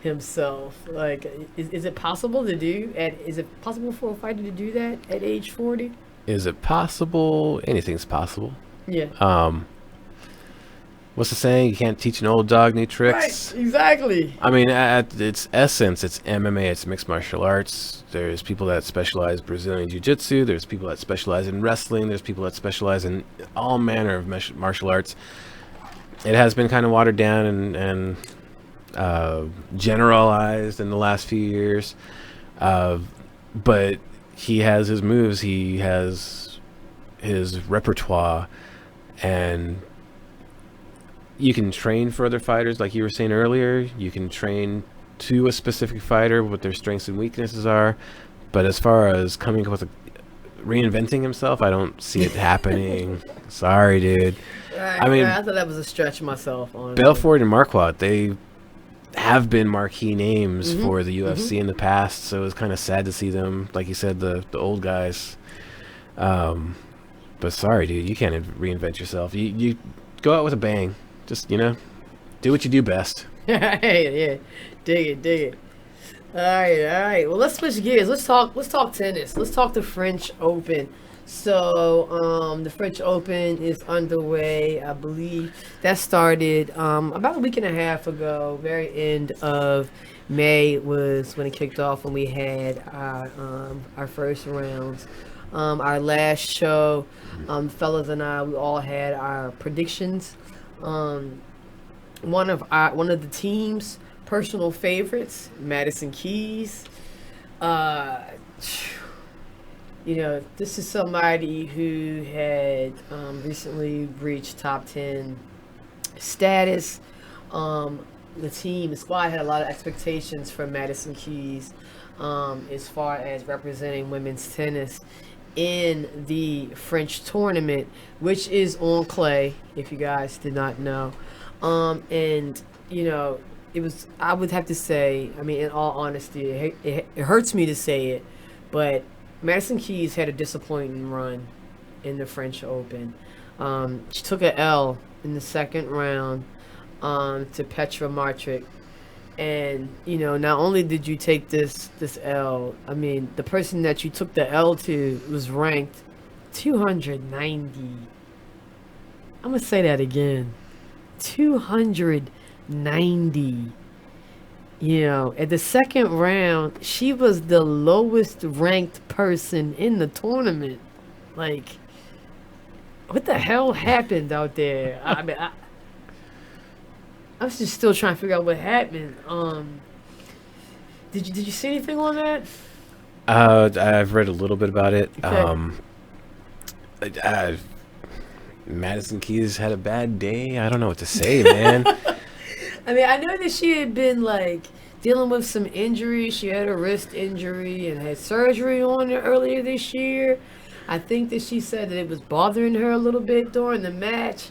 [SPEAKER 7] himself? Like, is it possible to do? Is it possible for a fighter to do that at age 40?
[SPEAKER 5] Is it possible? Anything's possible.
[SPEAKER 7] Yeah.
[SPEAKER 5] What's the saying? You can't teach an old dog new tricks.
[SPEAKER 7] Right, exactly.
[SPEAKER 5] I mean, at its essence, it's MMA, it's mixed martial arts. There's people that specialize in Brazilian Jiu-Jitsu. There's people that specialize in wrestling. There's people that specialize in all manner of martial arts. It has been kind of watered down and generalized in the last few years. But he has his moves. He has his repertoire. And you can train for other fighters, like you were saying earlier. You can train to a specific fighter, what their strengths and weaknesses are. But as far as coming up with reinventing himself, I don't see it happening. Sorry, dude.
[SPEAKER 7] I thought that was a stretch myself. Honestly.
[SPEAKER 5] Belfort and Marquardt, they have been marquee names
[SPEAKER 7] Mhm,
[SPEAKER 5] for the UFC
[SPEAKER 7] mhm.
[SPEAKER 5] in the past, so it was kind of sad to see them, like you said, the old guys. But sorry, dude, you can't reinvent yourself. You go out with a bang. Just, do what you do best.
[SPEAKER 7] Yeah, dig it. All right. Well, let's switch gears. Let's talk tennis. Let's talk the French Open. So, the French Open is underway. I believe that started about a week and a half ago. Very end of May was when it kicked off, when we had our first rounds. Our last show, fellas and I, we all had our predictions. One of the team's personal favorites, Madison Keys. This is somebody who had recently reached top 10 status. The squad had a lot of expectations for Madison Keys as far as representing women's tennis in the French tournament, which is on clay, if you guys did not know. It was, I would have to say, I mean, in all honesty, it hurts me to say it, but Madison Keys had a disappointing run in the French Open. She took an L in the second round to Petra Martic. And, not only did you take this L, I mean, the person that you took the L to was ranked 290. I'm going to say that again. 290. At the second round, she was the lowest ranked person in the tournament. Like, what the hell happened out there? I mean, I was just still trying to figure out what happened. Did you see anything on that?
[SPEAKER 5] I've read a little bit about it.
[SPEAKER 7] Okay.
[SPEAKER 5] Madison Keys had a bad day. I don't know what to say, man.
[SPEAKER 7] I mean, I know that she had been dealing with some injuries. She had a wrist injury and had surgery on it earlier this year. I think that she said that it was bothering her a little bit during the match.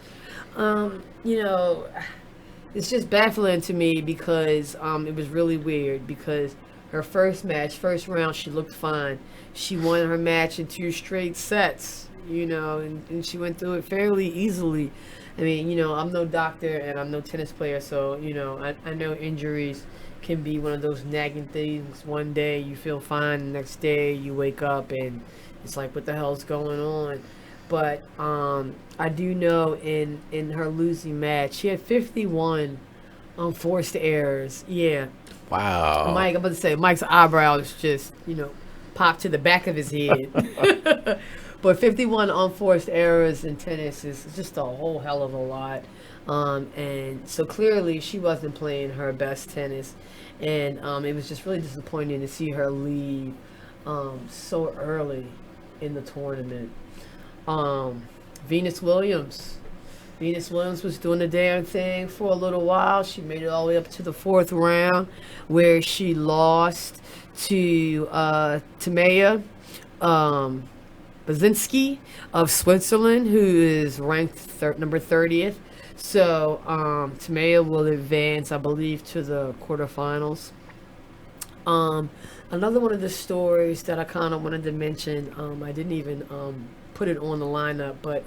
[SPEAKER 7] It's just baffling to me because it was really weird, because her first round, she looked fine. She won her match in 2 straight sets, and she went through it fairly easily. I mean, I'm no doctor and I'm no tennis player, so, I know injuries can be one of those nagging things. One day you feel fine, the next day you wake up and it's like, what the hell's going on? But I do know in her losing match, she had 51 unforced errors. Yeah.
[SPEAKER 5] Wow.
[SPEAKER 7] I'm about to say, Mike's eyebrows just, popped to the back of his head. But 51 unforced errors in tennis is just a whole hell of a lot. And so clearly she wasn't playing her best tennis. And it was just really disappointing to see her leave so early in the tournament. Venus Williams was doing the damn thing for a little while. She made it all the way up to the 4th round, where she lost to Tamaya Basinski of Switzerland, who is ranked number 30th. So Tamaya will advance, I believe, to the quarterfinals. Another one of the stories that I kind of wanted to mention, I didn't even put it on the lineup, but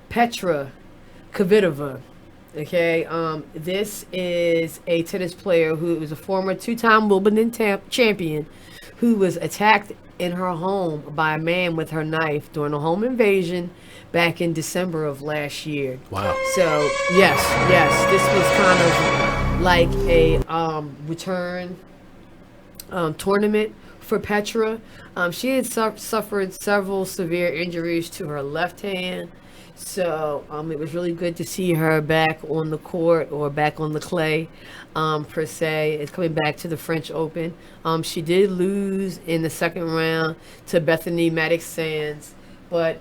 [SPEAKER 7] Petra Kvitova. Okay, this is a tennis player who is a former 2-time Wimbledon champion, who was attacked in her home by a man with her knife during a home invasion back in December of last year.
[SPEAKER 5] Wow.
[SPEAKER 7] So yes, this was kind of like a return tournament for Petra. She had suffered several severe injuries to her left hand. So it was really good to see her back on the court, or back on the clay, per se. It's coming back to the French Open. She did lose in the second round to Bethany Maddox-Sands, but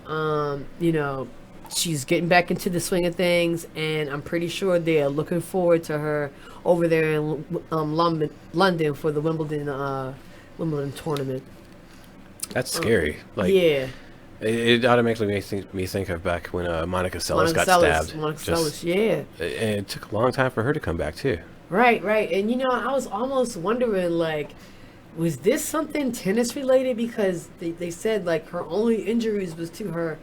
[SPEAKER 7] she's getting back into the swing of things, and I'm pretty sure they're looking forward to her over there in London for the Wimbledon tournament.
[SPEAKER 5] That's scary.
[SPEAKER 7] Yeah.
[SPEAKER 5] It automatically makes me think of back when Monica Seles got stabbed.
[SPEAKER 7] Monica Seles, yeah.
[SPEAKER 5] And it took a long time for her to come back too.
[SPEAKER 7] Right. And I was almost wondering, like, was this something tennis related? Because they said like her only injuries was to her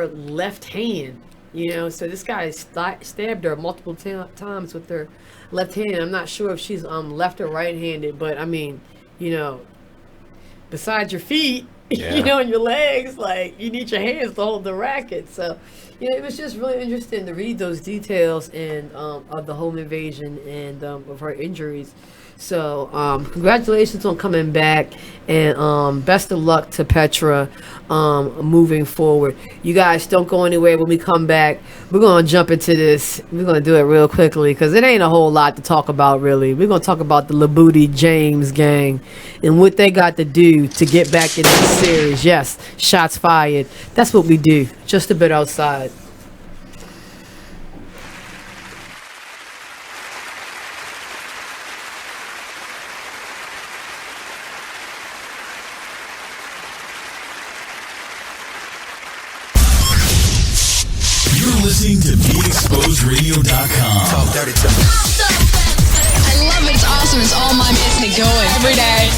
[SPEAKER 7] left hand. So this guy stabbed her multiple times with her left hand. I'm not sure if she's left or right-handed, but I mean, besides your feet, and your legs, like you need your hands to hold the racket. So, it was just really interesting to read those details and of the home invasion and of her injuries. So, congratulations on coming back, and best of luck to Petra moving forward. You guys don't go anywhere. When we come back, we're going to jump into this. We're going to do it real quickly because it ain't a whole lot to talk about, really. We're going to talk about the Labooty James gang and what they got to do to get back in this series. Yes, shots fired. That's what we do. Just a bit outside.
[SPEAKER 13] Listening to BeExposedRadio.com. Talk dirty to me.
[SPEAKER 2] I love it. It's awesome. It's all mine. Gets me going every day.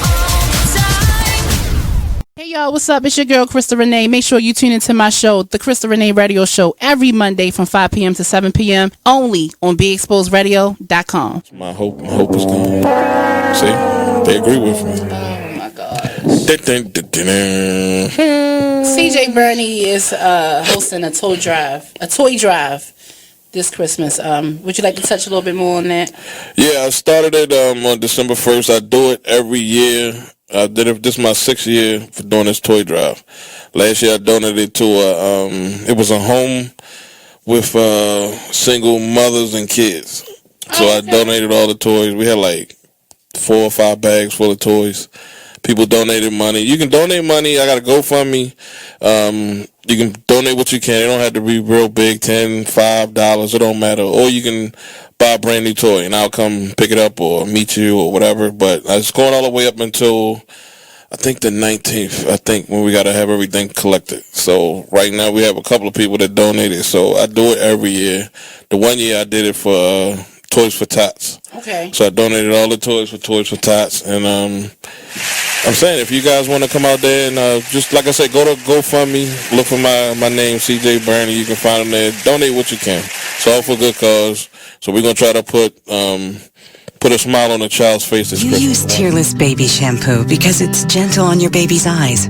[SPEAKER 6] Hey y'all, what's up? It's your girl Krista Renee. Make sure you tune into my show, The Krista Renee Radio Show, every Monday from 5 p.m. to 7 p.m. only on BeExposedRadio.com.
[SPEAKER 23] My hope is gone. See, they agree with me.
[SPEAKER 6] Oh my gosh. CJ Burney is hosting a toy drive this Christmas. Would you like to touch a little bit more on that?
[SPEAKER 23] Yeah, I started it on December 1st. I do it every year. I did it. This is my 6th year for doing this toy drive. Last year I donated to it was a home with single mothers and kids. So I donated all the toys. We had like 4 or 5 bags full of toys. People donated money. You can donate money. I got a GoFundMe. You can donate what you can. It don't have to be real big, $10, $5. It don't matter. Or you can buy a brand new toy, and I'll come pick it up or meet you or whatever. But it's going all the way up until, I think, the 19th, I think, when we got to have everything collected. So right now we have a couple of people that donated. So I do it every year. The one year I did it for Toys for Tots.
[SPEAKER 6] Okay.
[SPEAKER 23] So I donated all the toys for Toys for Tots. And I'm saying, if you guys want to come out there and just, like I said, go to GoFundMe, look for my name, CJ Burney. You can find them there. Donate what you can. It's all for a good cause. So we're going to try to put a smile on a child's face this Christmas.
[SPEAKER 22] You use Tearless Baby Shampoo because it's gentle on your baby's eyes.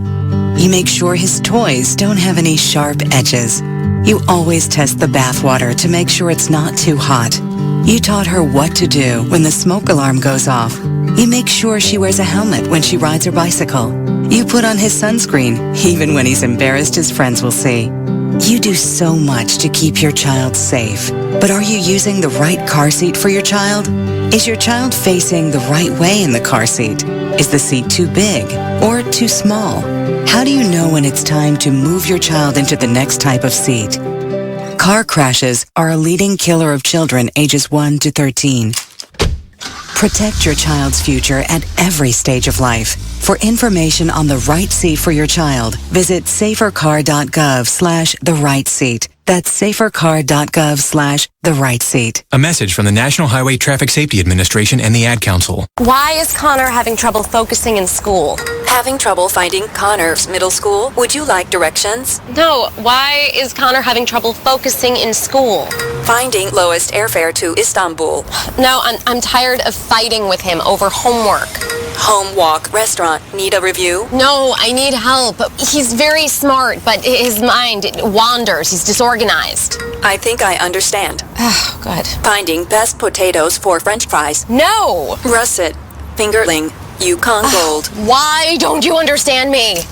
[SPEAKER 22] You make sure his toys don't have any sharp edges. You always test the bath water to make sure it's not too hot. You taught her what to do when the smoke alarm goes off. You make sure she wears a helmet when she rides her bicycle. You put on his sunscreen, even when he's embarrassed his friends will see. You do so much to keep your child safe. But are you using the right car seat for your child? Is your child facing the right way in the car seat? Is the seat too big or too small? How do you know when it's time to move your child into the next type of seat? Car crashes are a leading killer of children ages 1 to 13. Protect your child's future at every stage of life. For information on the right seat for your child, visit safercar.gov/the-right-seat. That's safercar.gov/the-right-seat.
[SPEAKER 18] A message from the National Highway Traffic Safety Administration and the Ad Council.
[SPEAKER 21] Why is Connor having trouble focusing in school?
[SPEAKER 11] Having trouble finding Connor's middle school? Would you like directions?
[SPEAKER 21] No, why is Connor having trouble focusing in school?
[SPEAKER 11] Finding lowest airfare to Istanbul.
[SPEAKER 21] No, I'm tired of fighting with him over homework.
[SPEAKER 11] Home walk restaurant. Need a review?
[SPEAKER 21] No, I need help. He's very smart, but his mind wanders. He's disorganized.
[SPEAKER 11] I think I understand.
[SPEAKER 21] Oh, good.
[SPEAKER 11] Finding best potatoes for French fries.
[SPEAKER 21] No!
[SPEAKER 11] Russet. Fingerling. Yukon Gold.
[SPEAKER 21] Why don't you understand me?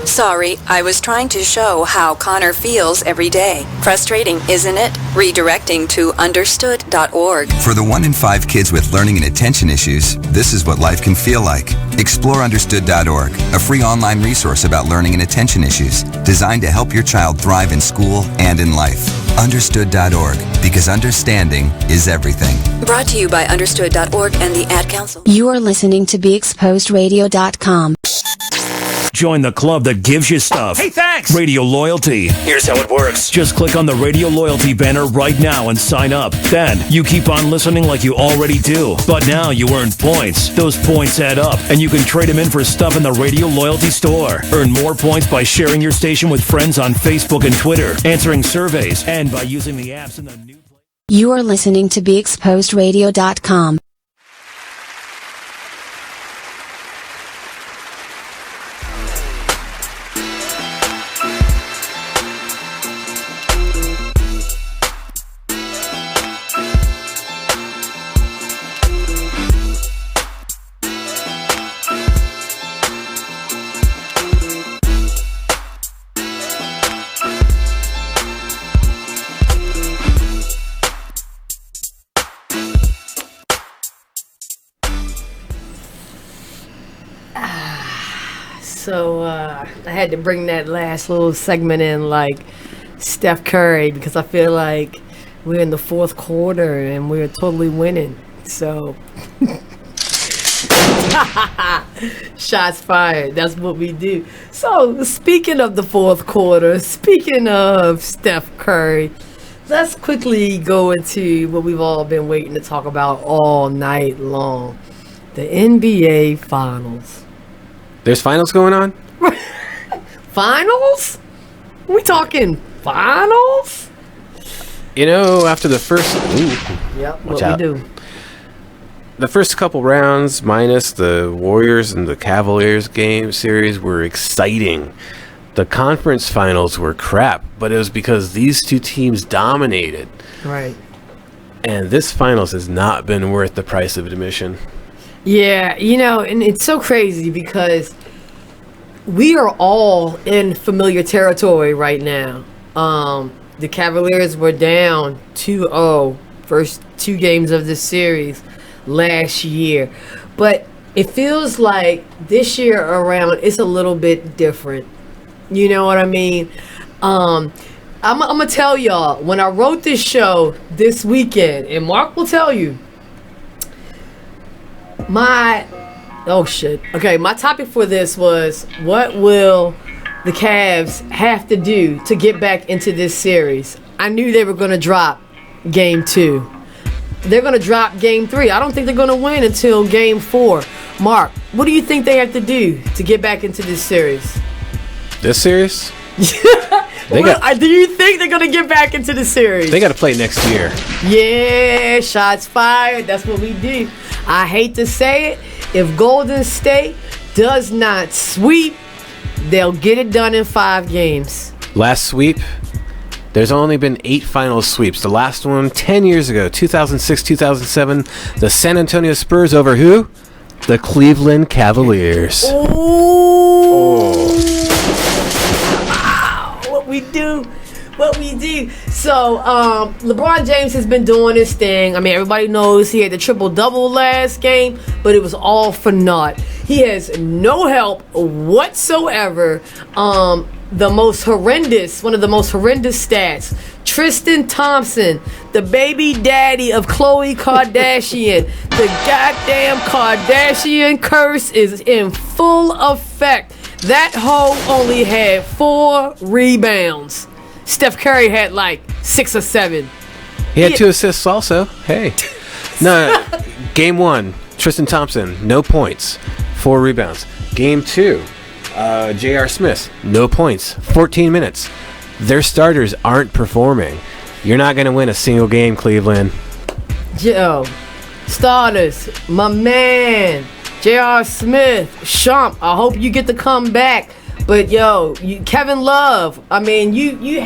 [SPEAKER 11] Sorry, I was trying to show how Connor feels every day. Frustrating, isn't it? Redirecting to understood.org.
[SPEAKER 12] For the 1 in 5 kids with learning and attention issues, this is what life can feel like. Explore understood.org, a free online resource about learning and attention issues, designed to help your child thrive in school and in life. Understood.org, because understanding is everything.
[SPEAKER 11] Brought to you by understood.org and the Ad Council.
[SPEAKER 3] You are listening to BeExposedRadio.com.
[SPEAKER 25] Join the club that gives you stuff.
[SPEAKER 10] Hey, thanks!
[SPEAKER 25] Radio Loyalty. Here's how it works. Just click on the Radio Loyalty banner right now and sign up. Then you keep on listening like you already do. But now you earn points. Those points add up, and you can trade them in for stuff in the Radio Loyalty store. Earn more points by sharing your station with friends on Facebook and Twitter, answering surveys, and by using the apps in the new...
[SPEAKER 3] You are listening to BeExposedRadio.com.
[SPEAKER 7] So I had to bring that last little segment in, like Steph Curry, because I feel like we're in the fourth quarter and we're totally winning. So shots fired. That's what we do. So speaking of the fourth quarter, speaking of Steph Curry, let's quickly go into what we've all been waiting to talk about all night long: the NBA Finals.
[SPEAKER 1] There's finals going on?
[SPEAKER 7] Finals? We talking finals?
[SPEAKER 1] You know, after the first...
[SPEAKER 7] Yep,
[SPEAKER 1] watch
[SPEAKER 7] what
[SPEAKER 1] out.
[SPEAKER 7] we do.
[SPEAKER 1] The first couple rounds, minus the Warriors and the Cavaliers game series, were exciting. The conference finals were crap, but it was because these two teams dominated.
[SPEAKER 7] Right.
[SPEAKER 1] And this finals has not been worth the price of admission.
[SPEAKER 7] Yeah, you know, and it's so crazy because we are all in familiar territory right now. The Cavaliers were down 2-0 first two games of this series last year. But it feels like this year around it's a little bit different. You know what I mean? I'm going to tell y'all, when I wrote this show this weekend, and Mark will tell you, my topic for this was, what will the Cavs have to do to get back into this series? I knew they were going to drop game 2. They're going to drop game 3. I don't think they're going to win until game 4. Mark, what do you think they have to do to get back into this series?
[SPEAKER 1] This series?
[SPEAKER 7] Do you think they're going to get back into the series?
[SPEAKER 1] They got to play next year.
[SPEAKER 7] Yeah, shots fired. That's what we do. I hate to say it. If Golden State does not sweep, they'll get it done in 5 games.
[SPEAKER 1] Last sweep, there's only been 8 final sweeps. The last one 10 years ago, 2006-2007, the San Antonio Spurs over who? The Cleveland Cavaliers.
[SPEAKER 7] What we do. So, LeBron James has been doing his thing. I mean, everybody knows he had the triple-double last game, but it was all for naught. He has no help whatsoever. One of the most horrendous stats. Tristan Thompson, the baby daddy of Khloe Kardashian. The goddamn Kardashian curse is in full effect. That hoe only had 4 rebounds. Steph Curry had like 6 or 7.
[SPEAKER 1] He had 2 assists also. Hey. No, game 1, Tristan Thompson, no points, 4 rebounds. Game 2, J.R. Smith, no points, 14 minutes. Their starters aren't performing. You're not going to win a single game, Cleveland.
[SPEAKER 7] Yo, starters, my man, J.R. Smith, Shump, I hope you get to come back. But yo, Kevin Love, I mean, you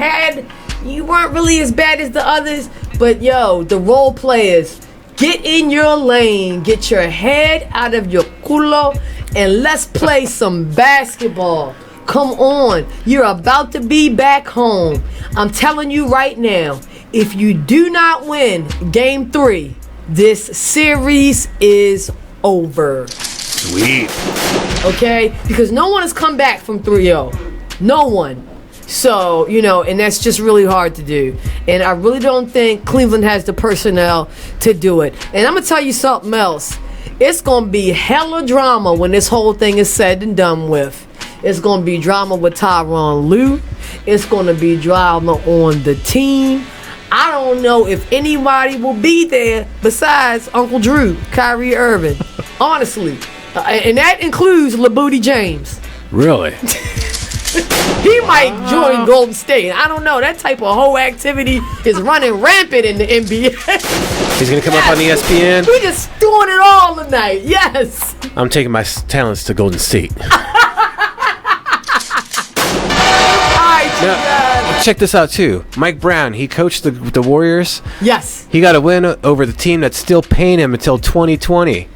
[SPEAKER 7] weren't really as bad as the others, but yo, the role players, get in your lane, get your head out of your culo, and let's play some basketball. Come on, you're about to be back home. I'm telling you right now, if you do not win game 3, this series is over.
[SPEAKER 1] Sweet.
[SPEAKER 7] Okay? Because no one has come back from 3-0. No one. So, you know, and that's just really hard to do. And I really don't think Cleveland has the personnel to do it. And I'm going to tell you something else. It's going to be hella drama when this whole thing is said and done with. It's going to be drama with Tyronn Lue. It's going to be drama on the team. I don't know if anybody will be there besides Uncle Drew, Kyrie Irving. Honestly. And that includes LaBooty James.
[SPEAKER 1] Really?
[SPEAKER 7] He might join Golden State. I don't know. That type of whole activity is running rampant in the NBA.
[SPEAKER 1] He's going to come up on ESPN.
[SPEAKER 7] We're just doing it all tonight. Yes.
[SPEAKER 1] I'm taking my talents to Golden State. Now, check this out, too. Mike Brown, he coached the Warriors.
[SPEAKER 7] Yes.
[SPEAKER 1] He got a win over the team that's still paying him until 2020.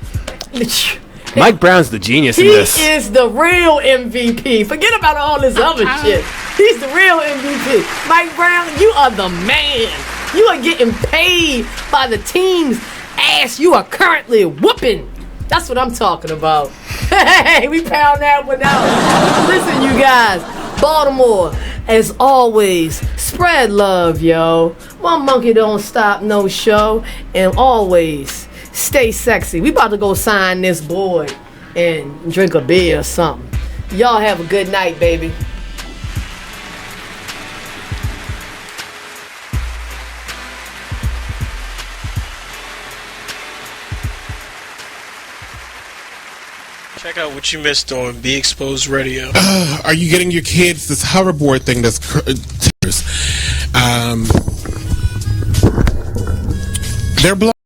[SPEAKER 1] Mike Brown's the genius in this.
[SPEAKER 7] He is the real MVP. Forget about all this other shit. He's the real MVP. Mike Brown, you are the man. You are getting paid by the team's ass you are currently whooping. That's what I'm talking about. Hey, we pound that one out. Listen, you guys. Baltimore, as always, spread love, yo. One monkey don't stop no show. And always, stay sexy. We about to go sign this boy and drink a beer or something. Y'all have a good night, baby.
[SPEAKER 9] Check out what you missed on Be Exposed Radio.
[SPEAKER 16] Are you getting your kids this hoverboard thing that's they're